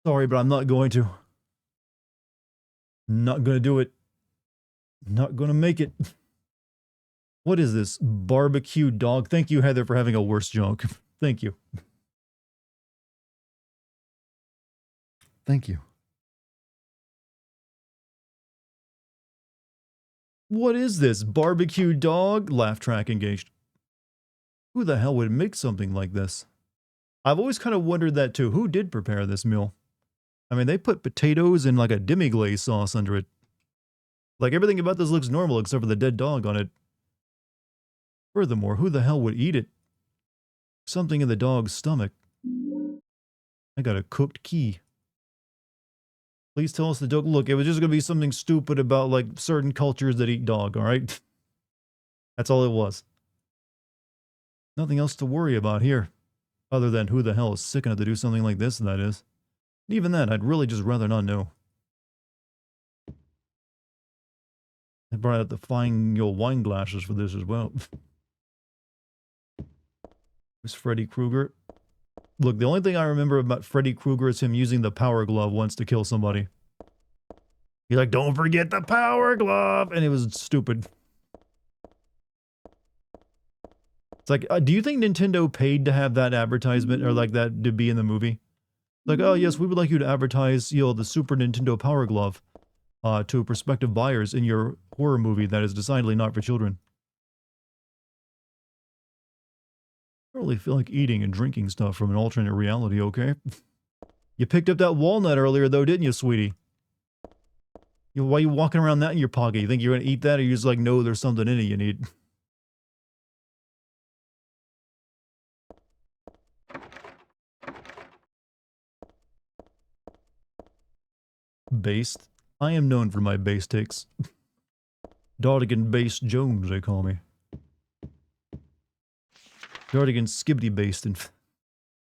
Sorry, but I'm not going to. Not gonna do it. Not gonna make it. What is this? Barbecue dog? Thank you, Heather, for having a worse joke. Thank you. Thank you. What is this? Barbecue dog? Laugh track engaged. Who the hell would make something like this? I've always kind of wondered that too. Who did prepare this meal? I mean, they put potatoes and like a demi-glaze sauce under it. Like everything about this looks normal except for the dead dog on it. Furthermore, who the hell would eat it? Something in the dog's stomach. I got a cooked key. Please tell us the joke. Look, it was just going to be something stupid about like certain cultures that eat dog, alright? That's all it was. Nothing else to worry about here. Other than who the hell is sick enough to do something like this, that is. Even then, I'd really just rather not know. They brought out the fine wine glasses for this as well. It's Freddy Krueger. Look, the only thing I remember about Freddy Krueger is him using the power glove once to kill somebody. He's like, don't forget the power glove! And it was stupid. It's like, do you think Nintendo paid to have that advertisement or like that to be in the movie? Like, oh yes, we would like you to advertise, you know, the Super Nintendo Power Glove to prospective buyers in your horror movie that is decidedly not for children. I really feel like eating and drinking stuff from an alternate reality, okay? You picked up that walnut earlier though, didn't you, sweetie? Why are you walking around that in your pocket? You think you're gonna eat that or you just like, no, there's something in it you need? Based? I am known for my base takes. Dartigan Based Jones, they call me. Dartigan Skibbity Based and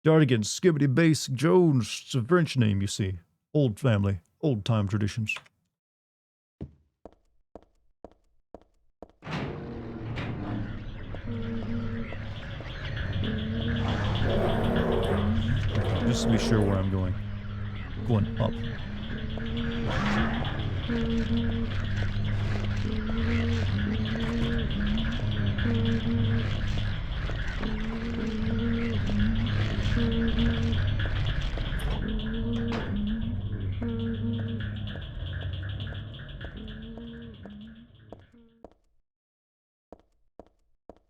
Dartigan Skibbity Based Jones. It's a French name, you see. Old family, old time traditions. Just to be sure where I'm going. Going up.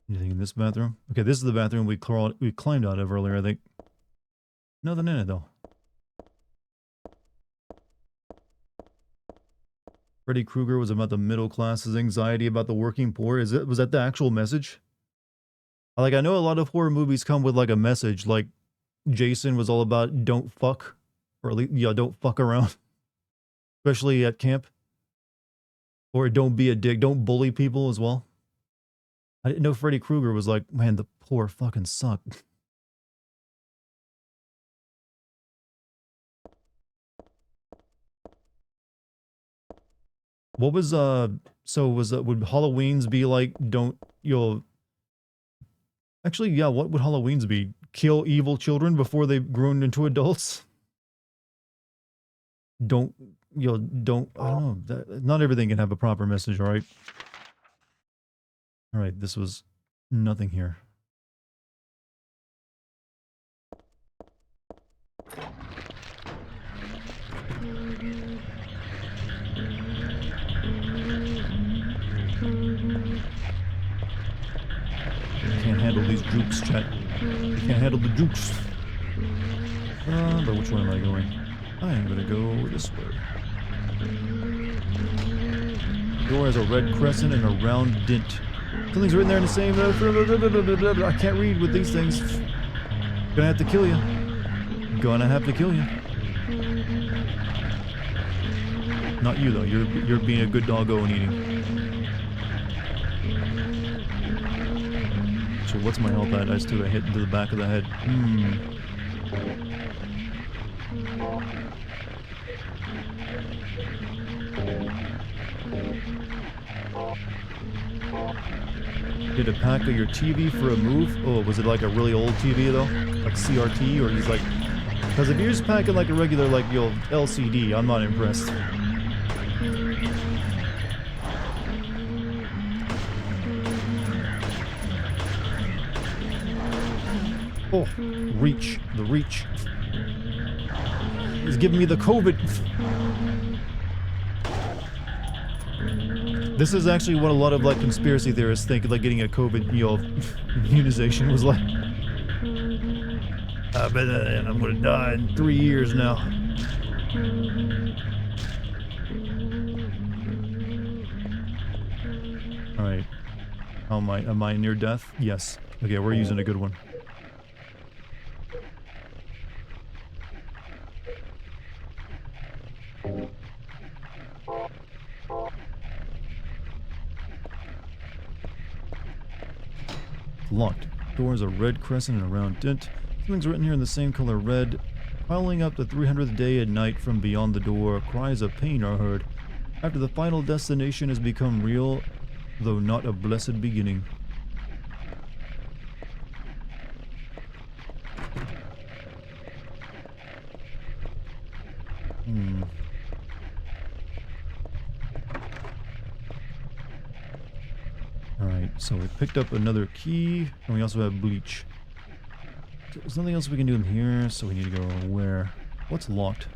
Anything in this bathroom? Okay, this is the bathroom we climbed out of earlier, I think. Nothing in it, though. Freddy Krueger was about the middle class's anxiety about the working poor. Was that the actual message? Like, I know a lot of horror movies come with, like, a message. Like, Jason was all about don't fuck. Or at least, yeah, don't fuck around. Especially at camp. Or don't be a dick. Don't bully people as well. I didn't know Freddy Krueger was like, man, the poor fucking suck. What was, so was, would Halloweens be like, actually, yeah, what would Halloweens be? Kill evil children before they've grown into adults? I don't know, not everything can have a proper message, alright? Alright, this was nothing here. Can't handle these jukes, chat. Can't handle the jukes. But which way am I going? I am gonna go this way. The door has a red crescent and a round dent. Something's written there in the same... I can't read with these things. Gonna have to kill you. Gonna have to kill you. Not you, though. You're being a good doggo and eating. So what's my health at? I just took a hit into the back of the head. Did a pack of your TV for a move? Oh, was it like a really old TV though? Like CRT? Or he's like... Because if you're just packing like a regular, like, LCD, I'm not impressed. Oh, reach. The reach. He's giving me the COVID. This is actually what a lot of like conspiracy theorists think, like getting a COVID, immunization was like. I bet I'm gonna die in 3 years now. Alright. Am I near death? Yes. Okay, we're using a good one. Locked. Door is a red crescent and a round dent. Something's written here in the same color red. Piling up the 300th day and night from beyond the door, cries of pain are heard. After the final destination has become real, though not a blessed beginning. Alright, so we picked up another key, and we also have bleach. There's nothing else we can do in here, so we need to go where? What's locked?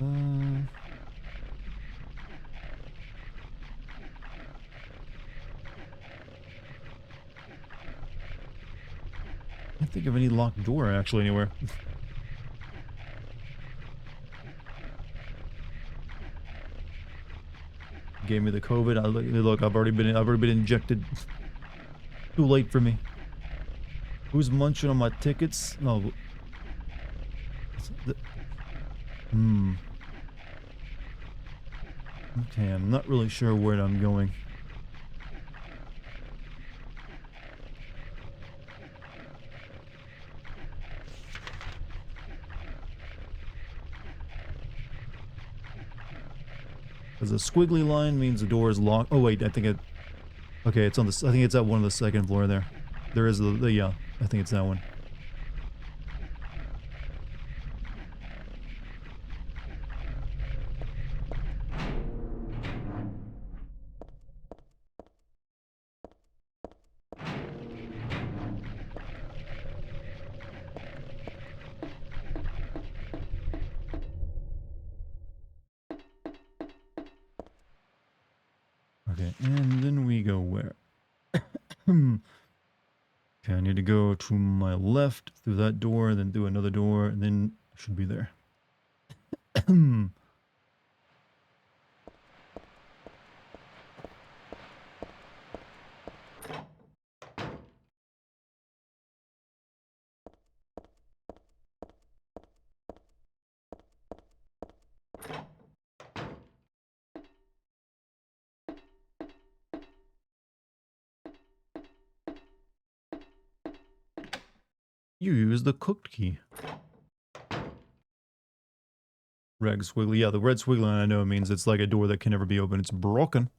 I can't think of any locked door actually anywhere. Gave me the COVID. Look, I've already been injected. Too late for me. Who's munching on my tickets? No. Okay, I'm not really sure where I'm going. Because a squiggly line means the door is locked. Oh wait, I think it. Okay, it's on the. I think it's at one of the second floor there. There is the yeah. I think it's that one. Okay, and then we go where? Okay, I need to go to my left through that door, then through another door, and then I should be there. You use the cooked key. Red squiggly. Yeah, the red squiggly line I know means it's like a door that can never be opened. It's broken.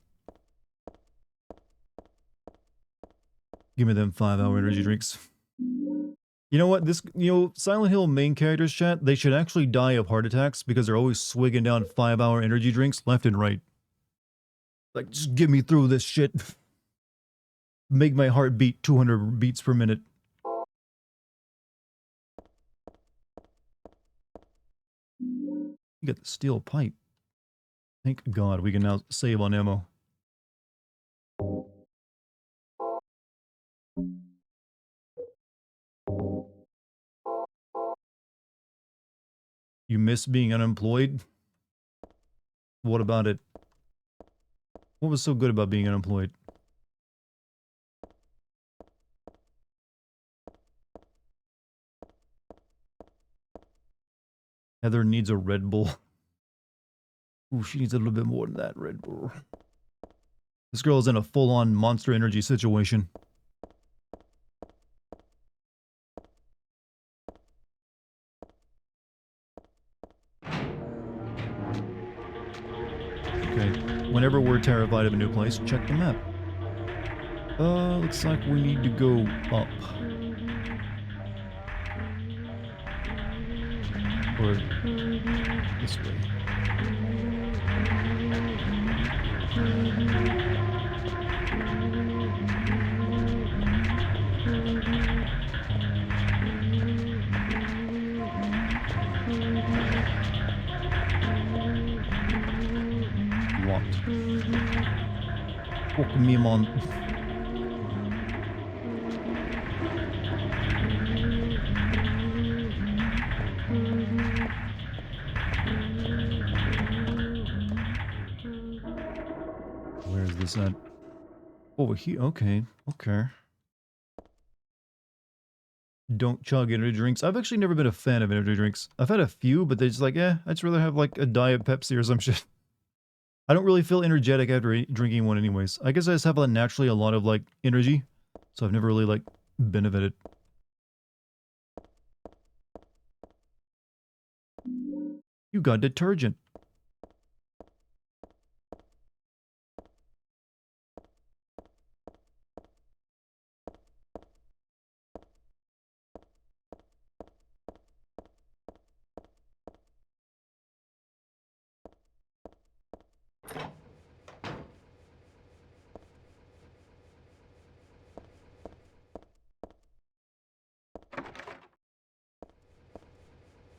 Give me them 5-hour energy drinks. You know what? Silent Hill main characters chat, they should actually die of heart attacks because they're always swigging down 5-hour energy drinks left and right. Like, just get me through this shit. Make my heart beat 200 beats per minute. You got the steel pipe. Thank God we can now save on ammo. You miss being unemployed? What about it? What was so good about being unemployed? Heather needs a Red Bull. Ooh, she needs a little bit more than that Red Bull. This girl is in a full-on Monster Energy situation. Okay, whenever we're terrified of a new place, check the map. Looks like we need to go up. Or this way. What? Fuck me, man. Where is this at? Over here. Okay. Okay. Don't chug energy drinks. I've actually never been a fan of energy drinks. I've had a few, but they're just like, I'd just rather have like a Diet Pepsi or some shit. I don't really feel energetic after drinking one anyways. I guess I just have like, naturally a lot of like energy, so I've never really like benefited. You got detergent.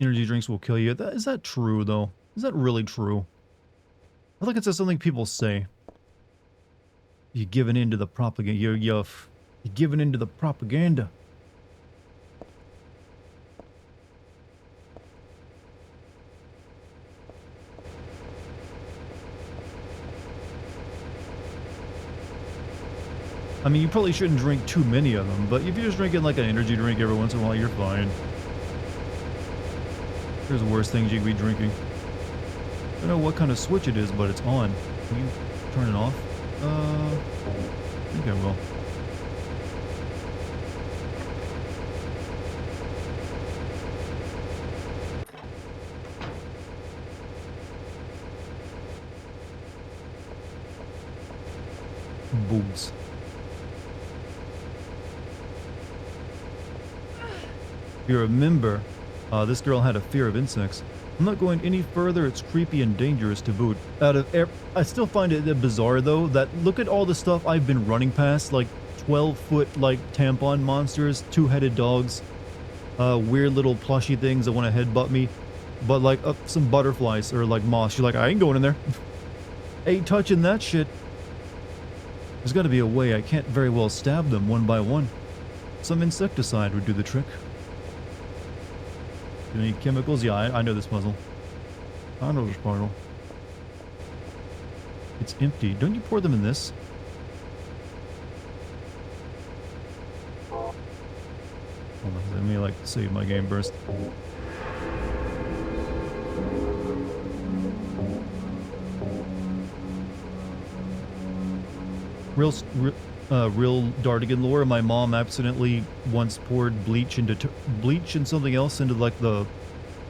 Energy drinks will kill you. Is that true, though? Is that really true? I feel like it's just something people say. You're giving in to the propaganda. You're giving in to the propaganda. I mean, you probably shouldn't drink too many of them, but if you're just drinking like an energy drink every once in a while, you're fine. There's worse things you could be drinking. I don't know what kind of switch it is, but it's on. Can you turn it off? I think I will. Bugs. If you remember, this girl had a fear of insects. I'm not going any further. It's creepy and dangerous to boot. I still find it bizarre though that look at all the stuff I've been running past, like 12-foot like tampon monsters, two-headed dogs, weird little plushy things that want to headbutt me, but like some butterflies or like moths. You're like, I ain't going in there. Ain't touching that shit. There's got to be a way. I can't very well stab them one by one. Some insecticide would do the trick. Do you need chemicals? Yeah, I know this puzzle. I know this puzzle. It's empty. Don't you pour them in this? Hold on, let me like save my game burst. Real Dartigan lore. My mom accidentally once poured bleach and something else into like the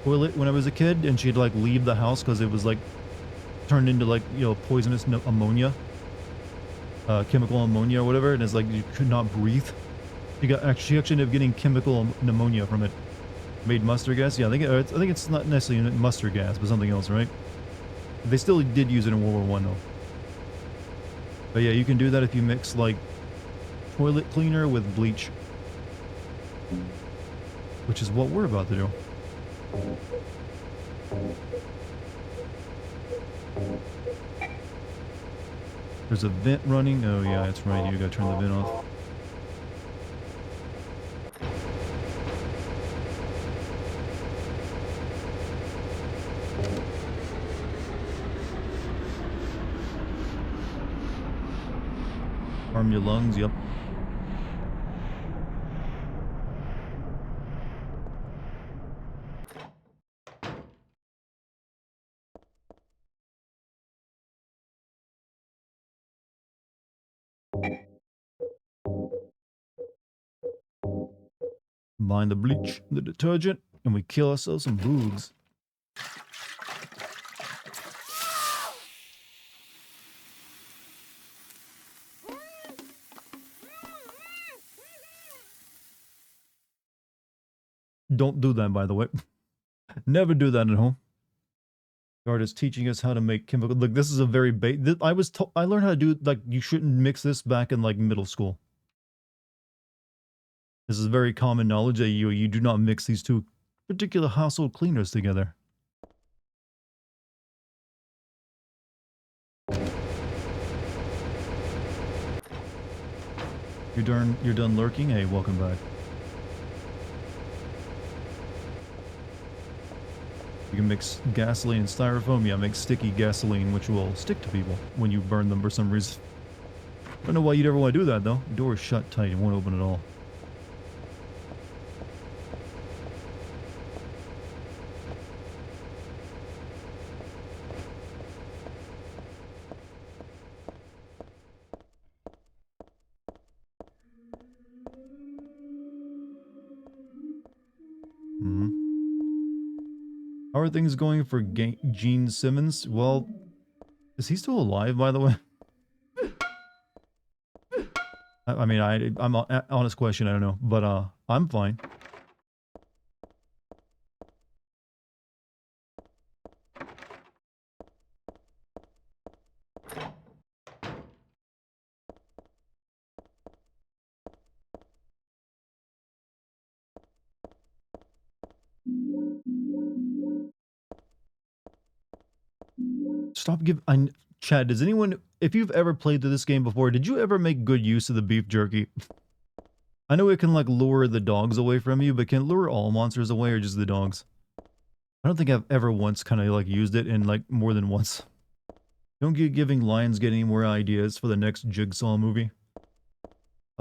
toilet when I was a kid, and she'd like leave the house because it was like turned into like, you know, poisonous ammonia, chemical ammonia or whatever, and it's like you could not breathe. She actually ended up getting chemical pneumonia from it. Made mustard gas. Yeah, I think it's not necessarily mustard gas, but something else, right? They still did use it in World War I though. But yeah, you can do that if you mix like toilet cleaner with bleach, which is what we're about to do. There's a vent running. Oh yeah, that's right. You gotta turn the vent off. Harm your lungs, yep. Combine the bleach, the detergent, and we kill ourselves some boogs. Don't do that, by the way. Never do that at home. Guard is teaching us how to make chemical. Look, this is a very I learned how to do, like, you shouldn't mix this back in, like, middle school. This is very common knowledge that you do not mix these two particular household cleaners together. You're done lurking? Hey, welcome back. You can mix gasoline and styrofoam. Yeah, make sticky gasoline, which will stick to people when you burn them for some reason. I don't know why you'd ever want to do that, though. The door is shut tight. It won't open at all. How are things going for Gene Simmons? Well, is he still alive, by the way? I mean, I'm an honest question, I don't know. But, I'm fine. Stop giving... Chad, does anyone... If you've ever played through this game before, did you ever make good use of the beef jerky? I know it can, like, lure the dogs away from you, but can it lure all monsters away or just the dogs? I don't think I've ever once kind of, like, used it in, like, more than once. Don't get giving Lionsgate any more ideas for the next Jigsaw movie.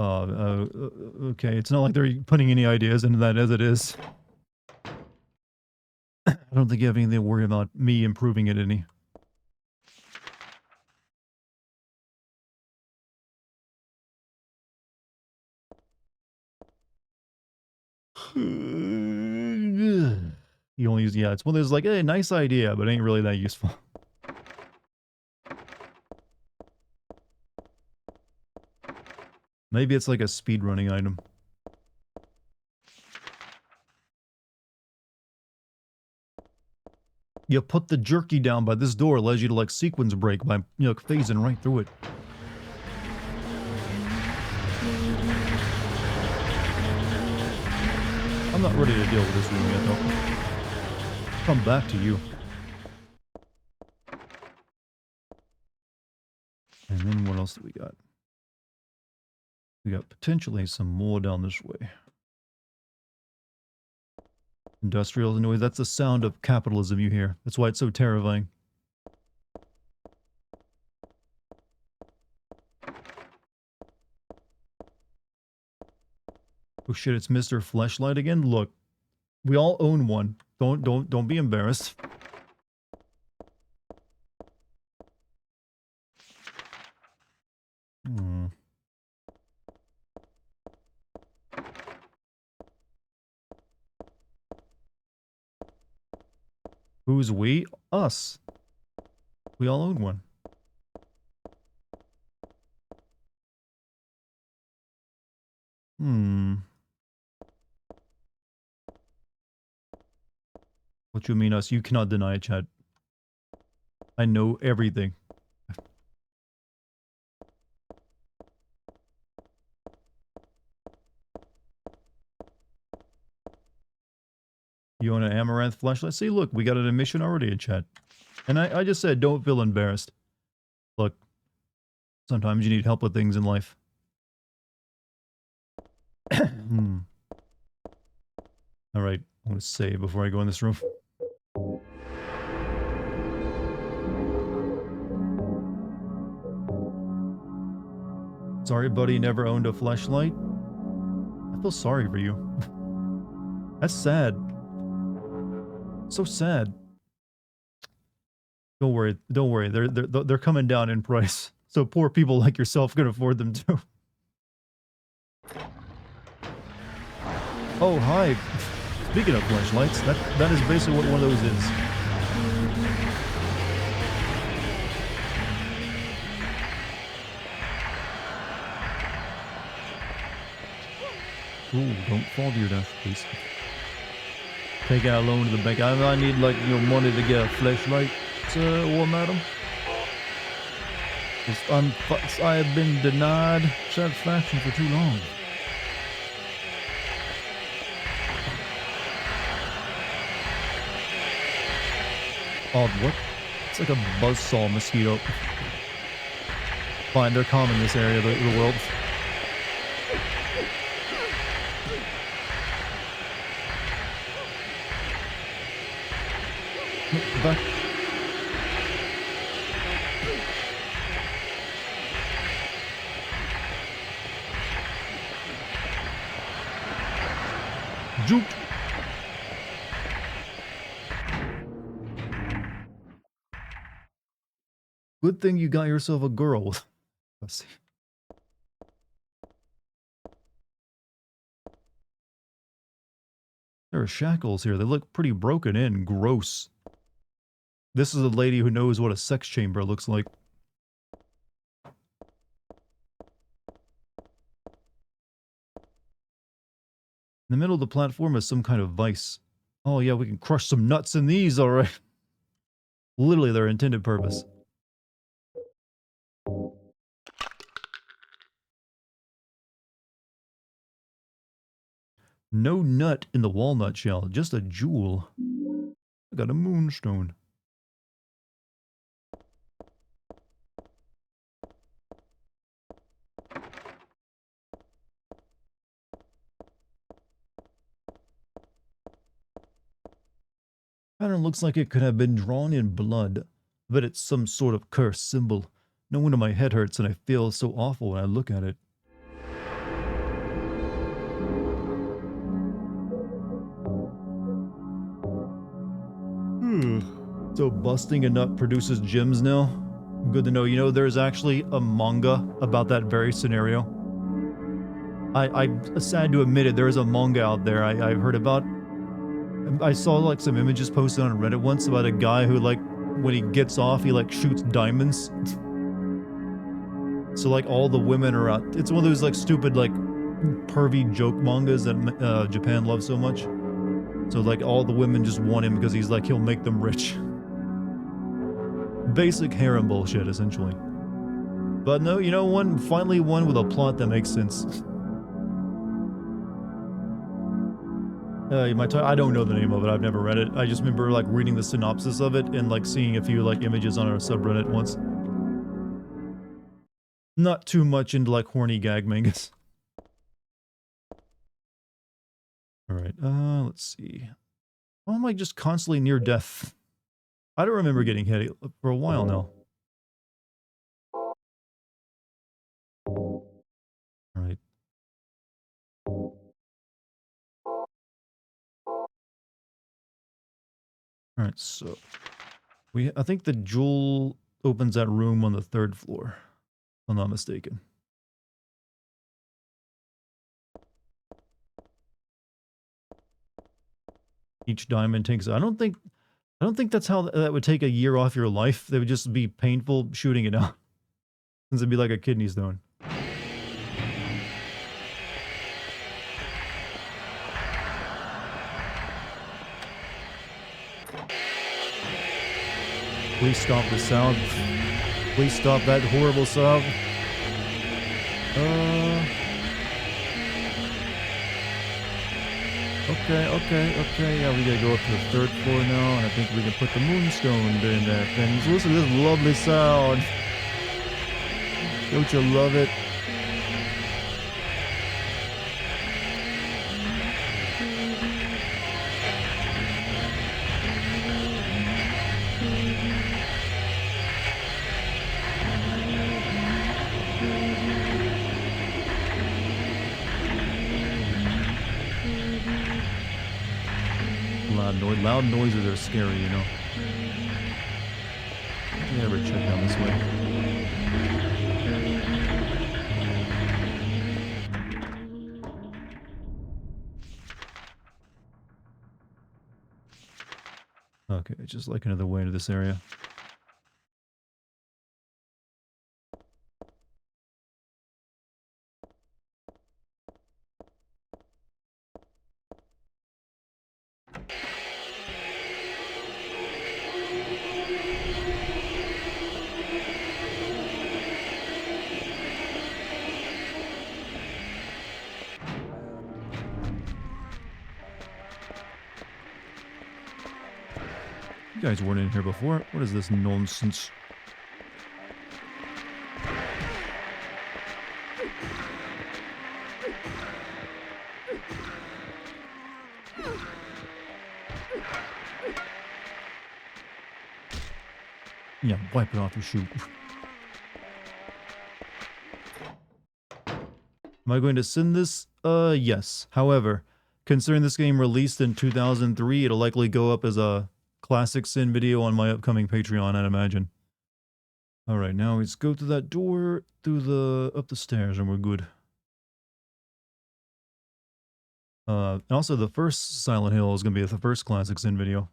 Okay, it's not like they're putting any ideas into that as it is. I don't think you have anything to worry about me improving it any. You only use, yeah, it's one of those like, hey, nice idea, but ain't really that useful. Maybe it's like a speedrunning item. You put the jerky down by this door, allows you to like sequence break by, you know, phasing right through it. I'm not ready to deal with this room yet, though. Come back to you. And then what else do we got? We got potentially some more down this way. Industrial noise, that's the sound of capitalism you hear. That's why it's so terrifying. Oh shit, it's Mr. Fleshlight again? Look, we all own one. Don't be embarrassed. Who's we? Us. We all own one. What you mean us? You cannot deny it, Chad. I know everything. You own an Amaranth flashlight? See, look, we got an admission already in chat. And I just said, don't feel embarrassed. Look, sometimes you need help with things in life. Alright, I'm gonna save before I go in this room. Sorry, buddy, never owned a flashlight. I feel sorry for you. That's sad. So sad. Don't worry, don't worry. They're coming down in price. So poor people like yourself can afford them too. Oh, hi. Speaking of flashlights, that is basically what one of those is. Ooh, don't fall to your death, please. Take out a loan to the bank. I need, like, you know, money to get a flashlight. War madam? I have been denied satisfaction for too long. Oh, what? It's like a buzzsaw mosquito. Fine, they're common in this area of the world. Back. Juked. Good thing you got yourself a girl. Let's see. There are shackles here. They look pretty broken in. Gross. This is a lady who knows what a sex chamber looks like. In the middle of the platform is some kind of vice. Oh yeah, we can crush some nuts in these, alright. Literally their intended purpose. No nut in the walnut shell, just a jewel. I got a moonstone. Pattern looks like it could have been drawn in blood, but it's some sort of cursed symbol. No wonder my head hurts and I feel so awful when I look at it. So busting a nut produces gems now? Good to know. You know, there's actually a manga about that very scenario. I'm sad to admit it, there is a manga out there I've heard about. I saw like some images posted on Reddit once about a guy who like, when he gets off, he like shoots diamonds. So like all the women are out. It's one of those like stupid like pervy joke mangas that Japan loves so much. So like all the women just want him because he's like, he'll make them rich. Basic harem bullshit, essentially. But no, you know, finally one with a plot that makes sense. I don't know the name of it, I've never read it. I just remember like reading the synopsis of it and like seeing a few like images on our subreddit once. Not too much into like horny gag mangas. Alright, let's see. Why am I just constantly near death? I don't remember getting hit for a while now. Alright. Alright, so I think the jewel opens that room on the 3rd floor, if I'm not mistaken. Each diamond takes, I don't think that's how that would take a year off your life. They would just be painful shooting it out. Since it'd be like a kidney stone. Please stop the sound. Please stop that horrible sound. Okay. Yeah, we gotta go up to the 3rd floor now, and I think we can put the moonstone in there. And listen to this lovely sound. Don't you love it? Loud noises are scary, you know. Never check down this way. Okay, just like another way into this area. You guys weren't in here before. What is this nonsense? Yeah, wipe it off your shoe. Am I going to send this? Yes. However, considering this game released in 2003, it'll likely go up as a classic sin video on my upcoming Patreon, I'd imagine. Alright, now let's go through that door, up the stairs, and we're good. And also the first Silent Hill is going to be the first classic sin video.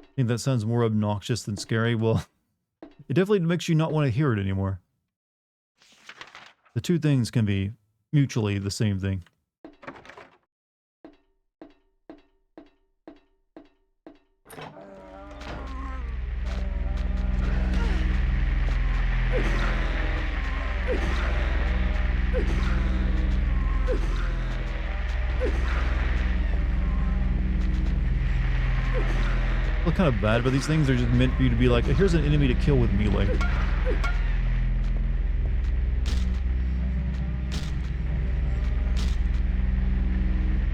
I think that sounds more obnoxious than scary. Well, it definitely makes you not want to hear it anymore. The two things can be mutually the same thing. Look kind of bad, but these things are just meant for you to be like, here's an enemy to kill with melee.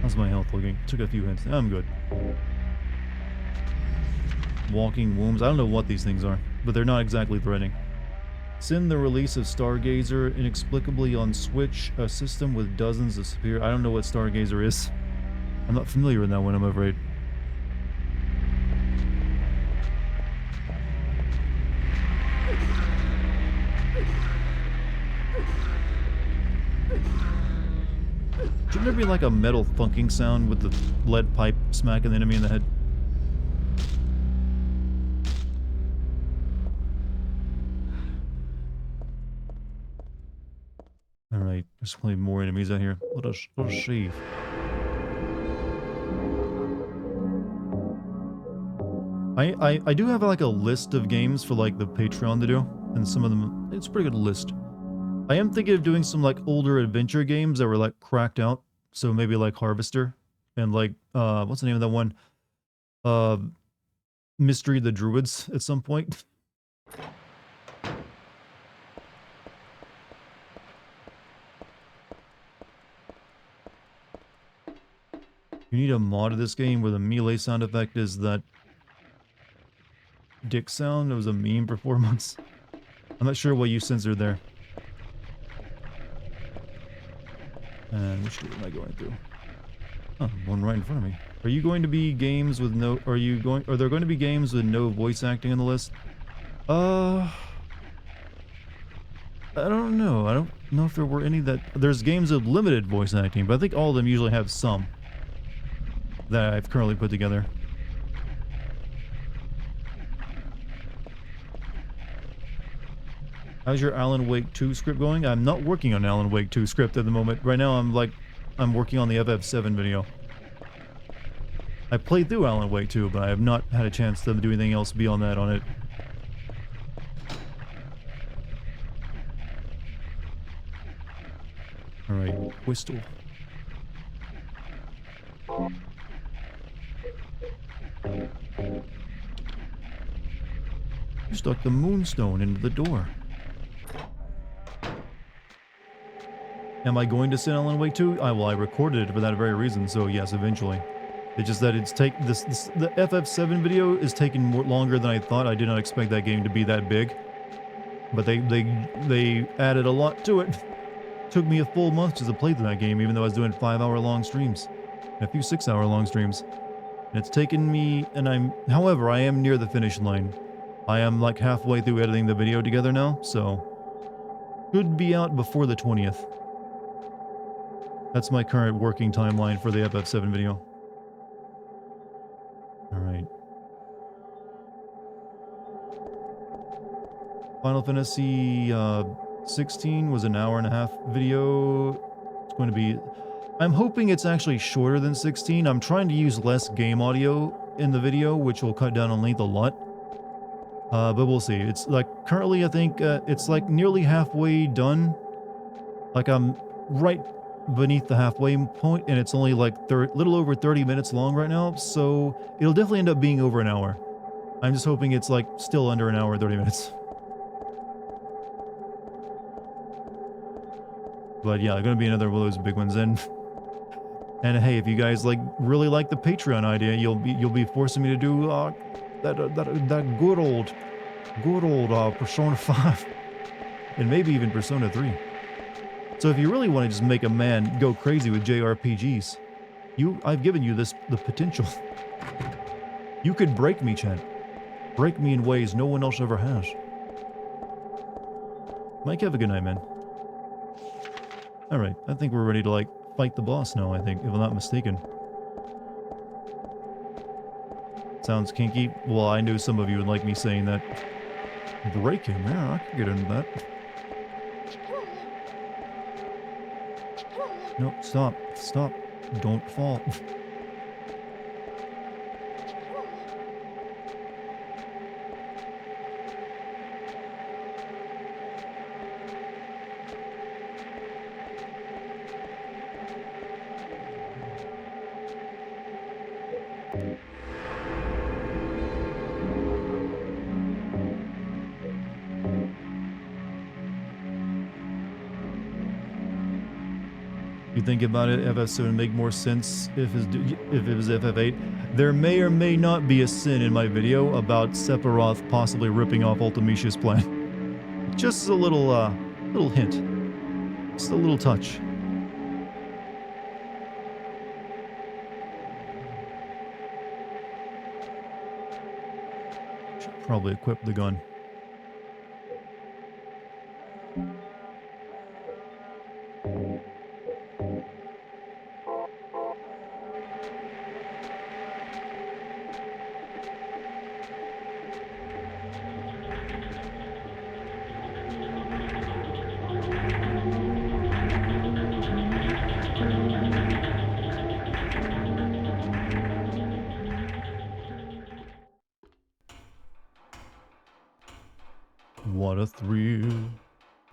How's my health looking? Took a few hits. I'm good. Walking wombs. I don't know what these things are, but they're not exactly threatening. Send the release of Stargazer inexplicably on Switch, a system with dozens of superior... I don't know what Stargazer is. I'm not familiar with that one, I'm afraid. Shouldn't there be like a metal thunking sound with the lead pipe smacking the enemy in the head? Alright, there's plenty more enemies out here. Let us see. I do have like a list of games for like the Patreon to do, and some of them, it's a pretty good list. I am thinking of doing some like older adventure games that were like cracked out. So maybe like Harvester and like, what's the name of that one? Mystery of the Druids at some point. You need a mod of this game where the melee sound effect is that dick sound. It was a meme for 4 months. I'm not sure what you censored there. And which door am I going through? Oh, one right in front of me. Are you going to be games with no... Are there going to be games with no voice acting on the list? I don't know. I don't know if there were any that... There's games with limited voice acting, but I think all of them usually have some that I've currently put together. How's your Alan Wake 2 script going? I'm not working on Alan Wake 2 script at the moment. Right now I'm working on the FF7 video. I played through Alan Wake 2, but I have not had a chance to do anything else beyond that on it. Alright, Whistle. You stuck the moonstone into the door. Am I going to send Alan Wake 2? I recorded it for that very reason, so yes, eventually. It's just that it's the FF7 video is taking more longer than I thought. I did not expect that game to be that big. But they added a lot to it. Took me a full month just to play through that game, even though I was doing 5-hour-long streams. And a few 6-hour-long streams. And it's taken me, however, I am near the finish line. I am like halfway through editing the video together now, so should be out before the 20th. That's my current working timeline for the FF7 video. Alright. Final Fantasy 16 was an hour-and-a-half video. It's going to be... I'm hoping it's actually shorter than 16. I'm trying to use less game audio in the video, which will cut down on length a lot. But we'll see. It's like currently I think it's like nearly halfway done. Like I'm right beneath the halfway point, and it's only like little over 30 minutes long right now, so it'll definitely end up being over an hour. I'm just hoping it's like still under an hour and 30 minutes. But yeah, gonna be another one of those big ones. And hey, if you guys like really like the Patreon idea, you'll be forcing me to do that good old Persona 5 and maybe even Persona 3. So if you really want to just make a man go crazy with JRPGs, I've given you the potential. You could break me, Chad. Break me in ways no one else ever has. Mike, have a good night, man. Alright, I think we're ready to, like, fight the boss now, I think, if I'm not mistaken. Sounds kinky? Well, I knew some of you would like me saying that. Break him? Yeah, I could get into that. No, stop. Stop. Don't fall. You think about it, FF7 would make more sense if it was FF8. There may or may not be a sin in my video about Sephiroth possibly ripping off Ultimecia's plan. Just a little hint. Just a little touch. Should probably equip the gun. What a thrill,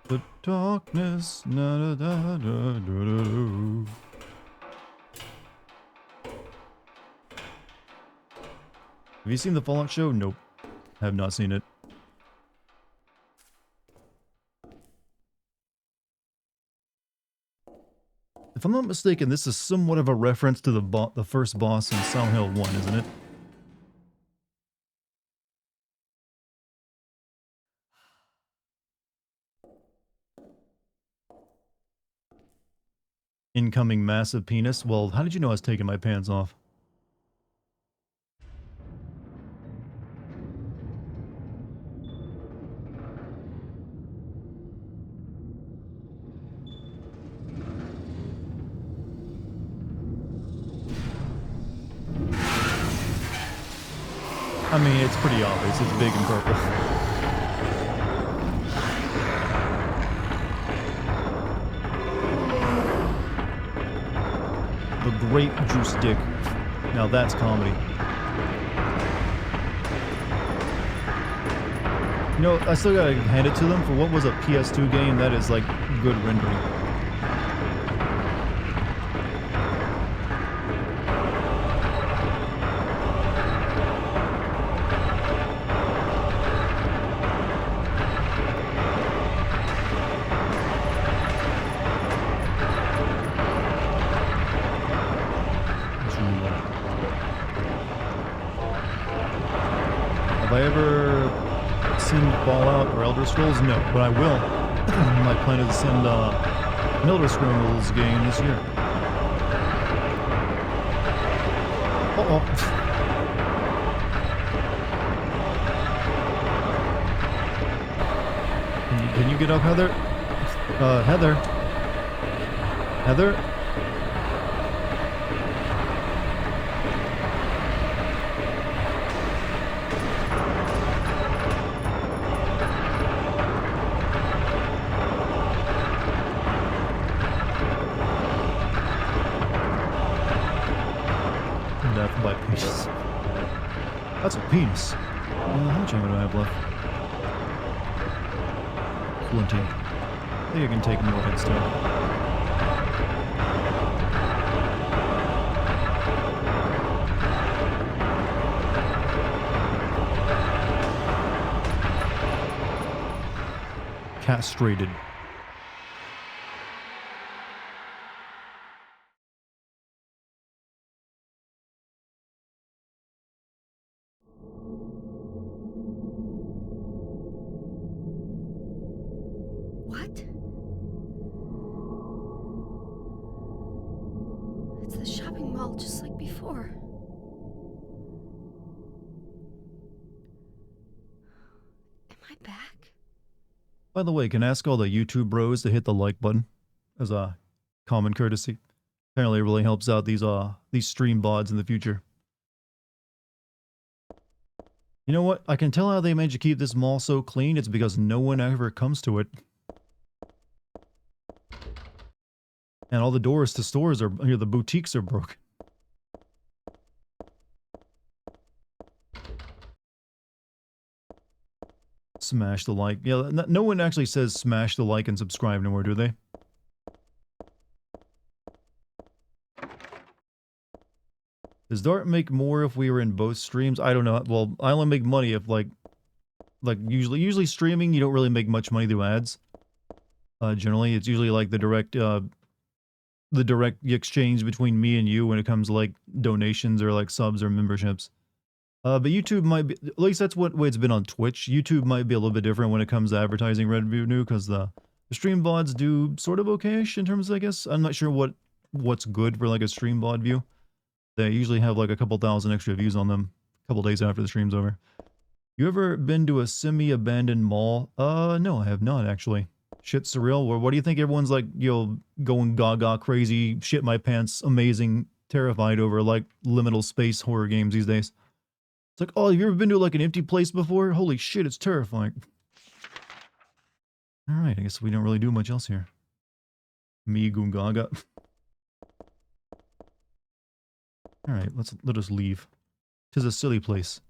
the darkness, na da da da da da da. Have you seen the Fallout show? Nope, have not seen it. If I'm not mistaken, this is somewhat of a reference to the first boss in Silent Hill 1, isn't it? Incoming massive penis? Well, how did you know I was taking my pants off? I mean, it's pretty obvious. It's big and purple. The grape juice dick. Now that's comedy. You know, I still gotta hand it to them for what was a PS2 game. That is like good rendering. Have I ever seen Fallout or Elder Scrolls? No, but I will. My plan is to send an Elder Scrolls game this year. Uh-oh. Can you get up, Heather? Heather? Heather? Death by penis. That's a penis. How much ammo do I have left? Plenty. I think I can take more hits still. Castrated. What? It's the shopping mall just like before. Am I back? By the way, can I ask all the YouTube bros to hit the like button as a common courtesy? Apparently it really helps out these stream bots in the future. You know what? I can tell how they managed to keep this mall so clean. It's because no one ever comes to it. And all the doors to stores are, here, the boutiques are broken. Smash the like. Yeah, no one actually says smash the like and subscribe anymore, do they? Does Dart make more if we were in both streams? I don't know. Well, I only make money if like usually streaming, you don't really make much money through ads. Generally, it's usually like the direct exchange between me and you when it comes to like donations or like subs or memberships. But YouTube might be, at least that's what way it's been on Twitch. YouTube might be a little bit different when it comes to advertising revenue because the stream VODs do sort of okayish in terms of, I guess. I'm not sure what's good for like a stream VOD view. They usually have like a couple thousand extra views on them a couple days after the stream's over. You ever been to a semi-abandoned mall? No, I have not actually. Shit surreal. What do you think everyone's like, going gaga crazy, shit my pants, amazing, terrified over like liminal space horror games these days? It's like, oh, have you ever been to like an empty place before? Holy shit, it's terrifying. Alright, I guess we don't really do much else here. Me Gungaga. Alright, let us leave. 'Tis a silly place.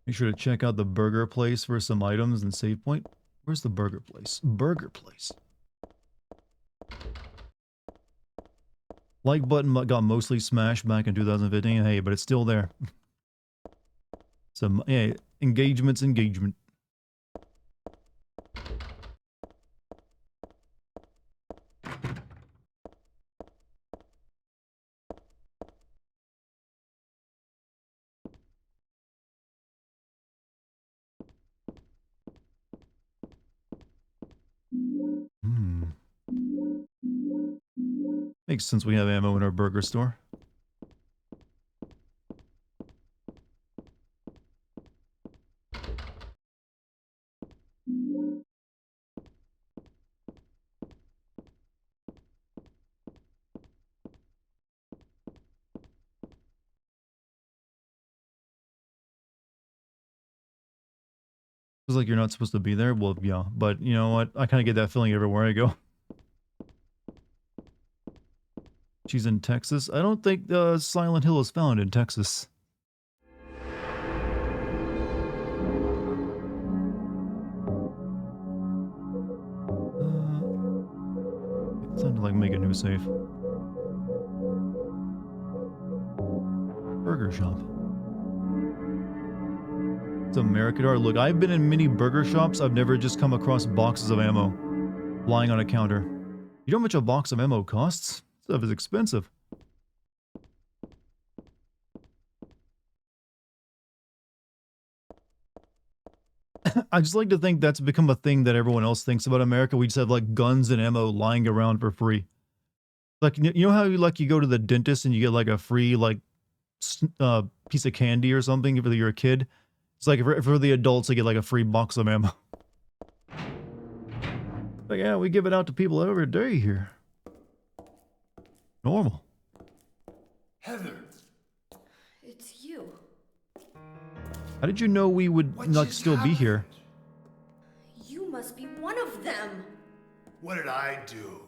Make sure to check out the burger place for some items and save point. Where's the burger place? Burger place. Like button got mostly smashed back in 2015. Hey, but it's still there. Some, yeah, engagement's engagement. Makes sense we have ammo in our burger store. Feels like you're not supposed to be there. Well, yeah, but you know what? I kind of get that feeling everywhere I go. She's in Texas. I don't think Silent Hill is found in Texas. It's time to like make a new save. Burger shop. It's American art. Look, I've been in many burger shops. I've never just come across boxes of ammo lying on a counter. You know how much a box of ammo costs? Stuff is expensive. I just like to think that's become a thing that everyone else thinks about America. We just have like guns and ammo lying around for free. Like, you know how you go to the dentist and you get like a free like piece of candy or something if you're a kid? It's like for the adults, they get like a free box of ammo. Like, yeah, we give it out to people every day here. Normal. Heather, It's you. How did you know we would what like just still be happened? here? You must be one of them. What did I do?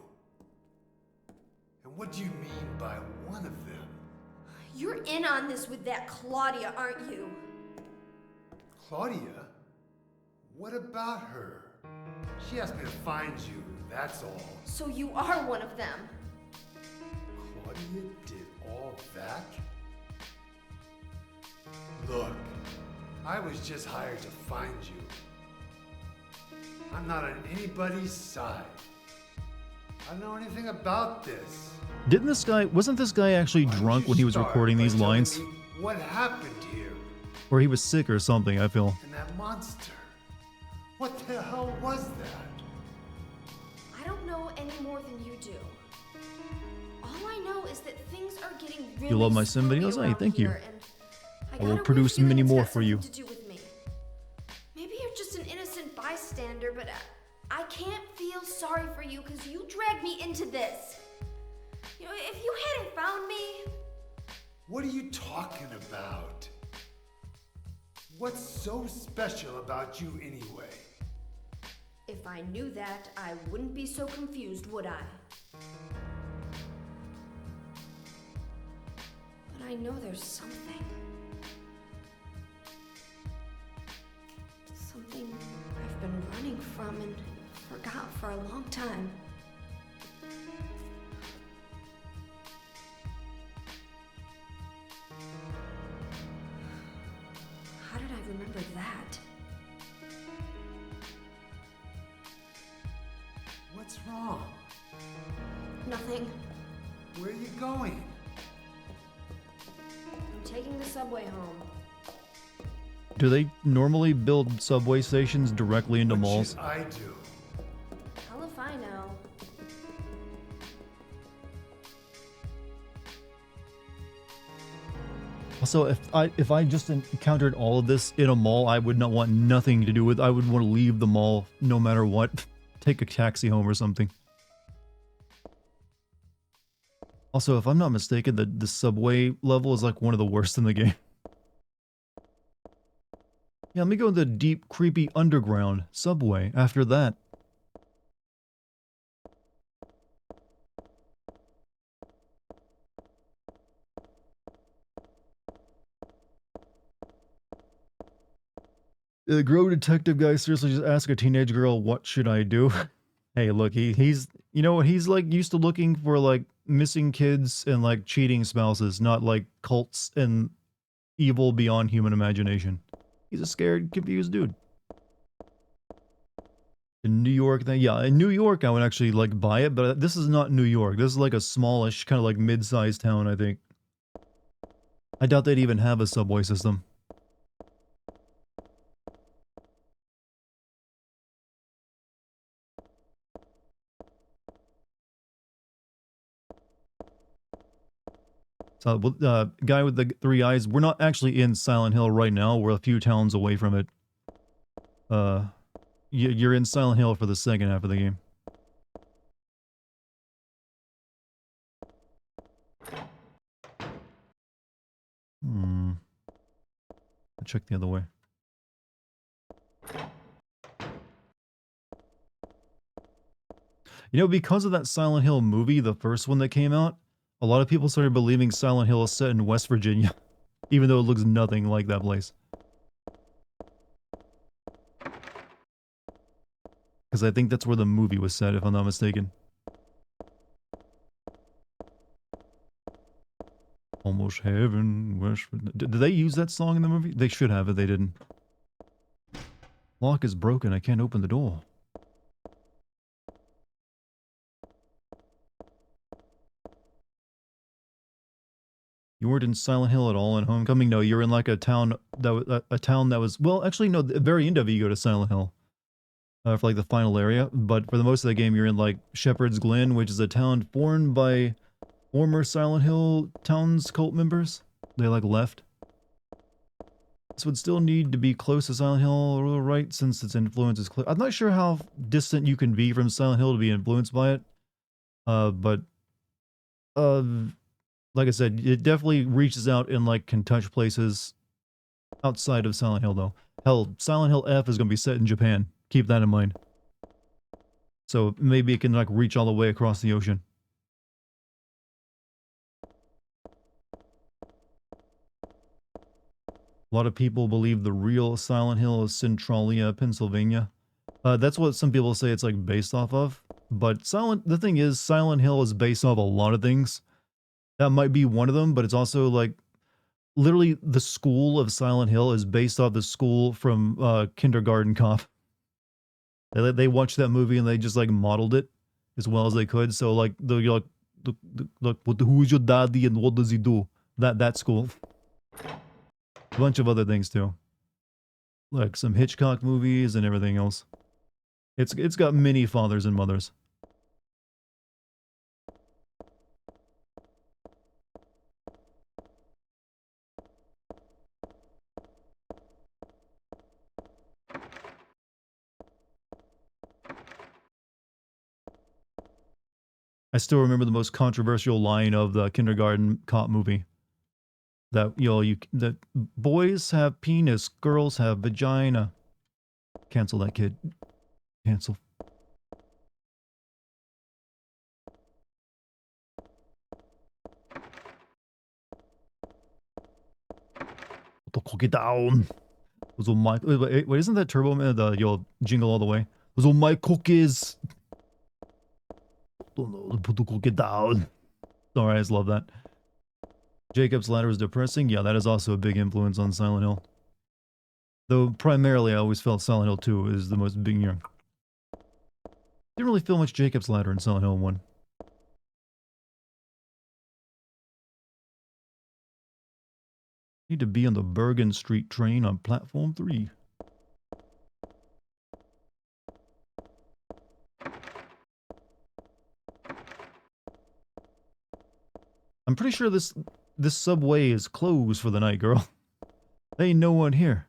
And what do you mean by one of them? You're in on this with that Claudia, aren't you? Claudia? What about her? She asked me to find you, that's all. So you are one of them. Claudia did all that? Look, I was just hired to find you. I'm not on anybody's side. I don't know anything about this. Wasn't this guy actually Why don't drunk you when he was start recording by these telling lines? me what happened here? Or he was sick or something, I feel. And that monster? What the hell was that? I don't know any more than you do. All I know is that things are getting really love my sim screwy videos? Hey, around thank you. here, and I I got will a weird produce feeling many it's more got for you. something to do with me. Maybe you're just an innocent bystander, but I can't feel sorry for you because you dragged me into this. You know, if you hadn't found me... What are you talking about? What's so special about you anyway? If I knew that, I wouldn't be so confused, would I? But I know there's something. Something I've been running from and forgot for a long time. How did I remember that? What's wrong? Nothing. Where are you going? I'm taking the subway home. Do they normally build subway stations directly into What malls? should I do? Hell if I know. Also, if I just encountered all of this in a mall, I would not want nothing to do with. I would want to leave the mall no matter what. Take a taxi home or something. Also, if I'm not mistaken, the subway level is like one of the worst in the game. Yeah, let me go in the deep, creepy underground subway after that. The Grow Detective guy seriously just asked a teenage girl, what should I do? Hey, look, he's, you know what, he's like used to looking for like missing kids and like cheating spouses, not like cults and evil beyond human imagination. He's a scared, confused dude. In New York, then yeah, in New York I would actually like buy it, but this is not New York. This is like a smallish, kind of like mid-sized town, I think. I doubt they'd even have a subway system. So, guy with the 3 eyes, we're not actually in Silent Hill right now. We're a few towns away from it. You're in Silent Hill for the second half of the game. I'll check the other way. You know, because of that Silent Hill movie, the first one that came out, a lot of people started believing Silent Hill is set in West Virginia, even though it looks nothing like that place. Because I think that's where the movie was set, if I'm not mistaken. Almost heaven, West Virginia. Did they use that song in the movie? They should have, if they didn't. Lock is broken, I can't open the door. You weren't in Silent Hill at all in Homecoming? No, you're in like a town that was a town that was, well, actually no, the very end of it you go to Silent Hill. For like the final area, but for the most of the game you're in like Shepherd's Glen, which is a town formed by former Silent Hill Towns cult members. They like left. This would still need to be close to Silent Hill, right, since its influence is clear. I'm not sure how distant you can be from Silent Hill to be influenced by it. But like I said, it definitely reaches out and like can touch places outside of Silent Hill though. Hell, Silent Hill F is going to be set in Japan. Keep that in mind. So maybe it can like reach all the way across the ocean. A lot of people believe the real Silent Hill is Centralia, Pennsylvania. That's what some people say it's like based off of. But the thing is, Silent Hill is based off a lot of things. That might be one of them, but it's also like literally the school of Silent Hill is based off the school from Kindergarten Cop. They watched that movie and they just like modeled it as well as they could. So like you're like, who's your daddy and what does he do? That school. A bunch of other things too, like some Hitchcock movies and everything else. It's got many fathers and mothers. I still remember the most controversial line of the Kindergarten Cop movie. That that boys have penis, girls have vagina. Cancel that kid. Cancel. Cook it down. Those are my. Wait, isn't that Turbo Man? The jingle all the way. Those are my cookies. Put the cookie down. Alright, I just love that. Jacob's Ladder is depressing. Yeah, that is also a big influence on Silent Hill. Though primarily I always felt Silent Hill 2 is the most big year. Didn't really feel much Jacob's Ladder in Silent Hill 1. Need to be on the Bergen Street train on platform 3. I'm pretty sure this subway is closed for the night, girl. There ain't no one here.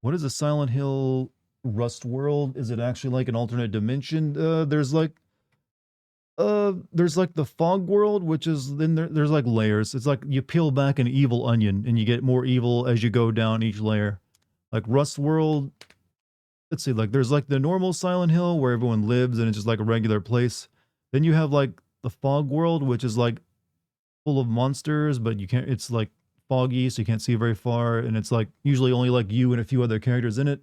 What is a Silent Hill Rust World? Is it actually like an alternate dimension? There's like the fog world, which is then there's like layers. It's like you peel back an evil onion and you get more evil as you go down each layer. Like Rust World, let's see, like there's like the normal Silent Hill where everyone lives and it's just like a regular place. Then you have like the fog world, which is like full of monsters, but you can't, it's like foggy, so you can't see very far, and it's like usually only like you and a few other characters in it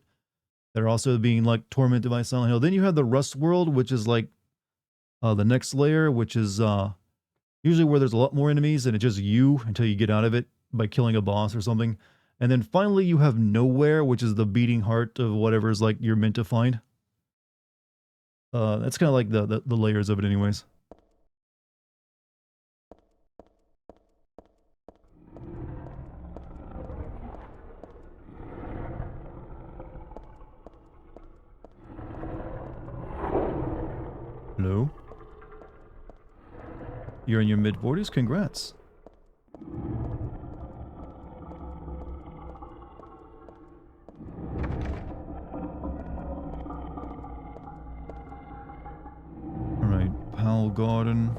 that are also being like tormented by Silent Hill. Then you have the Rust World, which is like the next layer, which is usually where there's a lot more enemies and it's just you until you get out of it by killing a boss or something. And then finally you have Nowhere, which is the beating heart of whatever's like you're meant to find. That's kind of like the layers of it anyways. Hello? You're in your mid-40s? Congrats. Alright, Powell Garden.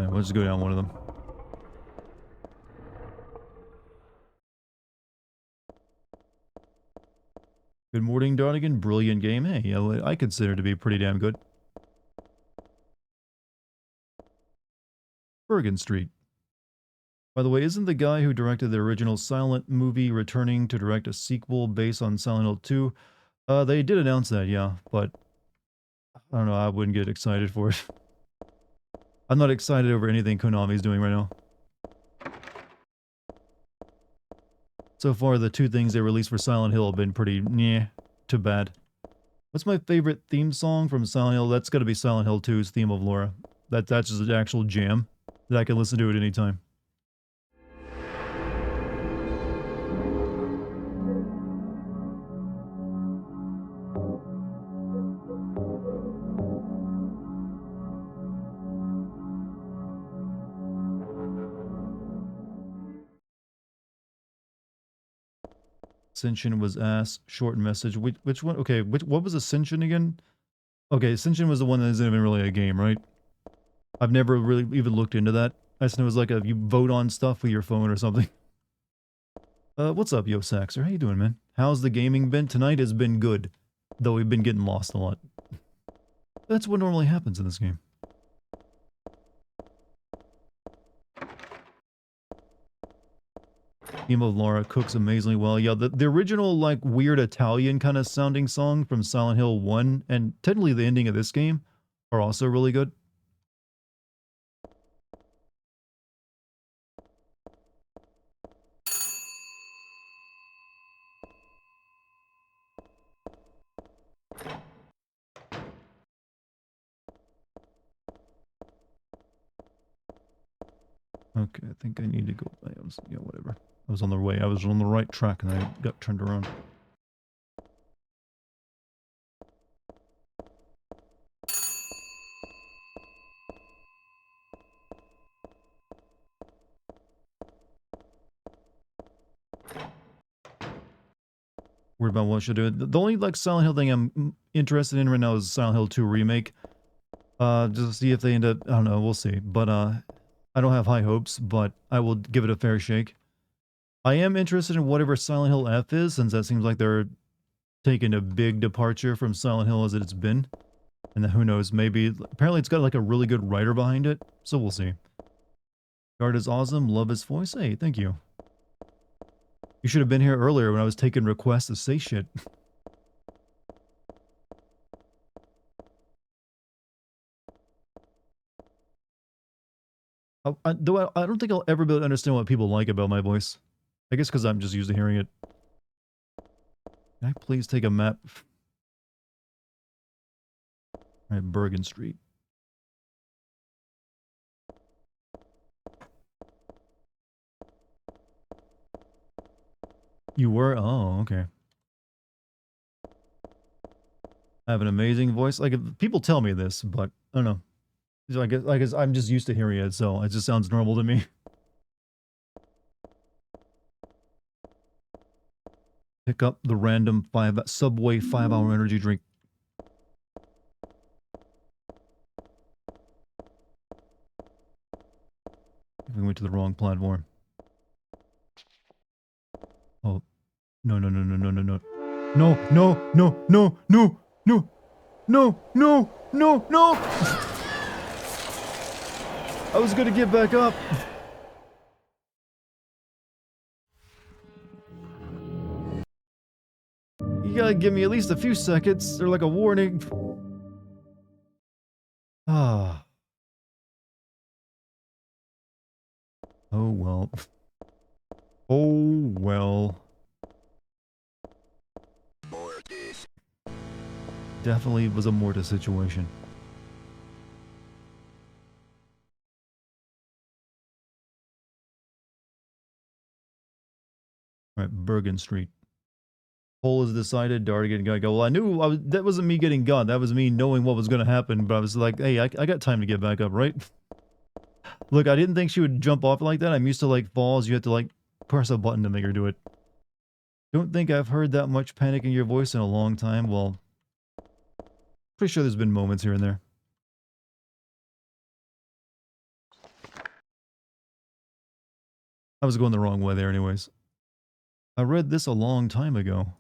We'll just go down one of them. Good morning, Dartigan. Brilliant game. Hey, I consider it to be pretty damn good. Bergen Street. By the way, isn't the guy who directed the original Silent movie returning to direct a sequel based on Silent Hill 2? They did announce that, yeah, but I don't know, I wouldn't get excited for it. I'm not excited over anything Konami's doing right now. So far, the two things they released for Silent Hill have been pretty meh, too bad. What's my favorite theme song from Silent Hill? That's gotta be Silent Hill 2's Theme of Laura. That's just an actual jam that I can listen to at any time. Ascension was ass. Short message. Which one? Okay, what was Ascension again? Okay, Ascension was the one that isn't even really a game, right? I've never really even looked into that. I just know it was like you vote on stuff with your phone or something. What's up, Yo Saxer? How you doing, man? How's the gaming been? Tonight has been good, though we've been getting lost a lot. That's what normally happens in this game. Team of Laura cooks amazingly well. Yeah, the original, like, weird Italian kind of sounding song from Silent Hill 1, and technically the ending of this game, are also really good. Okay, I think I need to go. Yeah, whatever. I was on the way. I was on the right track and I got turned around. Worried about what I should do. The only like Silent Hill thing I'm interested in right now is Silent Hill 2 remake. Just to see if they end up. I don't know. We'll see. But I don't have high hopes, but I will give it a fair shake. I am interested in whatever Silent Hill F is, since that seems like they're taking a big departure from Silent Hill as it's been. And then who knows, maybe, apparently it's got like a really good writer behind it, so we'll see. Guard is awesome, love his voice. Hey, thank you. You should have been here earlier when I was taking requests to say shit. I don't think I'll ever be able to understand what people like about my voice. I guess because I'm just used to hearing it. Can I please take a map? Alright, Bergen Street. You were? Oh, okay. I have an amazing voice. Like, people tell me this, but I don't know. I guess I'm just used to hearing it, so it just sounds normal to me. Pick up the random Subway 5-hour energy drink. We went to the wrong platform. Oh. No, no, no, no, no, no, no. No, no, no, no, no, no, no, no, no, no! I was gonna get back up. You gotta give me at least a few seconds, or like a warning. Ah. Oh well. Oh well. Definitely was a Mortis situation. Alright, Bergen Street. Poll is decided, Dartigan gotta go. Well, I knew that wasn't me getting got. That was me knowing what was gonna happen, but I was like, hey, I got time to get back up, right? Look, I didn't think she would jump off like that. I'm used to like falls. You have to like press a button to make her do it. Don't think I've heard that much panic in your voice in a long time. Well, pretty sure there's been moments here and there. I was going the wrong way there anyways. I read this a long time ago.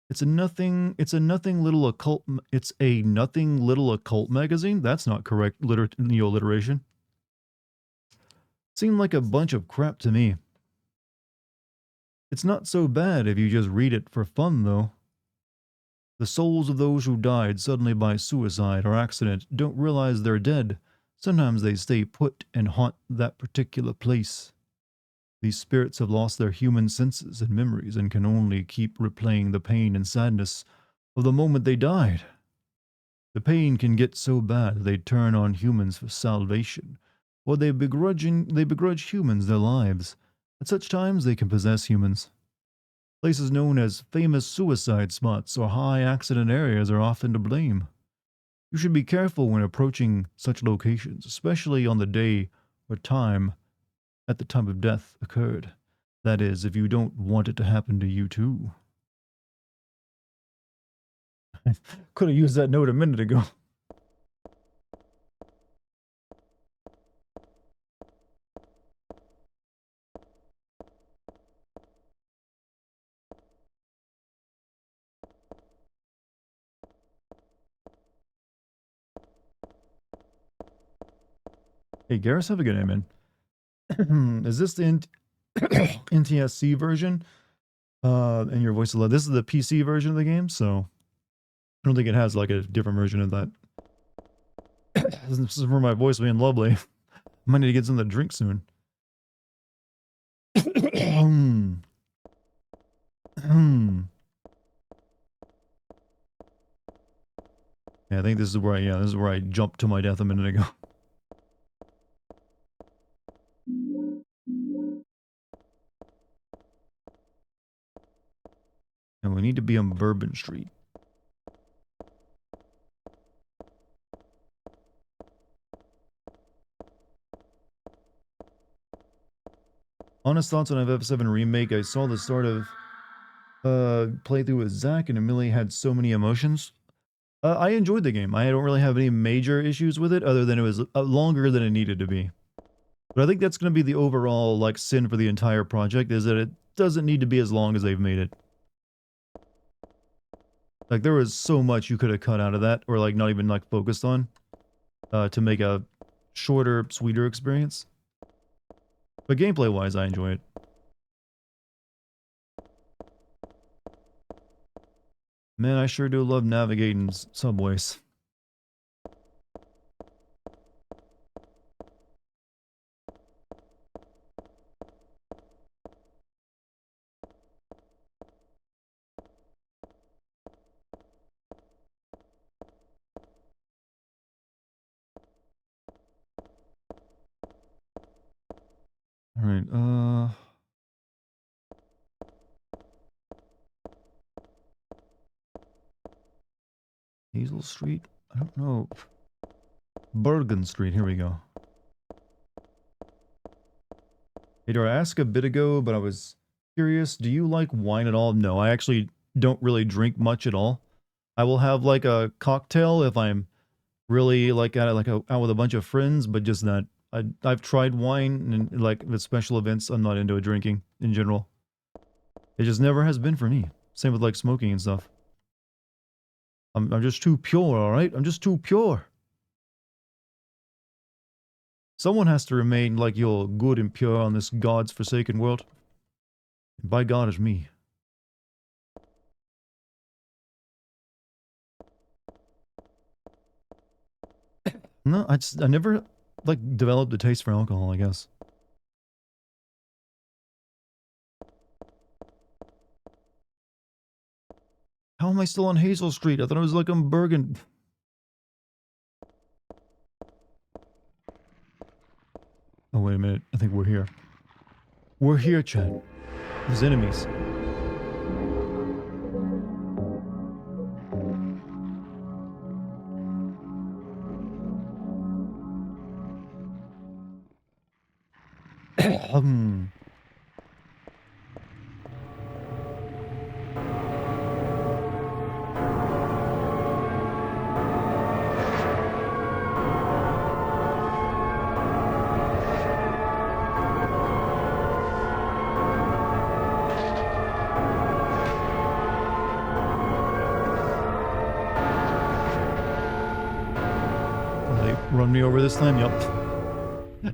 It's a nothing little occult magazine? That's not correct neo-alliteration. Seemed like a bunch of crap to me. It's not so bad if you just read it for fun, though. The souls of those who died suddenly by suicide or accident don't realize they're dead. Sometimes they stay put and haunt that particular place. These spirits have lost their human senses and memories and can only keep replaying the pain and sadness of the moment they died. The pain can get so bad that they turn on humans for salvation, or they begrudge humans their lives. At such times, they can possess humans. Places known as famous suicide spots or high accident areas are often to blame. You should be careful when approaching such locations, especially on the day or time at the time of death occurred. That is, if you don't want it to happen to you too. Could have used that note a minute ago. Hey, Garrus, have a good day, man. Is this the NTSC version? And your voice is low. This is the PC version of the game, so I don't think it has like a different version of that. This is for my voice being lovely. I might need to get something to drink soon. Yeah, I think this is where this is where I jumped to my death a minute ago. And we need to be on Bourbon Street. Honest thoughts on FF7 Remake. I saw the start of playthrough with Zach and Emily had so many emotions. I enjoyed the game. I don't really have any major issues with it other than it was longer than it needed to be. But I think that's going to be the overall like sin for the entire project, is that it doesn't need to be as long as they've made it. Like there was so much you could have cut out of that, or like not even like focused on, to make a shorter, sweeter experience. But gameplay-wise, I enjoy it. Man, I sure do love navigating subways. Alright, Hazel Street? I don't know. Bergen Street, here we go. Hey, did I ask a bit ago, but I was curious, do you like wine at all? No, I actually don't really drink much at all. I will have like a cocktail if I'm really like out with a bunch of friends, but just not. I've tried wine and like with special events, I'm not into drinking in general. It just never has been for me. Same with like smoking and stuff. I'm just too pure, alright? I'm just too pure. Someone has to remain like you're good and pure on this God's forsaken world. And by God, it's me. No, I never like developed a taste for alcohol, I guess. How am I still on Hazel Street? I thought it was like on Bergen. Oh, wait a minute. I think we're here. We're here, Chad. There's enemies. Run me over this time? Yup.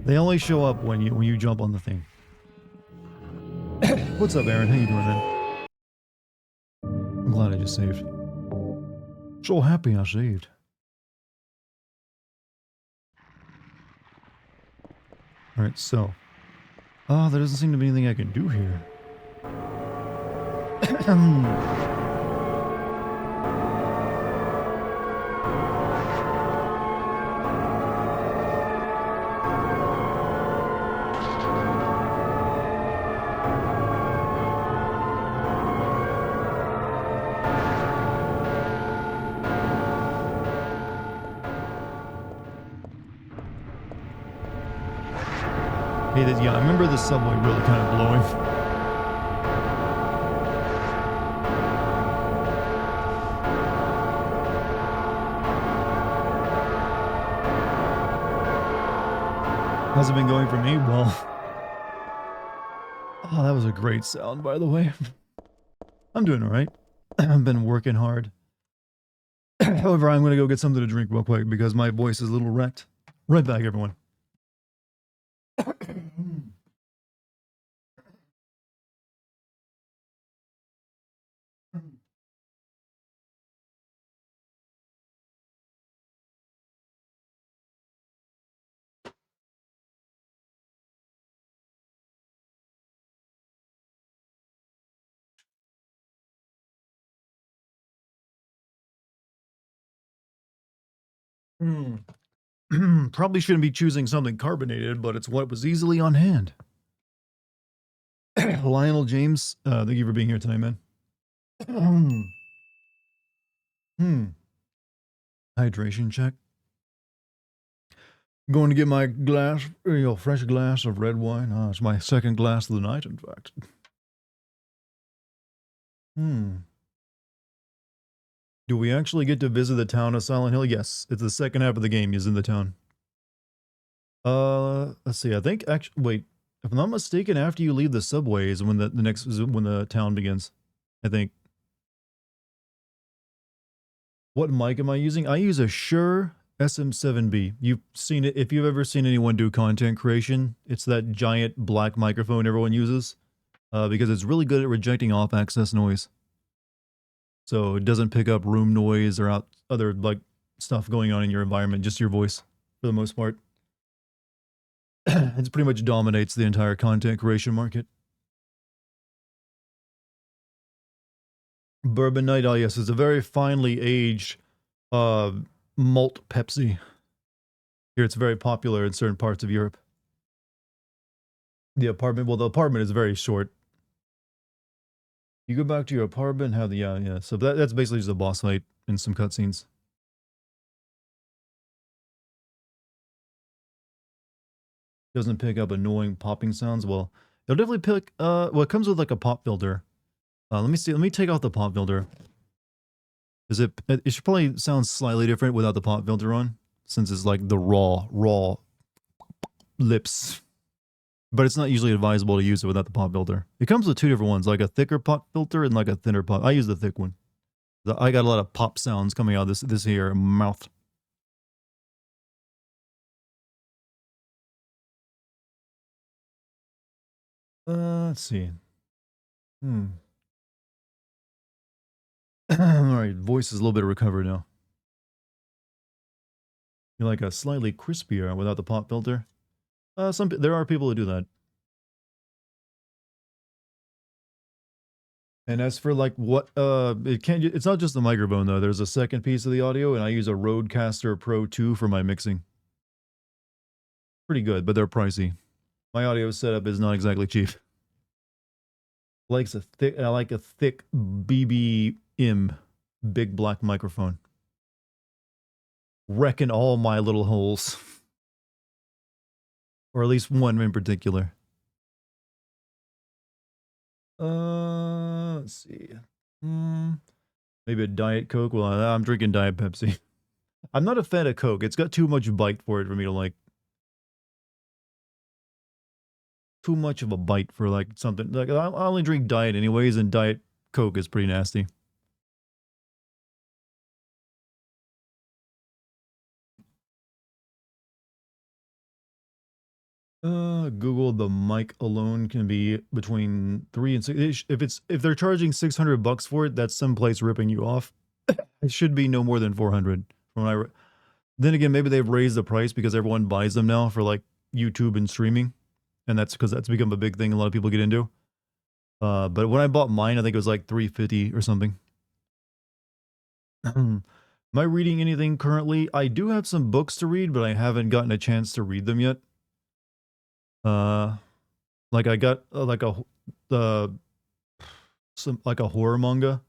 They only show up when you jump on the thing. What's up, Aaron? How you doing, man? I'm glad I just saved. So happy I saved. Alright, so. Oh, there doesn't seem to be anything I can do here. Yeah, I remember the subway really kind of blowing. How's it been going for me? Well, oh, that was a great sound, by the way. I'm doing all right. I've been working hard. However, I'm going to go get something to drink real quick because my voice is a little wrecked. Right back, everyone. Probably shouldn't be choosing something carbonated, but it's what was easily on hand. Lionel James, thank you for being here tonight, man. Hydration check. Going to get my glass, fresh glass of red wine. It's my second glass of the night, in fact. Do we actually get to visit the town of Silent Hill? Yes, it's the second half of the game. He's in the town. Let's see. I think actually, wait, if I'm not mistaken, after you leave the subway is when the next is when the town begins. I think. What mic am I using? I use a Shure SM7B. You've seen it. If you've ever seen anyone do content creation, it's that giant black microphone everyone uses because it's really good at rejecting off-access noise. So it doesn't pick up room noise or other like stuff going on in your environment, just your voice for the most part. It pretty much dominates the entire content creation market. Bourbon Night, oh yes, it's a very finely aged malt Pepsi. Here it's very popular in certain parts of Europe. The apartment is very short. You go back to your apartment, have the, yeah. So that's basically just a boss fight and some cutscenes. Doesn't pick up annoying popping sounds. Well, it'll definitely pick, well, it comes with like a pop filter. Let me see, let me take off the pop filter. It should probably sound slightly different without the pop filter on, since it's like the raw lips. But it's not usually advisable to use it without the pop filter. It comes with two different ones, like a thicker pop filter and like a thinner pop. I use the thick one. I got a lot of pop sounds coming out of this here mouth. Let's see. Alright, voice is a little bit recovered now. You're like a slightly crispier without the pop filter. There are people who do that. And as for like what, it's not just the microphone though. There's a second piece of the audio, and I use a Rodecaster Pro 2 for my mixing. Pretty good, but they're pricey. My audio setup is not exactly cheap. I like a thick BBM, big black microphone. Wrecking all my little holes. Or at least one in particular. Let's see. Maybe a Diet Coke. Well, I'm drinking Diet Pepsi. I'm not a fan of Coke. It's got too much bite for it for me to like. Too much of a bite for like something. Like I only drink Diet anyways, and Diet Coke is pretty nasty. Google the mic alone can be between 3 and 6. If they're charging $600 for it, that's someplace ripping you off. It should be no more than 400. Then again, maybe they've raised the price because everyone buys them now for like YouTube and streaming, and that's because that's become a big thing a lot of people get into. But when I bought mine, I think it was like $350 or something. Am I reading anything currently? I do have some books to read, but I haven't gotten a chance to read them yet. Like I got like a horror manga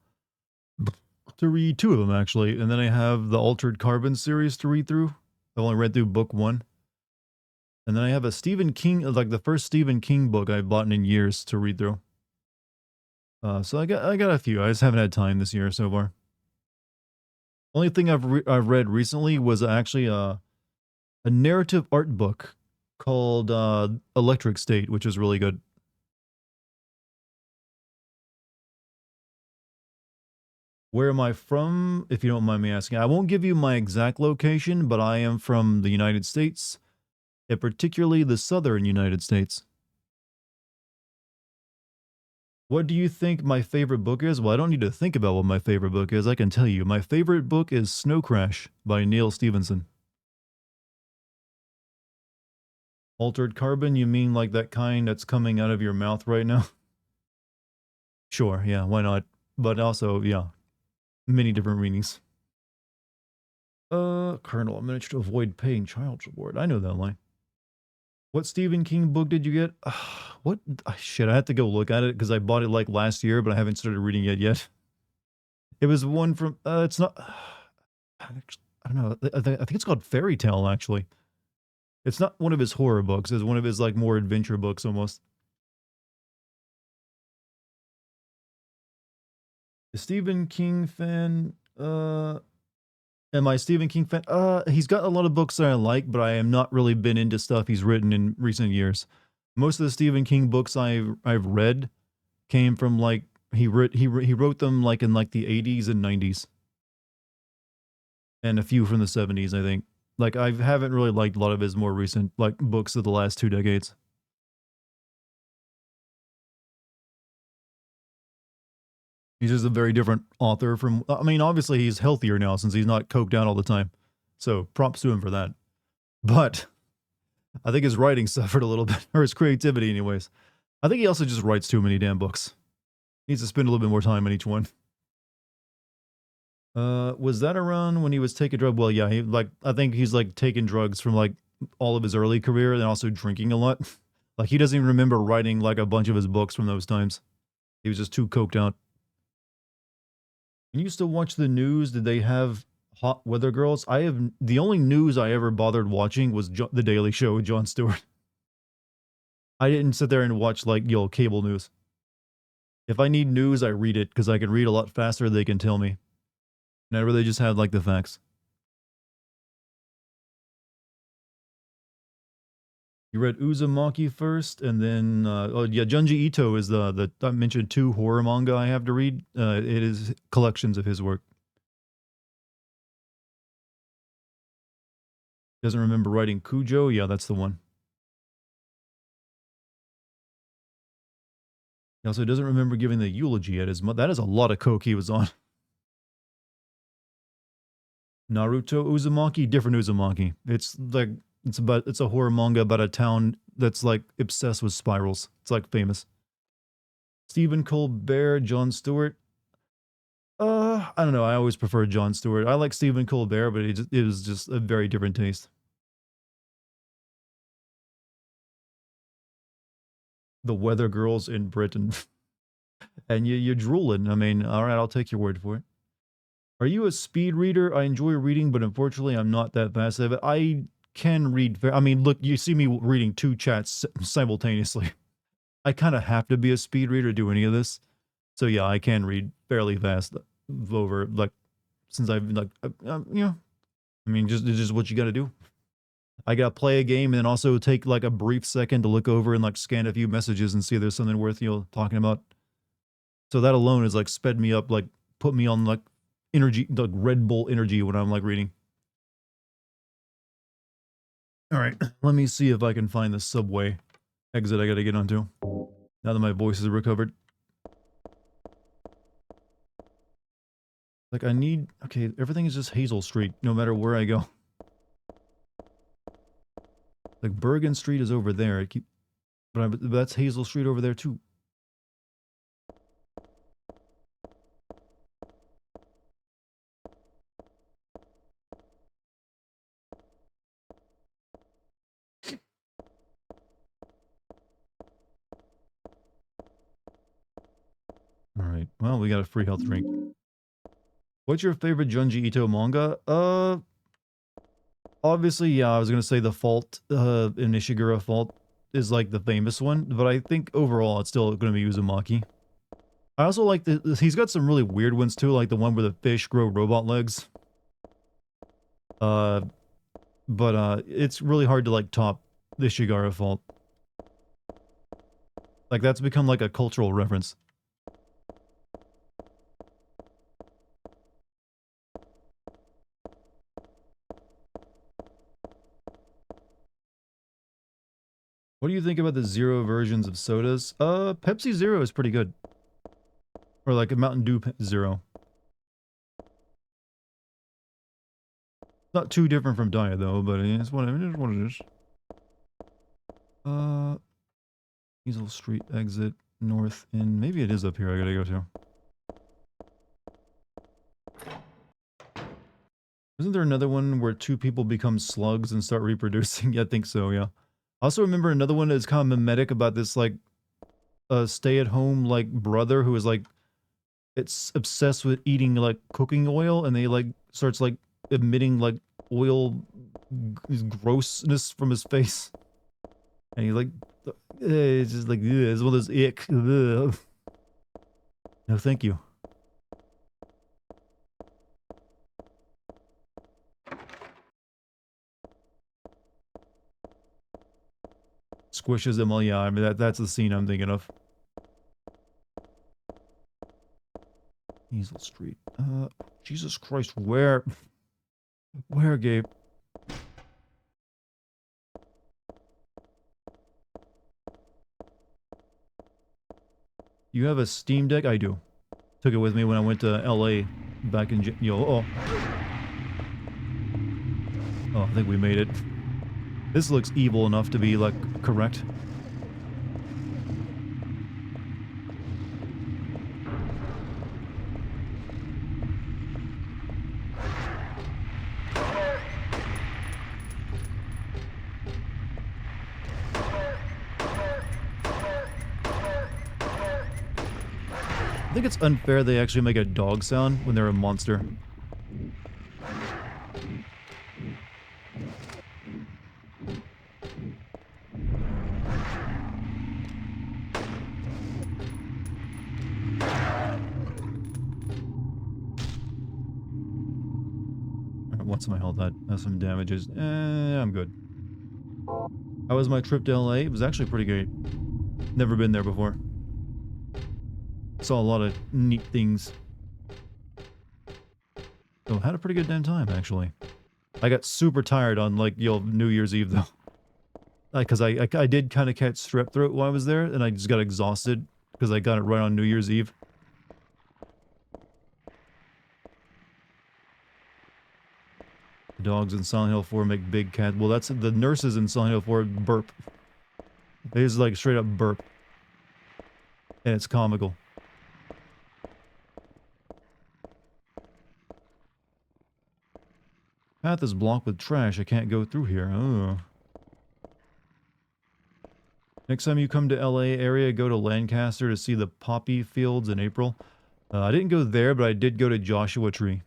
to read, 2 of them actually, and then I have the Altered Carbon series to read through. I've only read through book 1, and then I have a Stephen King, like the first Stephen King book I've bought in years to read through. So I got a few. I just haven't had time this year so far. Only thing I've read recently was actually a narrative art book called Electric State, which is really good. Where am I from, if you don't mind me asking? I won't give you my exact location, but I am from the United States, and particularly the southern United States. What do you think my favorite book is? Well, I don't need to think about what my favorite book is. I can tell you. My favorite book is Snow Crash by Neil Stephenson. Altered carbon, you mean like that kind that's coming out of your mouth right now? Sure, yeah, why not? But also, yeah, many different meanings. Colonel, I managed to avoid paying child support. I know that line. What Stephen King book did you get? What? Shit, I had to go look at it because I bought it like last year, but I haven't started reading it yet. It was one from, it's not, I don't know, I think it's called Fairy Tale, actually. It's not one of his horror books, it's one of his like more adventure books almost. A Stephen King fan, am I a Stephen King fan? He's got a lot of books that I like, but I am not really been into stuff he's written in recent years. Most of the Stephen King books I've read came from like he wrote them like in like the 80s and 90s. And a few from the 70s, I think. Like I haven't really liked a lot of his more recent like books of the last 2 decades. He's just a very different author from, I mean, obviously he's healthier now since he's not coked out all the time. So props to him for that. But I think his writing suffered a little bit, or his creativity anyways. I think he also just writes too many damn books. He needs to spend a little bit more time on each one. Was that around when he was taking drugs? Well, yeah, I think he's like taking drugs from like all of his early career and also drinking a lot. Like he doesn't even remember writing like a bunch of his books from those times. He was just too coked out. You used to watch the news. Did they have hot weather girls? The only news I ever bothered watching was The Daily Show with Jon Stewart. I didn't sit there and watch like, cable news. If I need news, I read it because I can read a lot faster than they can tell me. And I really just had like the facts. You read Uzumaki first, and then Junji Ito is the I mentioned 2 horror manga I have to read. It is collections of his work. Doesn't remember writing Cujo? Yeah, that's the one. He also doesn't remember giving the eulogy at his mother. That is a lot of coke he was on. Naruto Uzumaki, different Uzumaki. It's like it's a horror manga about a town that's like obsessed with spirals. It's like famous. Stephen Colbert, Jon Stewart. I don't know. I always prefer Jon Stewart. I like Stephen Colbert, but it was just a very different taste. The weather girls in Britain. And you're drooling. I mean, all right, I'll take your word for it. Are you a speed reader? I enjoy reading, but unfortunately, I'm not that fast at it. I can read. I mean, look, you see me reading 2 chats simultaneously. I kind of have to be a speed reader to do any of this. So yeah, I can read fairly fast over, like, since I've, like, I mean, it's just what you got to do. I got to play a game and then also take, like, a brief second to look over and, like, scan a few messages and see if there's something worth, talking about. So that alone has, like, sped me up, like, put me on, like, energy, like, Red Bull energy when I'm, like, reading. All right, let me see if I can find the subway exit I got to get onto. Now that my voice is recovered. Like, okay, everything is just Hazel Street, no matter where I go. Like, Bergen Street is over there. But that's Hazel Street over there, too. Alright, well, we got a free health drink. What's your favorite Junji Ito manga? Obviously, yeah, I was gonna say The Fault, in Ishiguro Fault is like the famous one, but I think overall it's still gonna be Uzumaki. I also like he's got some really weird ones too, like the one where the fish grow robot legs. But it's really hard to like top the Shigara fault. Like, that's become like a cultural reference. What do you think about the zero versions of sodas? Pepsi Zero is pretty good. Or like a Mountain Dew Zero. Not too different from Diet though, but it's what it is. Easel Street exit north in. Maybe it is up here I gotta go to. Isn't there another one where two people become slugs and start reproducing? Yeah, I think so, yeah. I also remember another one that's kind of mimetic about this, like, stay-at-home, like, brother who is, like, it's obsessed with eating, like, cooking oil, and they, like, starts, like, emitting, like, oil grossness from his face. And he, like, it's just like, it's one of those ick. Ugh. No, thank you. Squishes them all, yeah, I mean, that's the scene I'm thinking of. Easel Street. Jesus Christ, where? Where, Gabe? You have a Steam Deck? I do. Took it with me when I went to LA back in oh. Oh, I think we made it. This looks evil enough to be, like, correct. I think it's unfair they actually make a dog sound when they're a monster. What's my health at? Has some damages. I'm good. How was my trip to LA? It was actually pretty great. Never been there before. Saw a lot of neat things. So had a pretty good damn time, actually. I got super tired on, like, New Year's Eve, though. Because I did kind of catch strep throat while I was there, and I just got exhausted because I got it right on New Year's Eve. The dogs in Silent Hill 4 make big cat. Well, that's the nurses in Silent Hill 4 burp. They just, like, straight up burp. And it's comical. Path is blocked with trash. I can't go through here. Oh. Next time you come to LA area, go to Lancaster to see the poppy fields in April. I didn't go there, but I did go to Joshua Tree.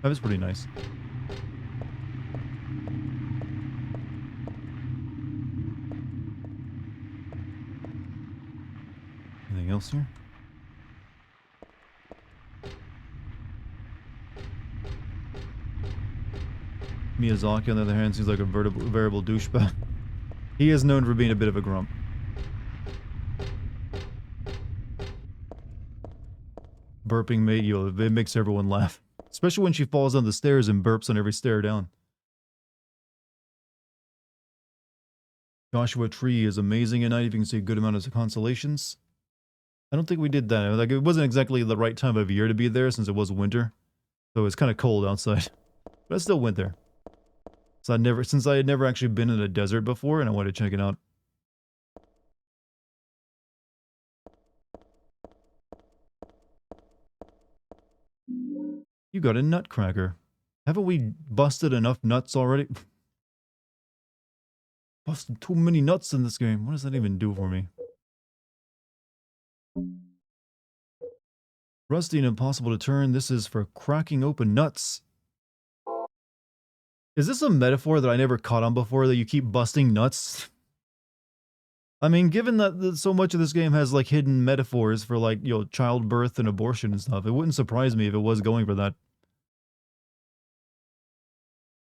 That was pretty nice. Anything else here? Miyazaki, on the other hand, seems like a variable douchebag. He is known for being a bit of a grump. Burping it makes everyone laugh. Especially when she falls down the stairs and burps on every stair down. Joshua Tree is amazing at night if you can see a good amount of constellations. I don't think we did that. Like, it wasn't exactly the right time of year to be there since it was winter. So it's kind of cold outside. But I still went there. So since I had never actually been in a desert before and I wanted to check it out. You got a nutcracker. Haven't we busted enough nuts already? Busted too many nuts in this game. What does that even do for me? Rusty and impossible to turn. This is for cracking open nuts. Is this a metaphor that I never caught on before, that you keep busting nuts? I mean, given that so much of this game has like hidden metaphors for like, you know, childbirth and abortion and stuff, it wouldn't surprise me if it was going for that.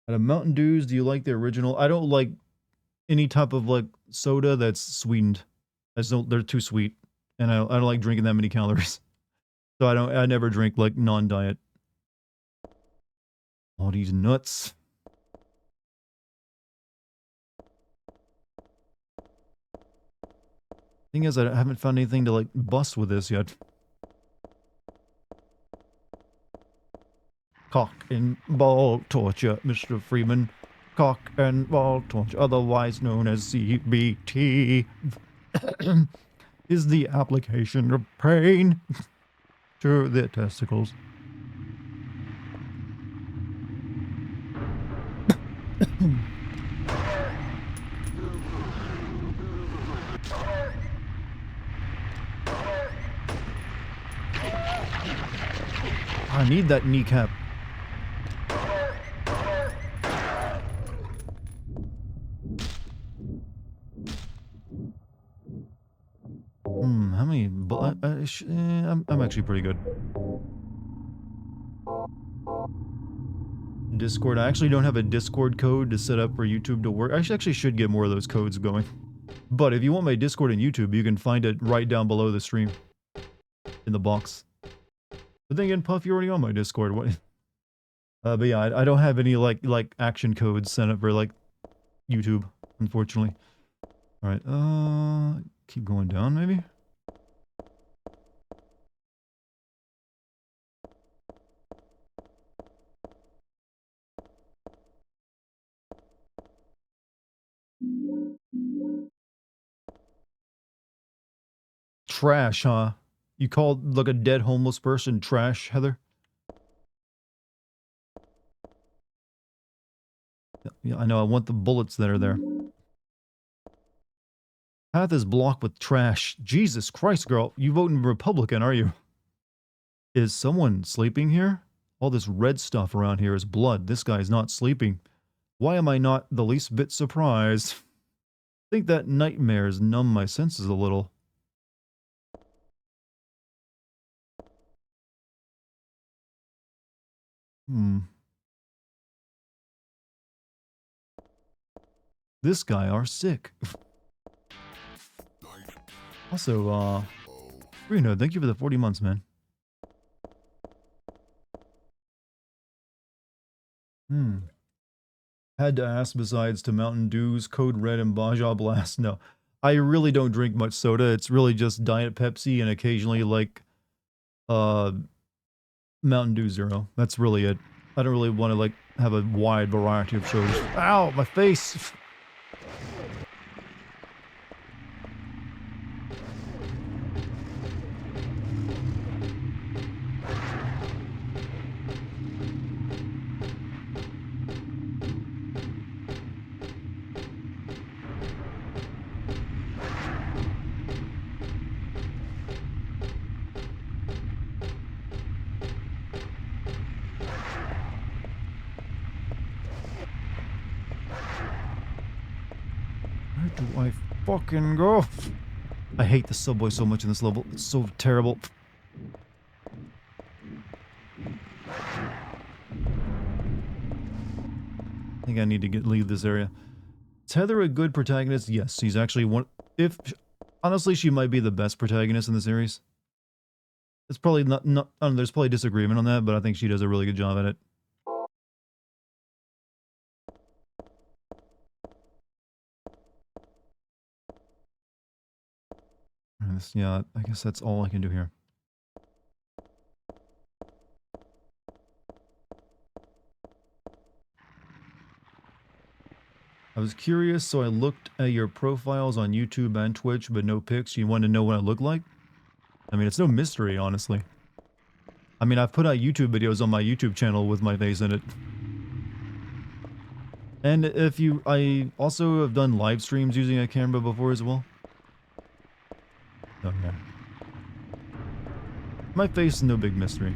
Out of Mountain Dews, do you like the original? I don't like any type of like soda that's sweetened. They're too sweet, and I don't like drinking that many calories. So I never drink like non-diet. All these nuts. Thing is, I haven't found anything to like bust with this yet. Cock and ball torture, Mr. Freeman. Cock and ball torture, otherwise known as CBT, is the application of pain to the testicles. I need that kneecap. How many? I'm actually pretty good. Discord. I actually don't have a Discord code to set up for YouTube to work. I actually should get more of those codes going. But if you want my Discord and YouTube, you can find it right down below the stream. In the box. But then again, Puff, you're already on my Discord. What? But yeah, I don't have any like action codes set up for like YouTube, unfortunately. Alright, keep going down maybe? Trash, huh? You called like a dead homeless person trash, Heather? Yeah, I know, I want the bullets that are there. Path is blocked with trash. Jesus Christ, girl. You voting Republican, are you? Is someone sleeping here? All this red stuff around here is blood. This guy's not sleeping. Why am I not the least bit surprised? I think that nightmares numb my senses a little. This guy are sick. Also, Reno, thank you for the 40 months, man. Had to ask besides to Mountain Dews, Code Red, and Baja Blast. No, I really don't drink much soda. It's really just Diet Pepsi and occasionally like, Mountain Dew Zero. That's really it. I don't really want to like have a wide variety of shows. Ow, my face! Where do I fucking go? I hate the subway so much in this level. It's so terrible. I think I need to leave this area. Is Heather a good protagonist? Yes, she's actually one. Honestly, she might be the best protagonist in the series. It's probably not. I don't know, there's probably disagreement on that, but I think she does a really good job at it. Yeah, I guess that's all I can do here. I was curious, so I looked at your profiles on YouTube and Twitch, but no pics. You wanted to know what I look like? I mean, it's no mystery, honestly. I mean, I've put out YouTube videos on my YouTube channel with my face in it. And I also have done live streams using a camera before as well. Oh, yeah. My face is no big mystery.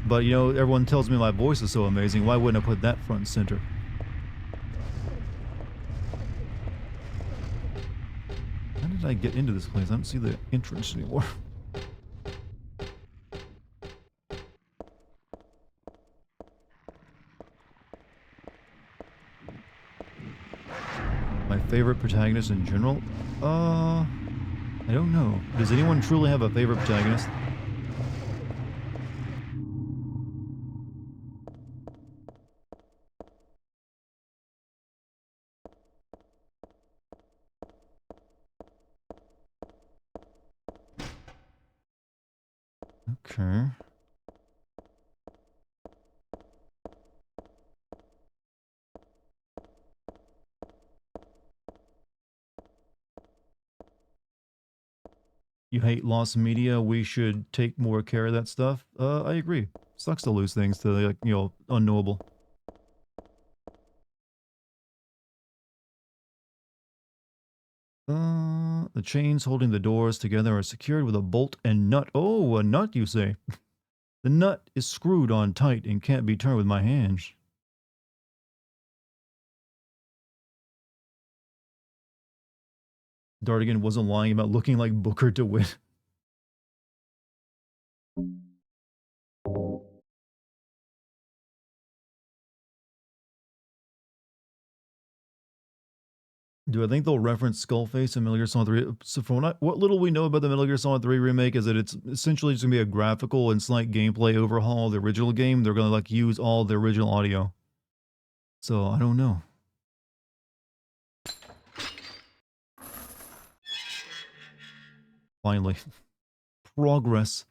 But, you know, everyone tells me my voice is so amazing. Why wouldn't I put that front and center? did I get into this place? I don't see the entrance anymore. My favorite protagonist in general? I don't know. Does anyone truly have a favorite protagonist? Okay. You hate lost media, we should take more care of that stuff. I agree. Sucks to lose things to, like, you know, unknowable. The chains holding the doors together are secured with a bolt and nut. Oh, a nut, you say? The nut is screwed on tight and can't be turned with my hands. Dartigan wasn't lying about looking like Booker DeWitt. Do I think they'll reference Skullface in Metal Gear Solid 3? So from what little we know about the Metal Gear Solid 3 remake is that it's essentially just going to be a graphical and slight gameplay overhaul of the original game. They're going to like use all the original audio. So I don't know. Finally. Progress.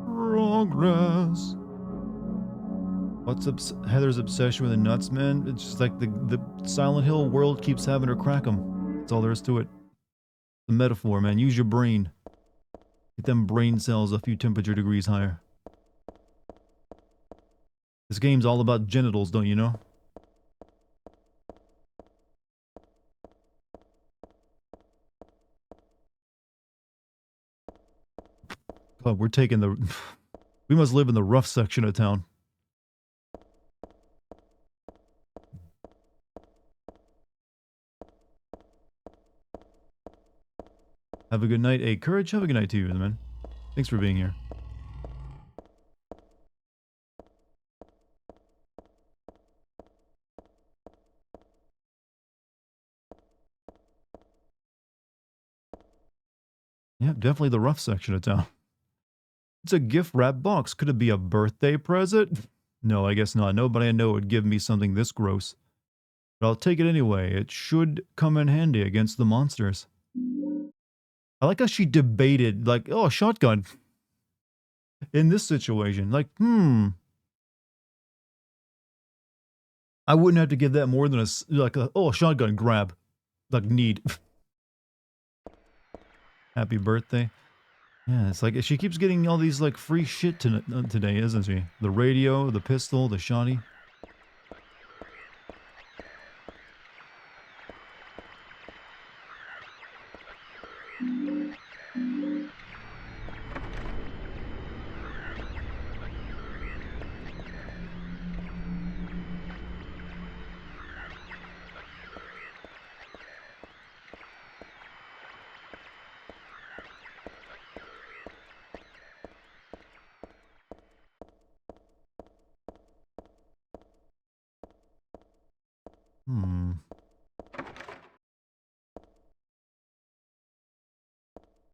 Progress. What's Heather's obsession with the nuts, man? It's just like the Silent Hill world keeps having her crack them. That's all there is to it. The metaphor, man. Use your brain. Get them brain cells a few temperature degrees higher. This game's all about genitals, don't you know? God, we're taking the... We must live in the rough section of town. Have a good night. Hey, Courage, have a good night to you, man. Thanks for being here. Yeah, definitely the rough section of town. It's a gift wrap box. Could it be a birthday present? No, I guess not. Nobody I know would give me something this gross. But I'll take it anyway. It should come in handy against the monsters. I like how she debated, like, oh, shotgun. In this situation, like, I wouldn't have to give that more than a shotgun grab. Like, need. Happy birthday. Yeah, it's like she keeps getting all these like free shit today, isn't she? The radio, the pistol, the shotty.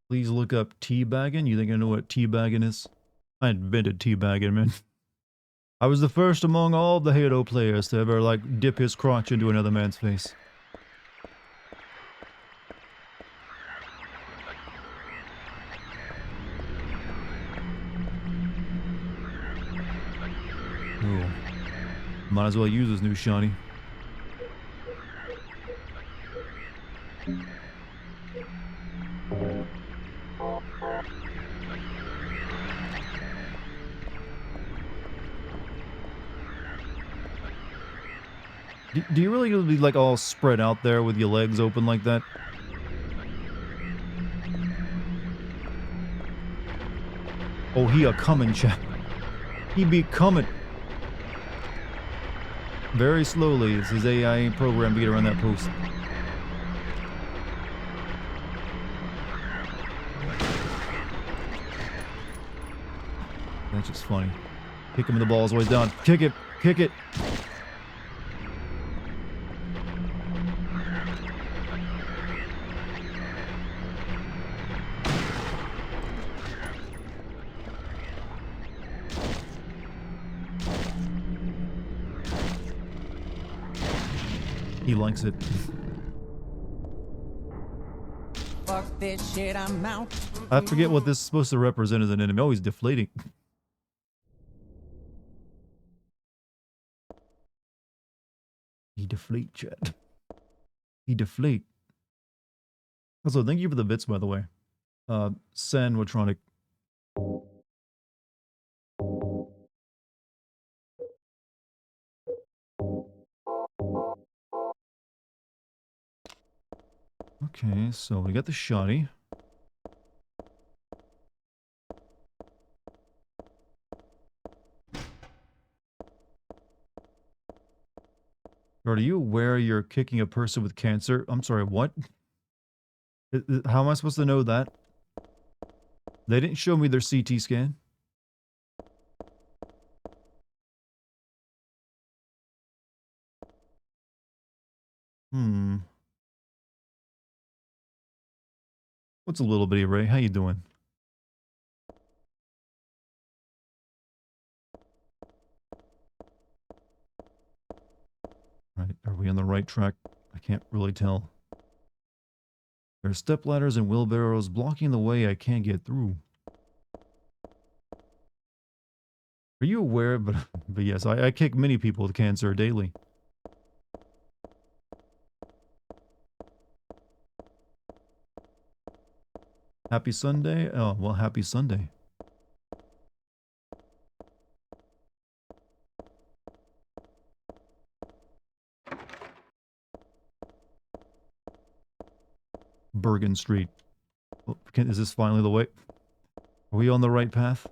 Please look up teabagging. You think I know what teabagging is? I invented teabagging, man. I was the first among all the Halo players to ever, like, dip his crotch into another man's face. Ooh. Might as well use this new shotty. Do you really be like all spread out there with your legs open like that? Oh, he a coming, chap. He be coming. Very slowly. This is AI program to get around that post. That's just funny. Kick him in the balls while he's down. Kick it. Kick it. He likes it. Fuck this shit, I'm out. I forget what this is supposed to represent as an enemy. Oh, he's deflating. He deflate, chat. He deflate. Also, thank you for the bits, by the way. Sanwatronic. Okay, so we got the shoddy. Are you aware you're kicking a person with cancer? I'm sorry, what? How am I supposed to know that? They didn't show me their CT scan. What's a little bitty, Ray? How you doing? Right, are we on the right track? I can't really tell. There are step ladders and wheelbarrows blocking the way. I can't get through. Are you aware? But yes, I kick many people with cancer daily. Happy Sunday? Oh, well, happy Sunday. Bergen Street. Oh, is this finally the way? Are we on the right path?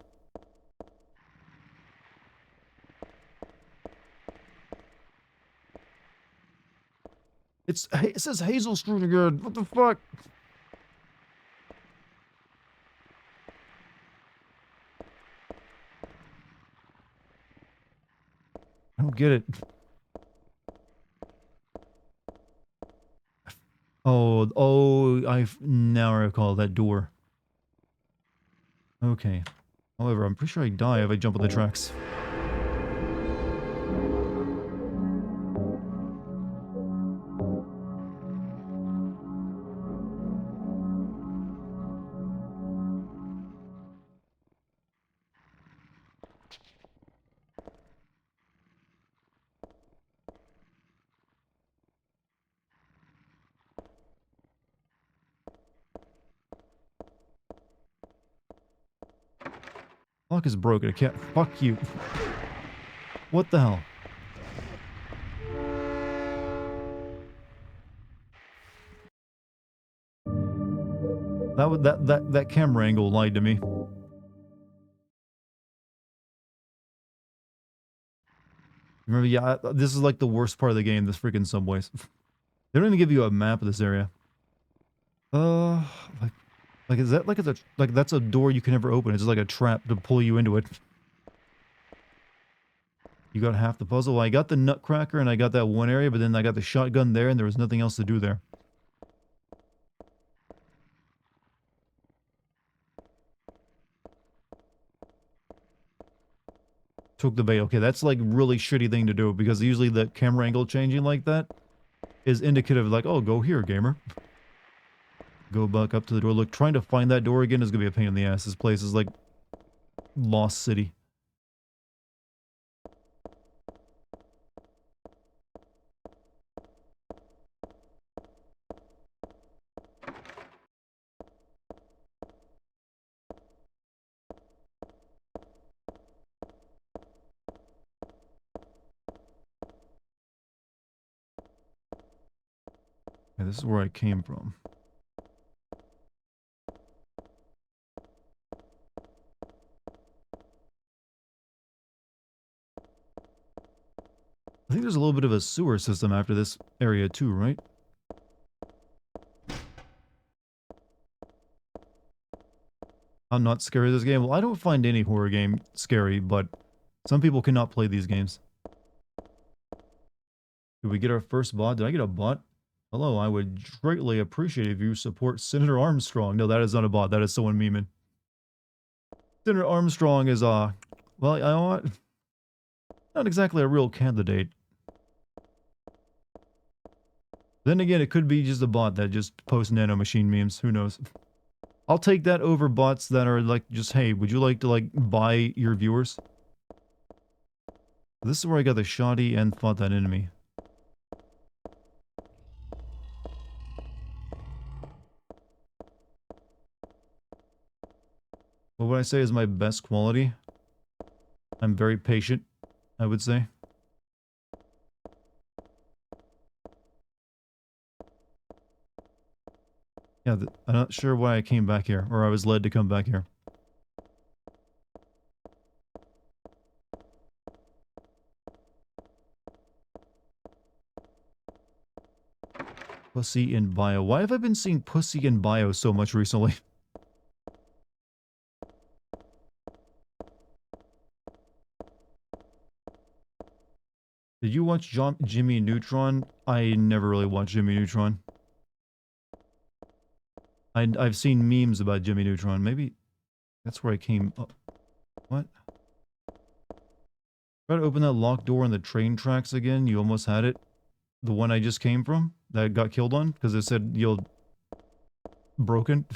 It says Hazel Street again. What the fuck? I don't get it. Oh, I now recall that door. Okay. However, I'm pretty sure I die if I jump on the tracks. Lock is broken. I can't. Fuck you. What the hell? That camera angle lied to me. Remember, yeah, this is like the worst part of the game. This freaking subways. They don't even give you a map of this area. Like, is that like that's a door you can never open? It's just like a trap to pull you into it. You got half the puzzle. Well, I got the nutcracker and I got that one area, but then I got the shotgun there and there was nothing else to do there. Took the bait. Okay, that's like really shitty thing to do because usually the camera angle changing like that is indicative of like, oh, go here, gamer. Go back up to the door. Look, trying to find that door again is gonna be a pain in the ass. This place is like Lost City. Yeah, this is where I came from. I think there's a little bit of a sewer system after this area too, right? I'm not scared of this game. Well, I don't find any horror game scary, but some people cannot play these games. Did we get our first bot? Did I get a bot? Hello, I would greatly appreciate if you support Senator Armstrong. No, that is not a bot. That is someone memeing. Senator Armstrong is, well, you know what? Not exactly a real candidate. Then again, it could be just a bot that just posts nanomachine memes. Who knows? I'll take that over bots that are like, just, hey, would you like to, like, buy your viewers? This is where I got the shoddy and fought that enemy. What would I say is my best quality? I'm very patient, I would say. Yeah, I'm not sure why I came back here, or I was led to come back here. Pussy in bio. Why have I been seeing pussy in bio so much recently? Did you watch Jimmy Neutron? I never really watched Jimmy Neutron. I've seen memes about Jimmy Neutron. Maybe that's where I came up. What? Try to open that locked door on the train tracks again. You almost had it. The one I just came from that I got killed on because it said you'll broken.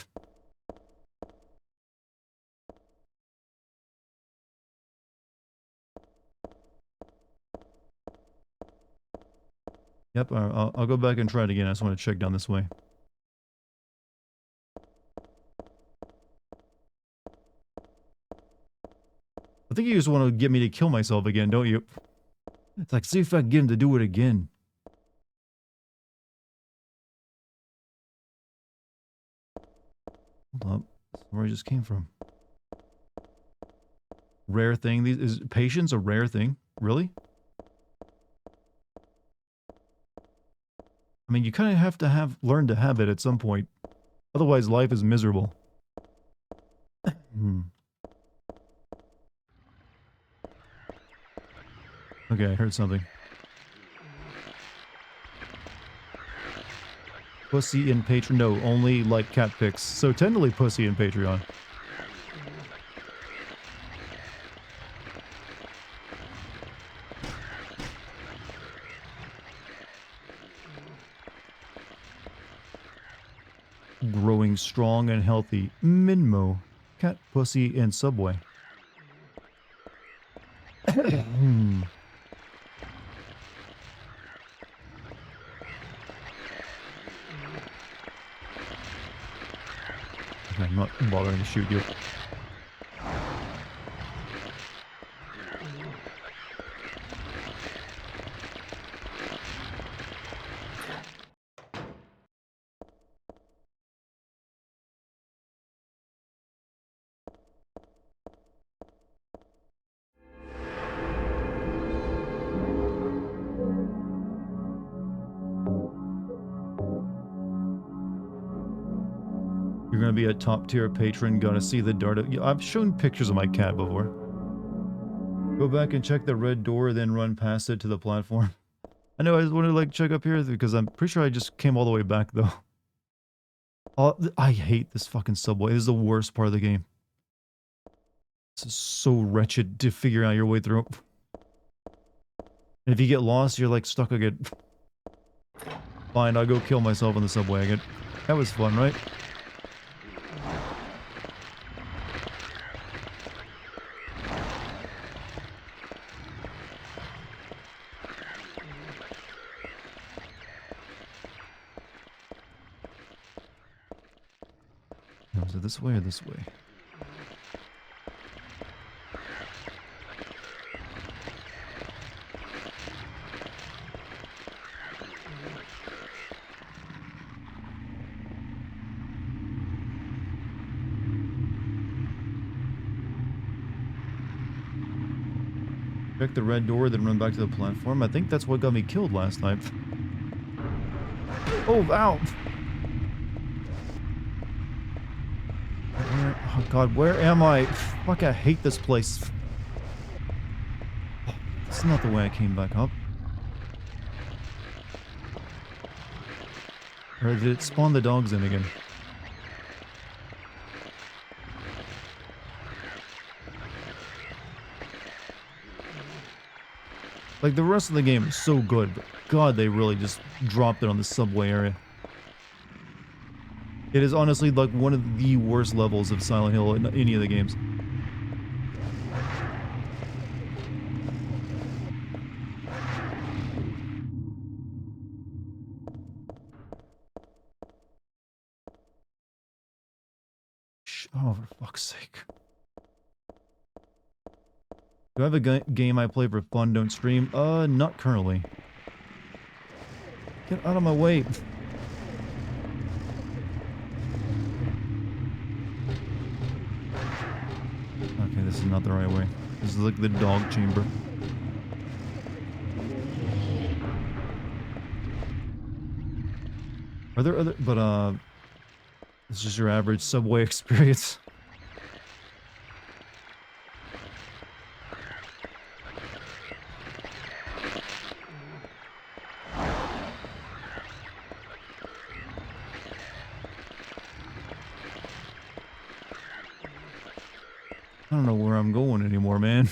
Yep, I'll go back and try it again. I just want to check down this way. I think you just want to get me to kill myself again, don't you? It's like, see if I can get him to do it again. Hold up. That's where I just came from. Rare thing. Is patience a rare thing? Really? I mean, you kind of have to learn to have it at some point. Otherwise, life is miserable. Okay, I heard something. Pussy in Patreon. No, only like cat pics. So technically pussy in Patreon. Growing strong and healthy. Minmo. Cat, pussy, and Subway. I'm not bothering to shoot you. You're gonna be a top tier patron, gotta see the Dartigan. I've shown pictures of my cat before. Go back and check the red door, then run past it to the platform. I know, I just wanted to like check up here because I'm pretty sure I just came all the way back though. Oh, I hate this fucking subway. This is the worst part of the game. It's so wretched to figure out your way through. And if you get lost, you're like stuck again. Fine, I'll go kill myself on the subway again. That was fun, right? Was it this way or this way? Check the red door, then run back to the platform. I think that's what got me killed last time. Oh, ow! Oh god, where am I? Fuck, I hate this place. Oh, this is not the way I came back up. Or did it spawn the dogs in again? Like, the rest of the game is so good, but god, they really just dropped it on the subway area. It is honestly like one of the worst levels of Silent Hill in any of the games. Oh, for fuck's sake. Do I have a game I play for fun, don't stream? Not currently. Get out of my way. Okay, this is not the right way. This is like the dog chamber. Are there other... But, it's just your average subway experience. I don't know where I'm going anymore, man.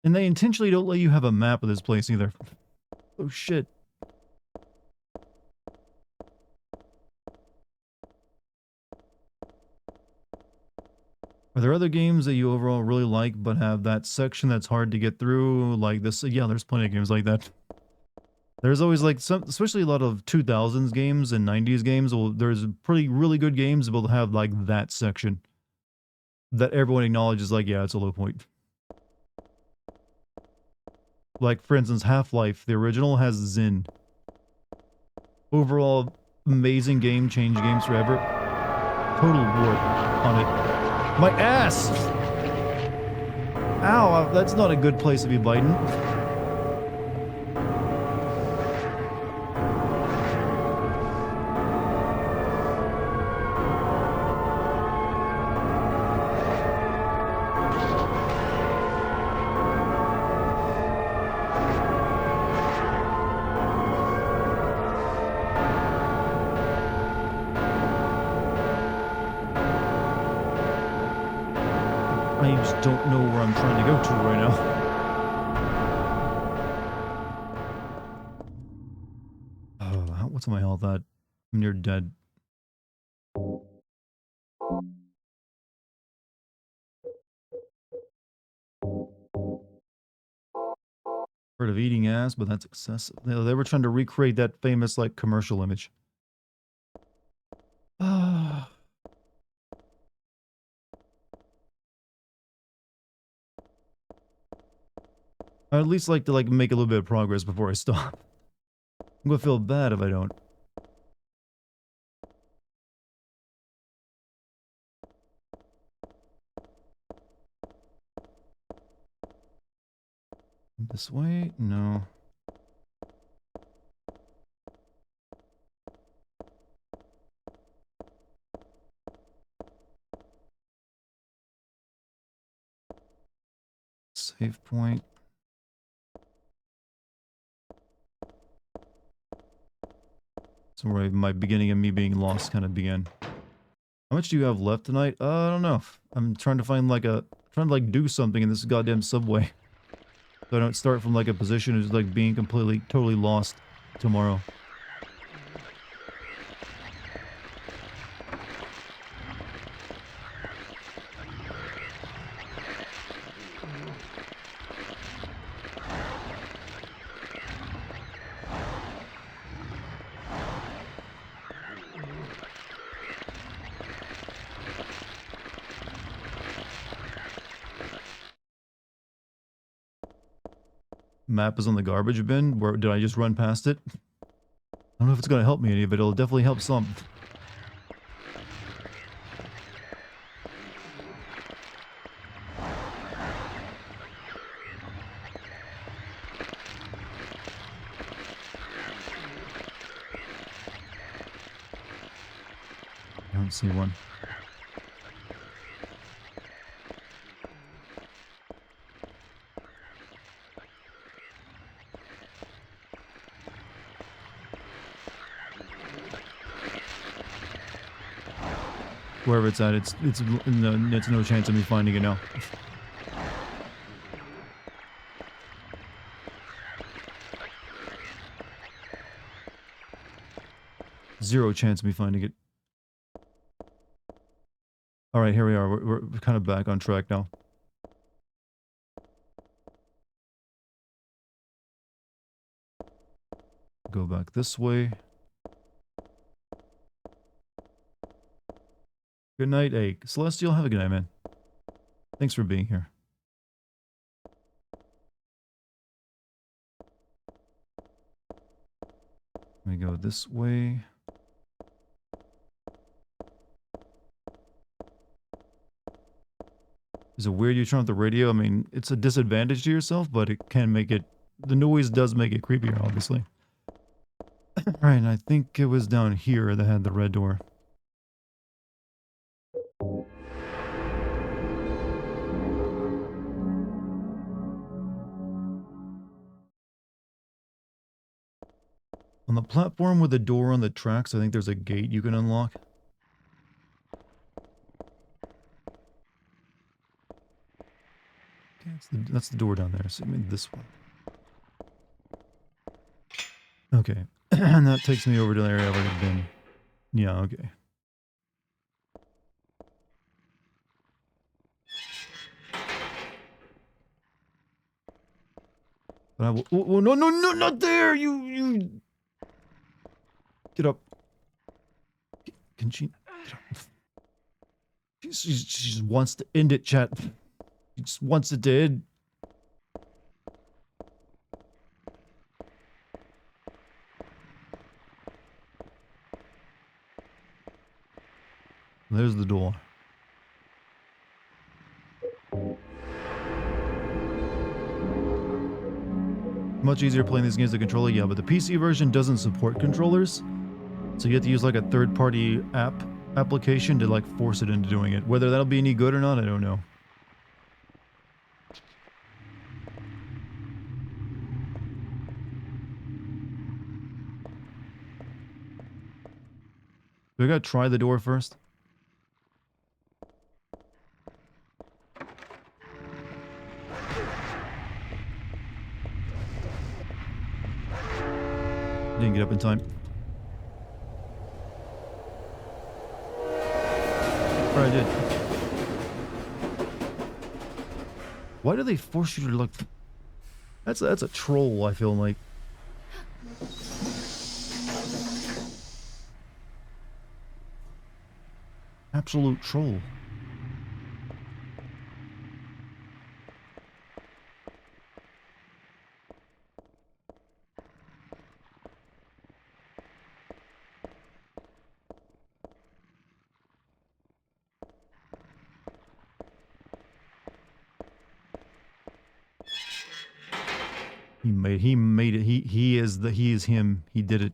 And they intentionally don't let you have a map of this place either. Oh shit. Are there other games that you overall really like but have that section that's hard to get through like this? Yeah, there's plenty of games like that. There's always like some, especially a lot of 2000s games and 90s games. Well, there's really good games that will have like that section that everyone acknowledges like, yeah, it's a low point. Like, for instance, Half-Life, the original, has Zin. Overall, amazing game, changed games forever. Total warp on it. My ass! Ow, that's not a good place to be biting. I just don't know where I'm trying to go to right now. What's my health at? I'm near dead. Heard of eating ass, but that's excessive. They were trying to recreate that famous, like, commercial image. I'd at least like to like make a little bit of progress before I stop. I'm gonna feel bad if I don't. This way? No. Save point. So where my beginning of me being lost kind of began. How much do you have left tonight? I don't know. I'm trying to find like trying to like do something in this goddamn subway. So I don't start from like a position of just like being totally lost tomorrow. map is on the garbage bin. Where did I just run past it? I don't know if it's gonna help me any, but it'll definitely help some. I don't see one. Wherever it's at, it's no chance of me finding it now. Zero chance of me finding it. All right, here we are. We're kind of back on track now. Go back this way. Good night, hey, Celestial. Have a good night, man. Thanks for being here. Let me go this way. Is it weird you turn off the radio? I mean, it's a disadvantage to yourself, but it can make it... The noise does make it creepier, obviously. Alright, and I think it was down here that had the red door. On the platform with the door on the tracks, I think there's a gate you can unlock. Okay, that's the door down there, so maybe this one. Okay, and that takes me over to the area I've already been. Yeah, okay. But I will... Oh, no, no, no, not there! You... Get up. Can she... Get up. She just wants to end it, chat. She just wants it to end. There's the door. Much easier playing these games with a controller, yeah, but the PC version doesn't support controllers. So you have to use like a third-party application to like force it into doing it. Whether that'll be any good or not, I don't know. We gotta try the door first. Didn't get up in time. Or I did. Why do they force you to look? That's a troll, I feel like. Absolute troll. He made it. He is him. He did it.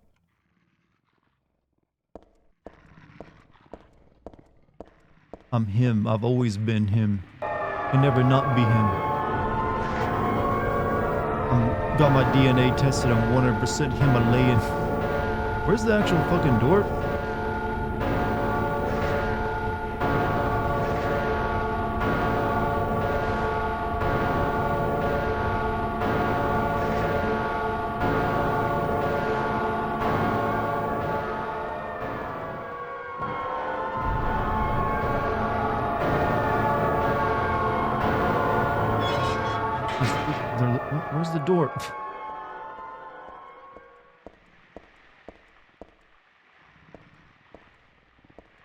I'm him. I've always been him. Can never not be him. Got my DNA tested. I'm 100% Himalayan. Where's the actual fucking door? Where's the door?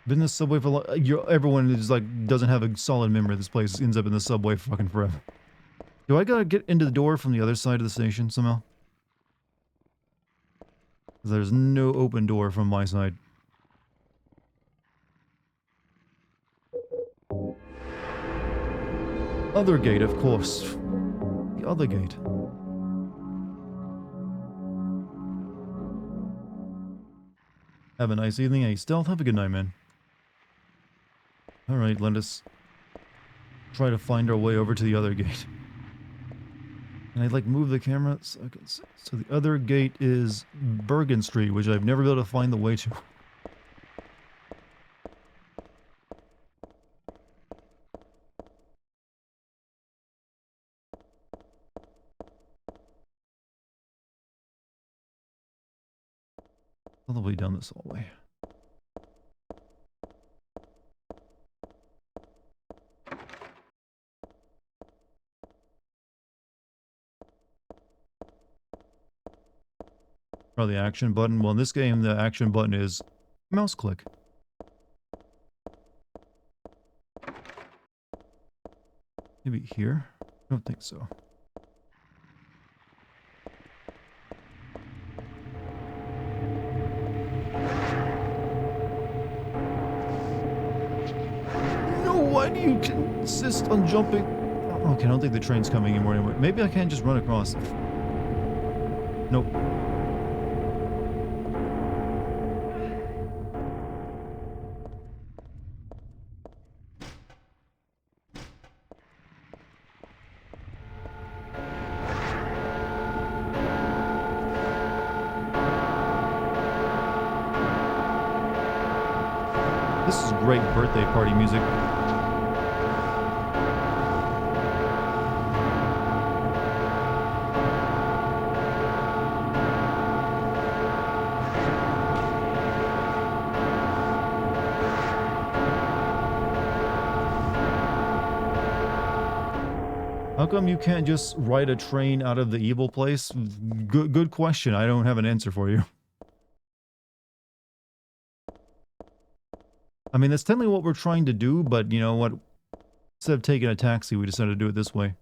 Been in the subway for everyone is like doesn't have a solid memory of this place. Ends up in the subway fucking forever. Do I gotta get into the door from the other side of the station somehow? There's no open door from my side. Other gate, of course. The other gate. Have a nice evening. Hey, Stealth, have a good night, man. Alright, let us try to find our way over to the other gate. And I'd like move the camera so I can see. So the other gate is Bergen Street, which I've never been able to find the way to. All the way down this hallway. Or the action button. Well, in this game, the action button is mouse click. Maybe here? I don't think so. No, why do you insist on jumping? Okay, I don't think the train's coming anymore anyway. Maybe I can't just run across. Nope. This is great birthday party music. How come you can't just ride a train out of the evil place? Good question. I don't have an answer for you. I mean, that's technically what we're trying to do, but you know what? Instead of taking a taxi, we decided to do it this way.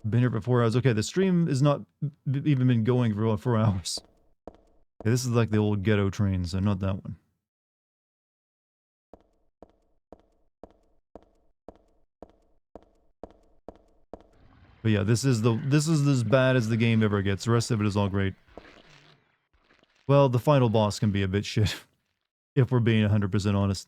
Been here for 4 hours. Okay, the stream is not even been going for 4 hours. Okay, this is like the old ghetto trains, so not that one. But yeah, this is as bad as the game ever gets. The rest of it is all great. Well, the final boss can be a bit shit, if we're being 100% honest.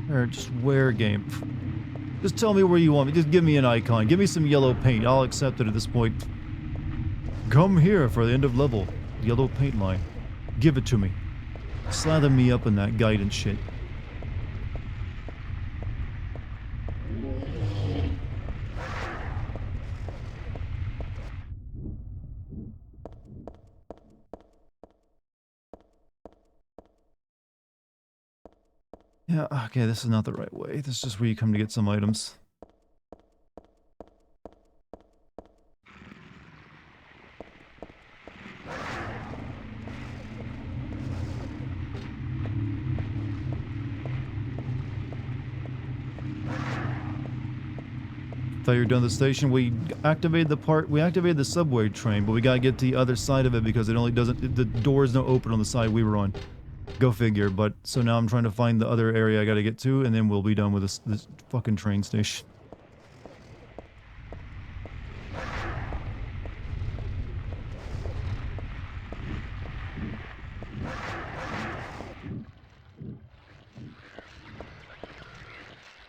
Or just where game? Just tell me where you want me. Just give me an icon. Give me some yellow paint. I'll accept it at this point. Come here for the end of level. Yellow paint line. Give it to me. Slather me up in that guidance shit. Yeah, okay, this is not the right way. This is just where you come to get some items. Thought you were done with the station. We activated the subway train, but we gotta get to the other side of it because it only doesn't, the doors don't open on the side we were on. Go figure, but so now I'm trying to find the other area I gotta get to, and then we'll be done with this fucking train station.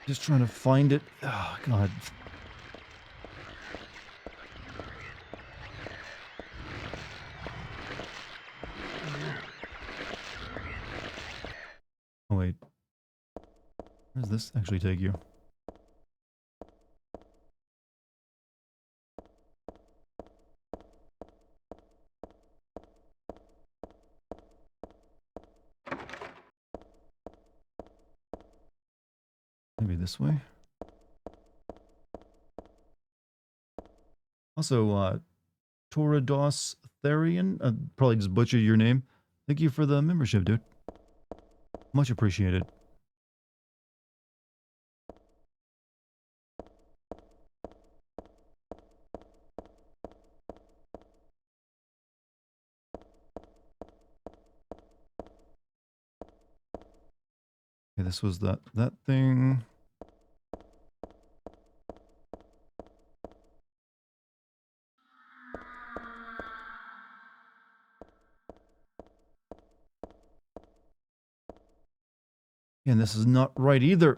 Just trying to find it. Oh, God. Where does this actually take you? Maybe this way? Also, Torados Therian, probably just butchered your name. Thank you for the membership, dude. Much appreciated. Okay, this was that thing. And this is not right either.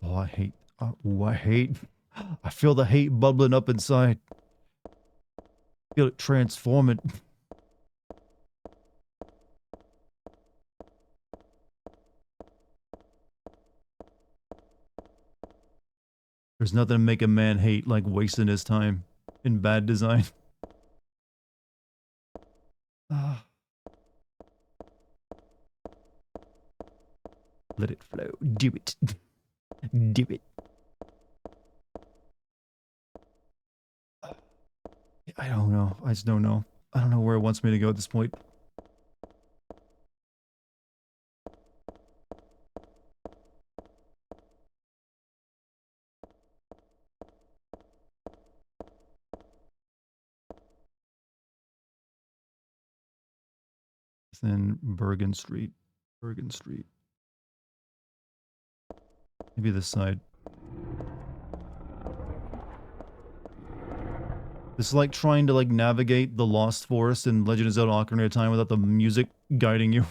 Oh, I hate. Oh, I hate. I feel the hate bubbling up inside. Feel it transforming. There's nothing to make a man hate like wasting his time in bad design. Ah. Let it flow. Do it. Do it. I don't know. I just don't know. I don't know where it wants me to go at this point. Then Bergen Street. Bergen Street. Maybe this side. This is like trying to navigate the Lost Forest in Legend of Zelda Ocarina of Time without the music guiding you.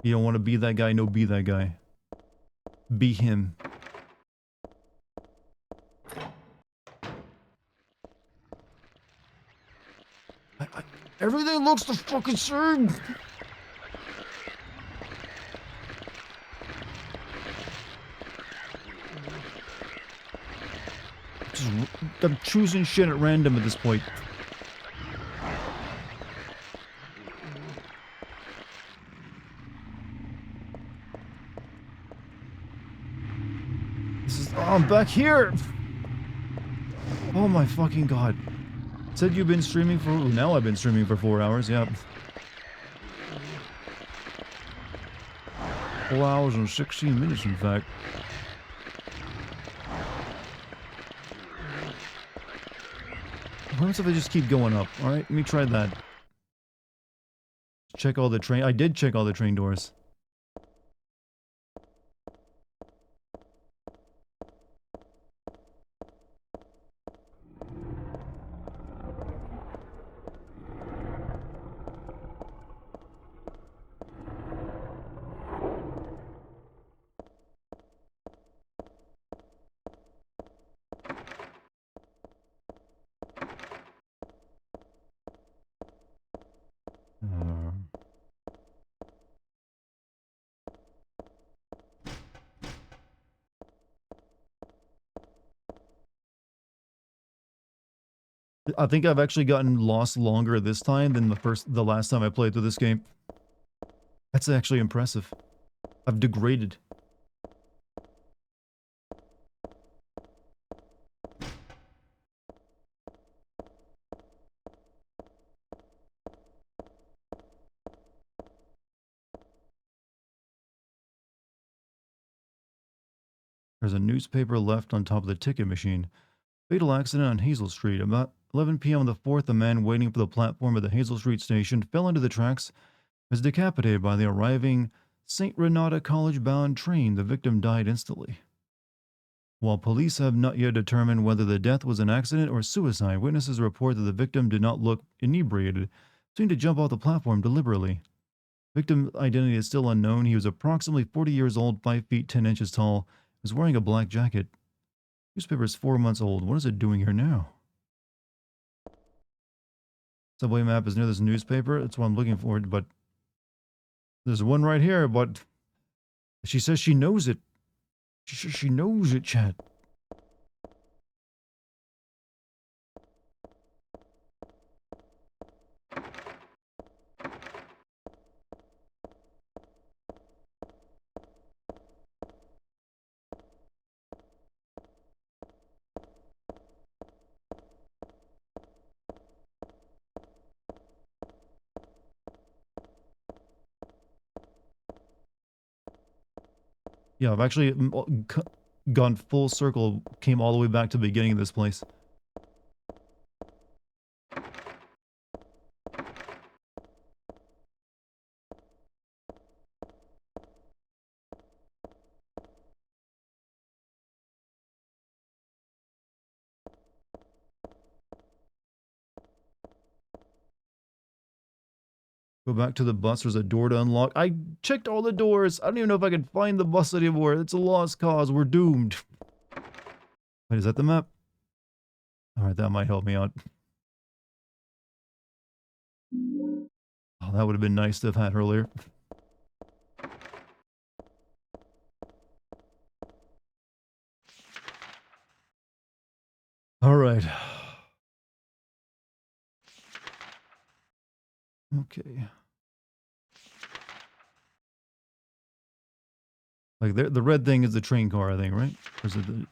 You don't want to be that guy, no, be that guy. Be him. Everything looks the fucking same! I'm choosing shit at random at this point. Oh, I'm back here! Oh my fucking god. Said you've been streaming for... Now I've been streaming for 4 hours, yep. 4 hours and 16 minutes, in fact. What happens if I just keep going up? Alright, let me try that. Check all the train... I did check all the train doors. I think I've actually gotten lost longer this time than the last time I played through this game. That's actually impressive. I've degraded. There's a newspaper left on top of the ticket machine. Fatal accident on Hazel Street. About 11 p.m. on the 4th, a man waiting for the platform at the Hazel Street station fell into the tracks and was decapitated by the arriving St. Renata College-bound train. The victim died instantly. While police have not yet determined whether the death was an accident or suicide, witnesses report that the victim did not look inebriated, seemed to jump off the platform deliberately. Victim identity is still unknown. He was approximately 40 years old, 5 feet 10 inches tall. Was wearing a black jacket. Newspaper is 4 months old. What is it doing here now? Subway map is near this newspaper. That's what I'm looking for. But there's one right here. But she says she knows it. She knows it, chat. Yeah, I've actually gone full circle, came all the way back to the beginning of this place. Go back to the bus. There's a door to unlock. I checked all the doors. I don't even know if I can find the bus anymore. It's a lost cause. We're doomed. Wait, is that the map? Alright, that might help me out. Oh, that would have been nice to have had earlier. Alright. Okay. Like, the red thing is the train car, I think, right? Or is it the...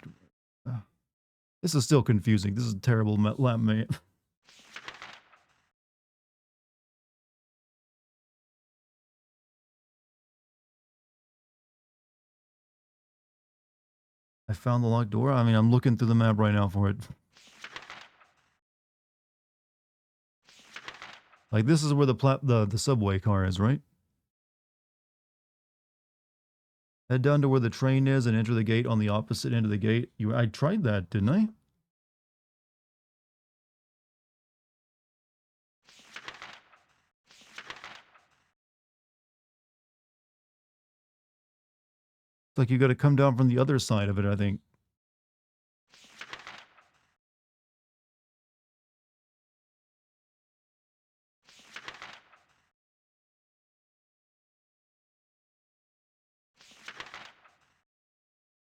This is still confusing. This is a terrible lap map. I found the locked door. I mean, I'm looking through the map right now for it. Like, this is where the subway car is, right? Head down to where the train is and enter the gate on the opposite end of the gate. I tried that, didn't I? It's like you got to come down from the other side of it, I think.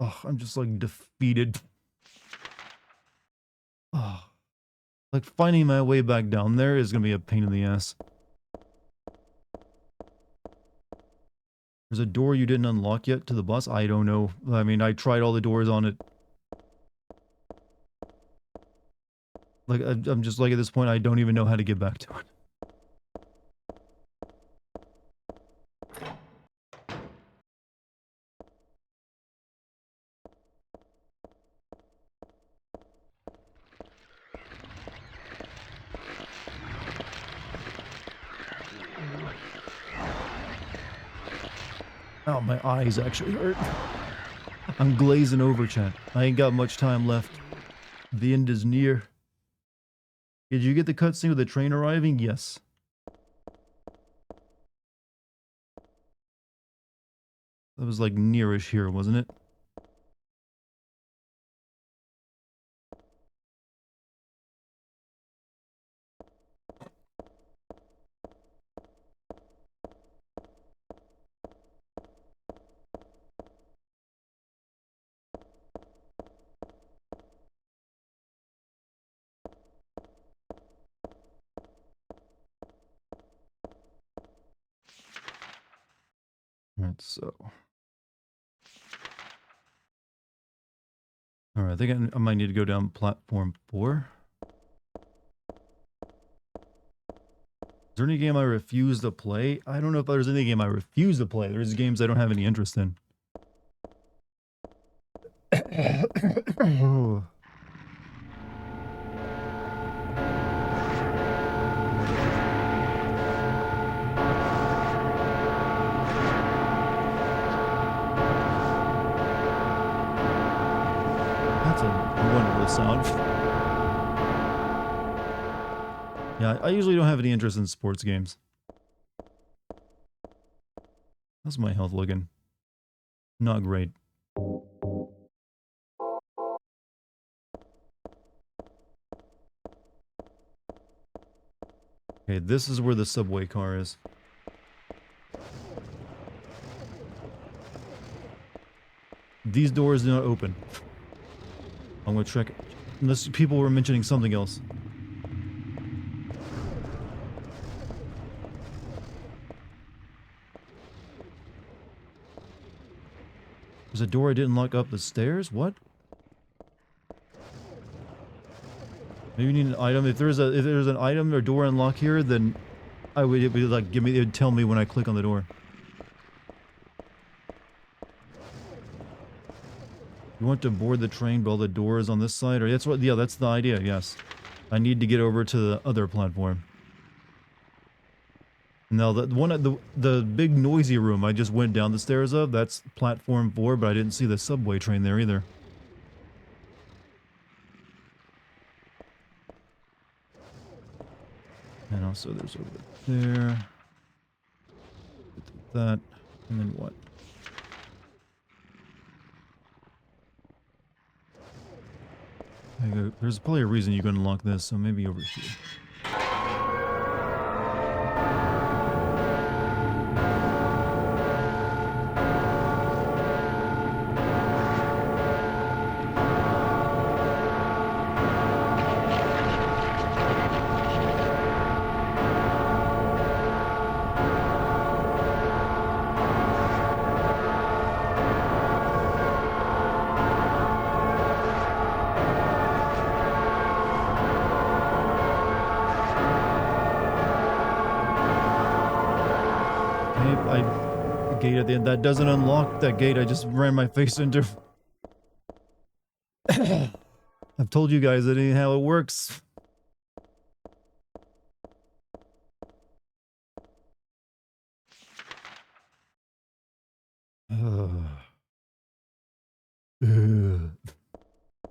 Oh, I'm just like defeated. Oh, like finding my way back down there is going to be a pain in the ass. There's a door you didn't unlock yet to the bus? I don't know. I mean, I tried all the doors on it. Like, I'm just like at this point, I don't even know how to get back to it. Oh, my eyes actually hurt. I'm glazing over, chat. I ain't got much time left. The end is near. Did you get the cutscene with the train arriving? Yes. That was like nearish here, wasn't it? Alright, so. Alright, I think I might need to go down platform 4. Is there any game I refuse to play? I don't know if there's any game I refuse to play. There's games I don't have any interest in. That's a wonderful sound. Yeah, I usually don't have any interest in sports games. How's my health looking? Not great. Okay, this is where the subway car is. These doors do not open. I'm gonna check it. Unless people were mentioning something else. There's a door I didn't lock up the stairs? What? Maybe you need an item. If there's an item or door unlock here, then it would like it would tell me when I click on the door. You want to board the train, but all the doors on this side, or that's what? Yeah, that's the idea. Yes, I need to get over to the other platform. Now the one at the big noisy room I just went down the stairs of, that's platform 4, but I didn't see the subway train there either. And also there's over there. That, and then what? There's probably a reason you can unlock this, so maybe over here. Gate at the end. That doesn't unlock that gate I just ran my face into. I've told you guys that ain't how it works. I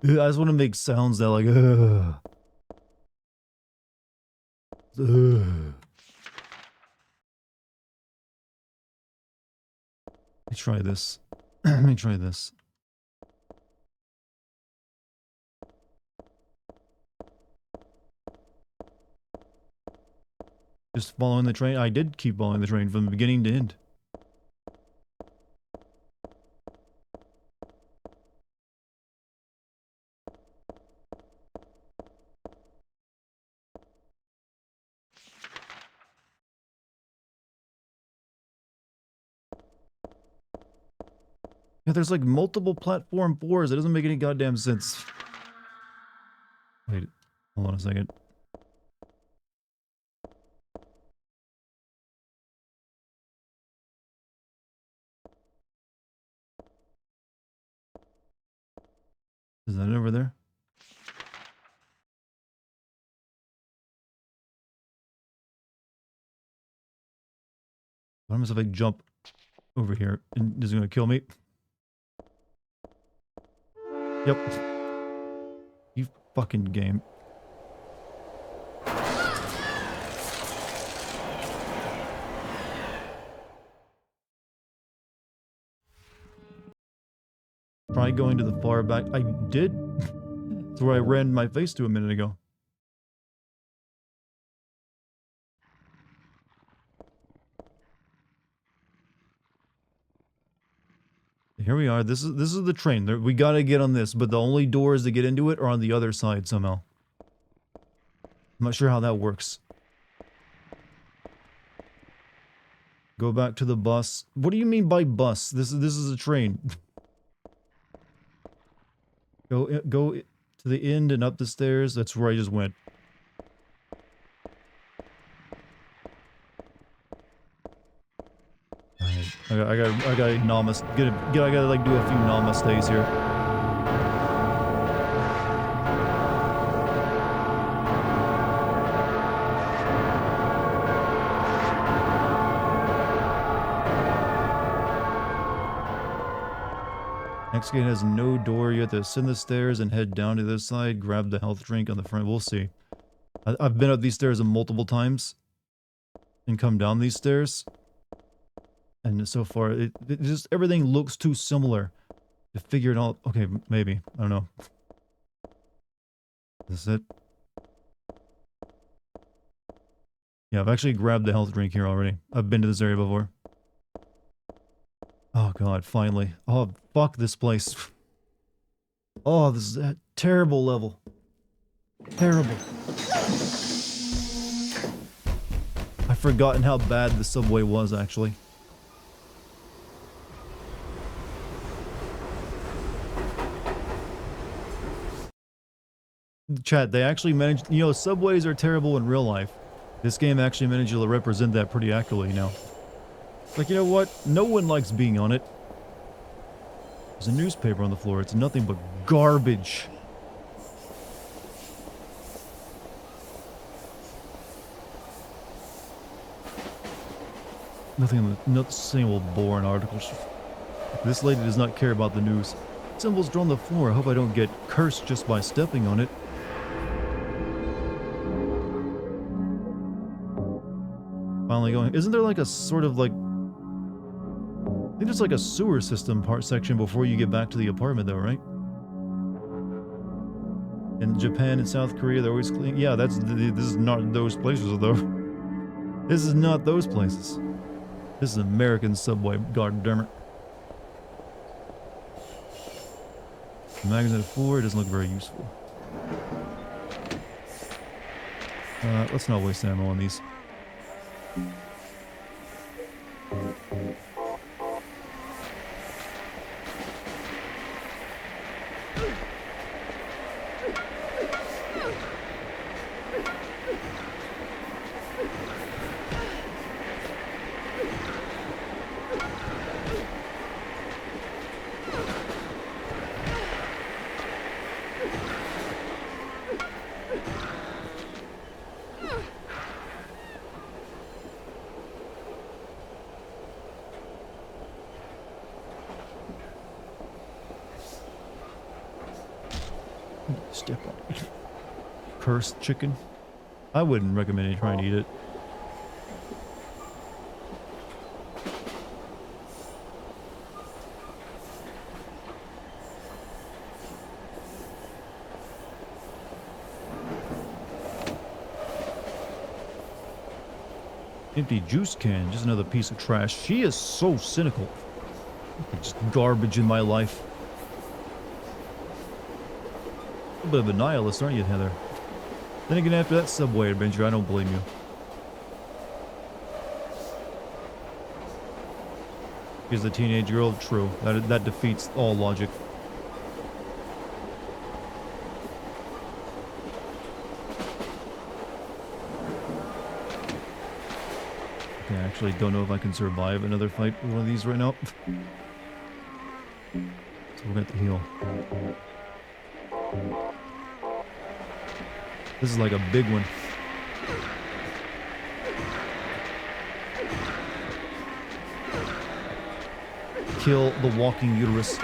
just want to make sounds that like Let me try this. Let me try this. Just following the train. I did keep following the train from beginning to end. Yeah, there's like multiple platform 4s. It doesn't make any goddamn sense. Wait, hold on a second. Is that over there? What happens if I jump over here? And is it gonna kill me? Yep. You fucking game. Try going to the far back. I did. That's where I ran my face to a minute ago. Here we are. This is the train. We gotta get on this, but the only doors to get into it are on the other side somehow. I'm not sure how that works. Go back to the bus. What do you mean by bus? This is a train. Go to the end and up the stairs. That's where I just went. I gotta I gotta like do a few namaste here. Next gate has no door. You have to ascend the stairs and head down to this side. Grab the health drink on the front. We'll see. I've been up these stairs multiple times and come down these stairs. And so far, it just everything looks too similar to figure it out. Okay, maybe. I don't know. Is this it? Yeah, I've actually grabbed the health drink here already. I've been to this area before. Oh god, finally. Oh, fuck this place. Oh, this is a terrible level. Terrible. I've forgotten how bad the subway was, actually. Chat, they actually managed... You know, subways are terrible in real life. This game actually managed to represent that pretty accurately now. Like, you know what? No one likes being on it. There's a newspaper on the floor. It's nothing but garbage. Not single boring articles. This lady does not care about the news. Symbols drawn on the floor. I hope I don't get cursed just by stepping on it. Finally going. Isn't there like a sort of like... I think there's like a sewer system part section before you get back to the apartment though, right? In Japan and South Korea, they're always clean. Yeah, this is not those places though. This is not those places. This is American subway, god damn it. The magazine at 4, it doesn't look very useful. Let's not waste ammo on these. Step on it. Cursed chicken. I wouldn't recommend you trying to eat it. Empty juice can, just another piece of trash. She is so cynical. Just garbage in my life. A bit of a nihilist, aren't you, Heather? Then again, after that subway adventure, I don't blame you. She's the teenage girl? True. That defeats all logic. Okay, I actually don't know if I can survive another fight with one of these right now. So we're going to have to heal. This is like a big one. Kill the walking uterus.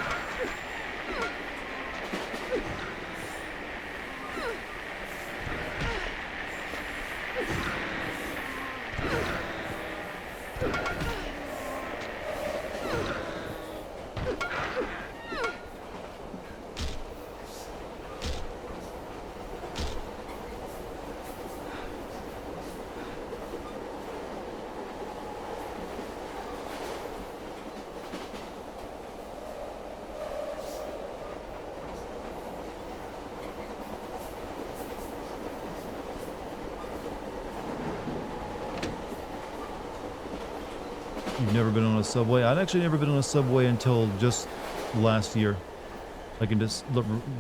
You've never been on a subway? I'd actually never been on a subway until just last year. Like in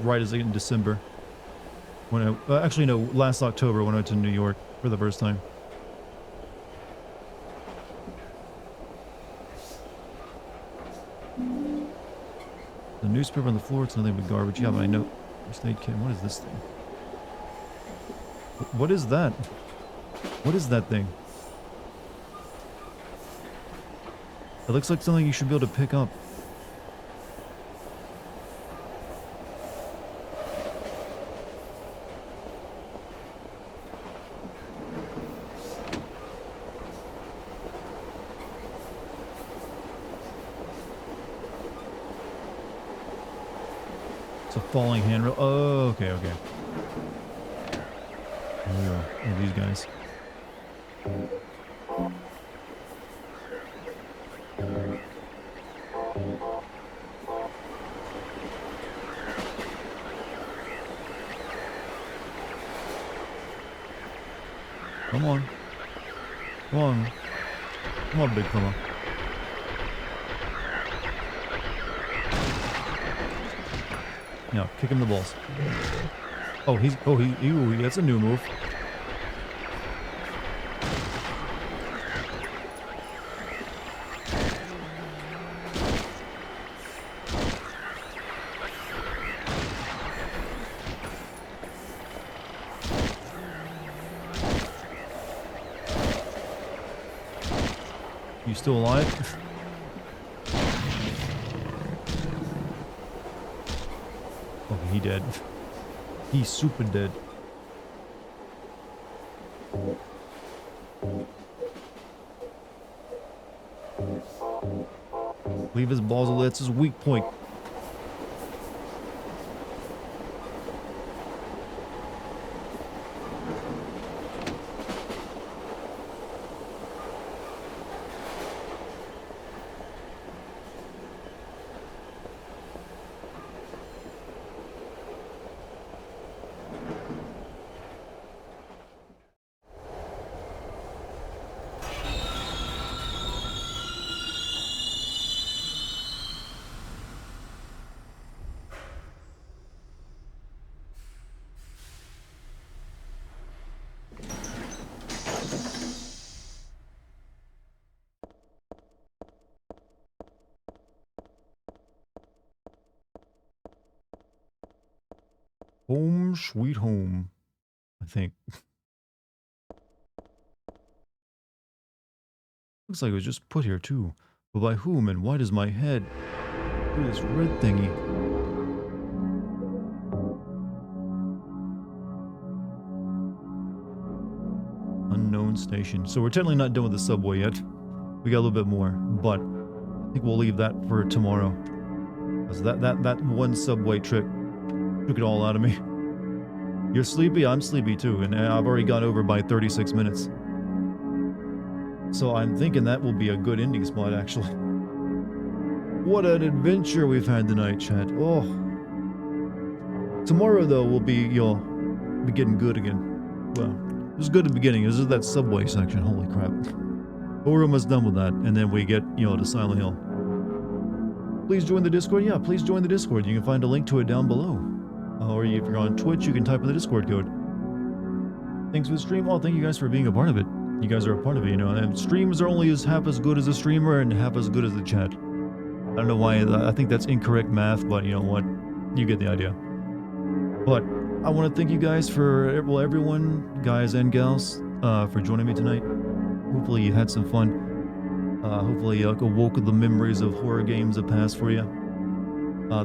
right as in December. When I, actually no, last October when I went to New York for the first time. The newspaper on the floor, it's nothing but garbage. Yeah, but I know. First aid kit. What is this thing? What is that? What is that thing? It looks like something you should be able to pick up. It's a falling handrail. Oh, okay, okay. Oh, these guys. Come on. Come on. Come on, big fella. Now, kick him the balls. Oh, ooh, that's a new move. You still alive? Oh, he dead. He's super dead. Leave his balls alone. That's his weak point. Home sweet home, I think. Looks like it was just put here too. But by whom and why does my head do this red thingy? Unknown station. So we're technically not done with the subway yet. We got a little bit more, but I think we'll leave that for tomorrow. Because that one subway trip took it all out of me. You're sleepy? I'm sleepy too, and I've already gone over by 36 minutes. So I'm thinking that will be a good ending spot, actually. What an adventure we've had tonight, chat. Oh. Tomorrow, though, we'll be getting good again. Well, it was good at the beginning. This is that subway section. Holy crap. But we're almost done with that, and then we get, to Silent Hill. Please join the Discord. Yeah, please join the Discord. You can find a link to it down below. Or if you're on Twitch, you can type in the Discord code. Thanks for the stream. Oh, thank you guys for being a part of it. You guys are a part of it, and streams are only half as good as a streamer and half as good as the chat. I don't know why, I think that's incorrect math, but you know what? You get the idea. But I want to thank you guys everyone, guys and gals, for joining me tonight. Hopefully you had some fun. Hopefully you awoke the memories of horror games that passed for you.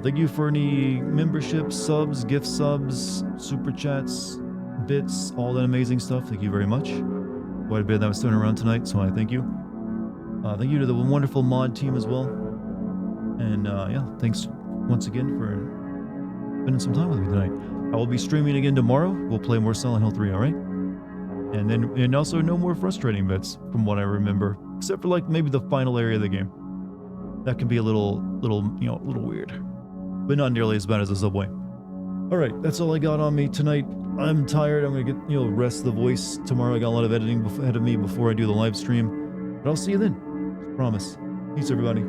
Thank you for any memberships, subs, gift subs, super chats, bits, all that amazing stuff. Thank you very much. Quite a bit that was thrown around tonight, so I thank you. Thank you to the wonderful mod team as well. And yeah, thanks once again for spending some time with me tonight. I will be streaming again tomorrow. We'll play more Silent Hill 3, alright? And also no more frustrating bits, from what I remember. Except for like maybe the final area of the game. That can be a little weird. But not nearly as bad as the subway. Alright, that's all I got on me tonight. I'm tired. I'm gonna get, rest the voice tomorrow. I got a lot of editing ahead of me before I do the live stream. But I'll see you then. Promise. Peace, everybody.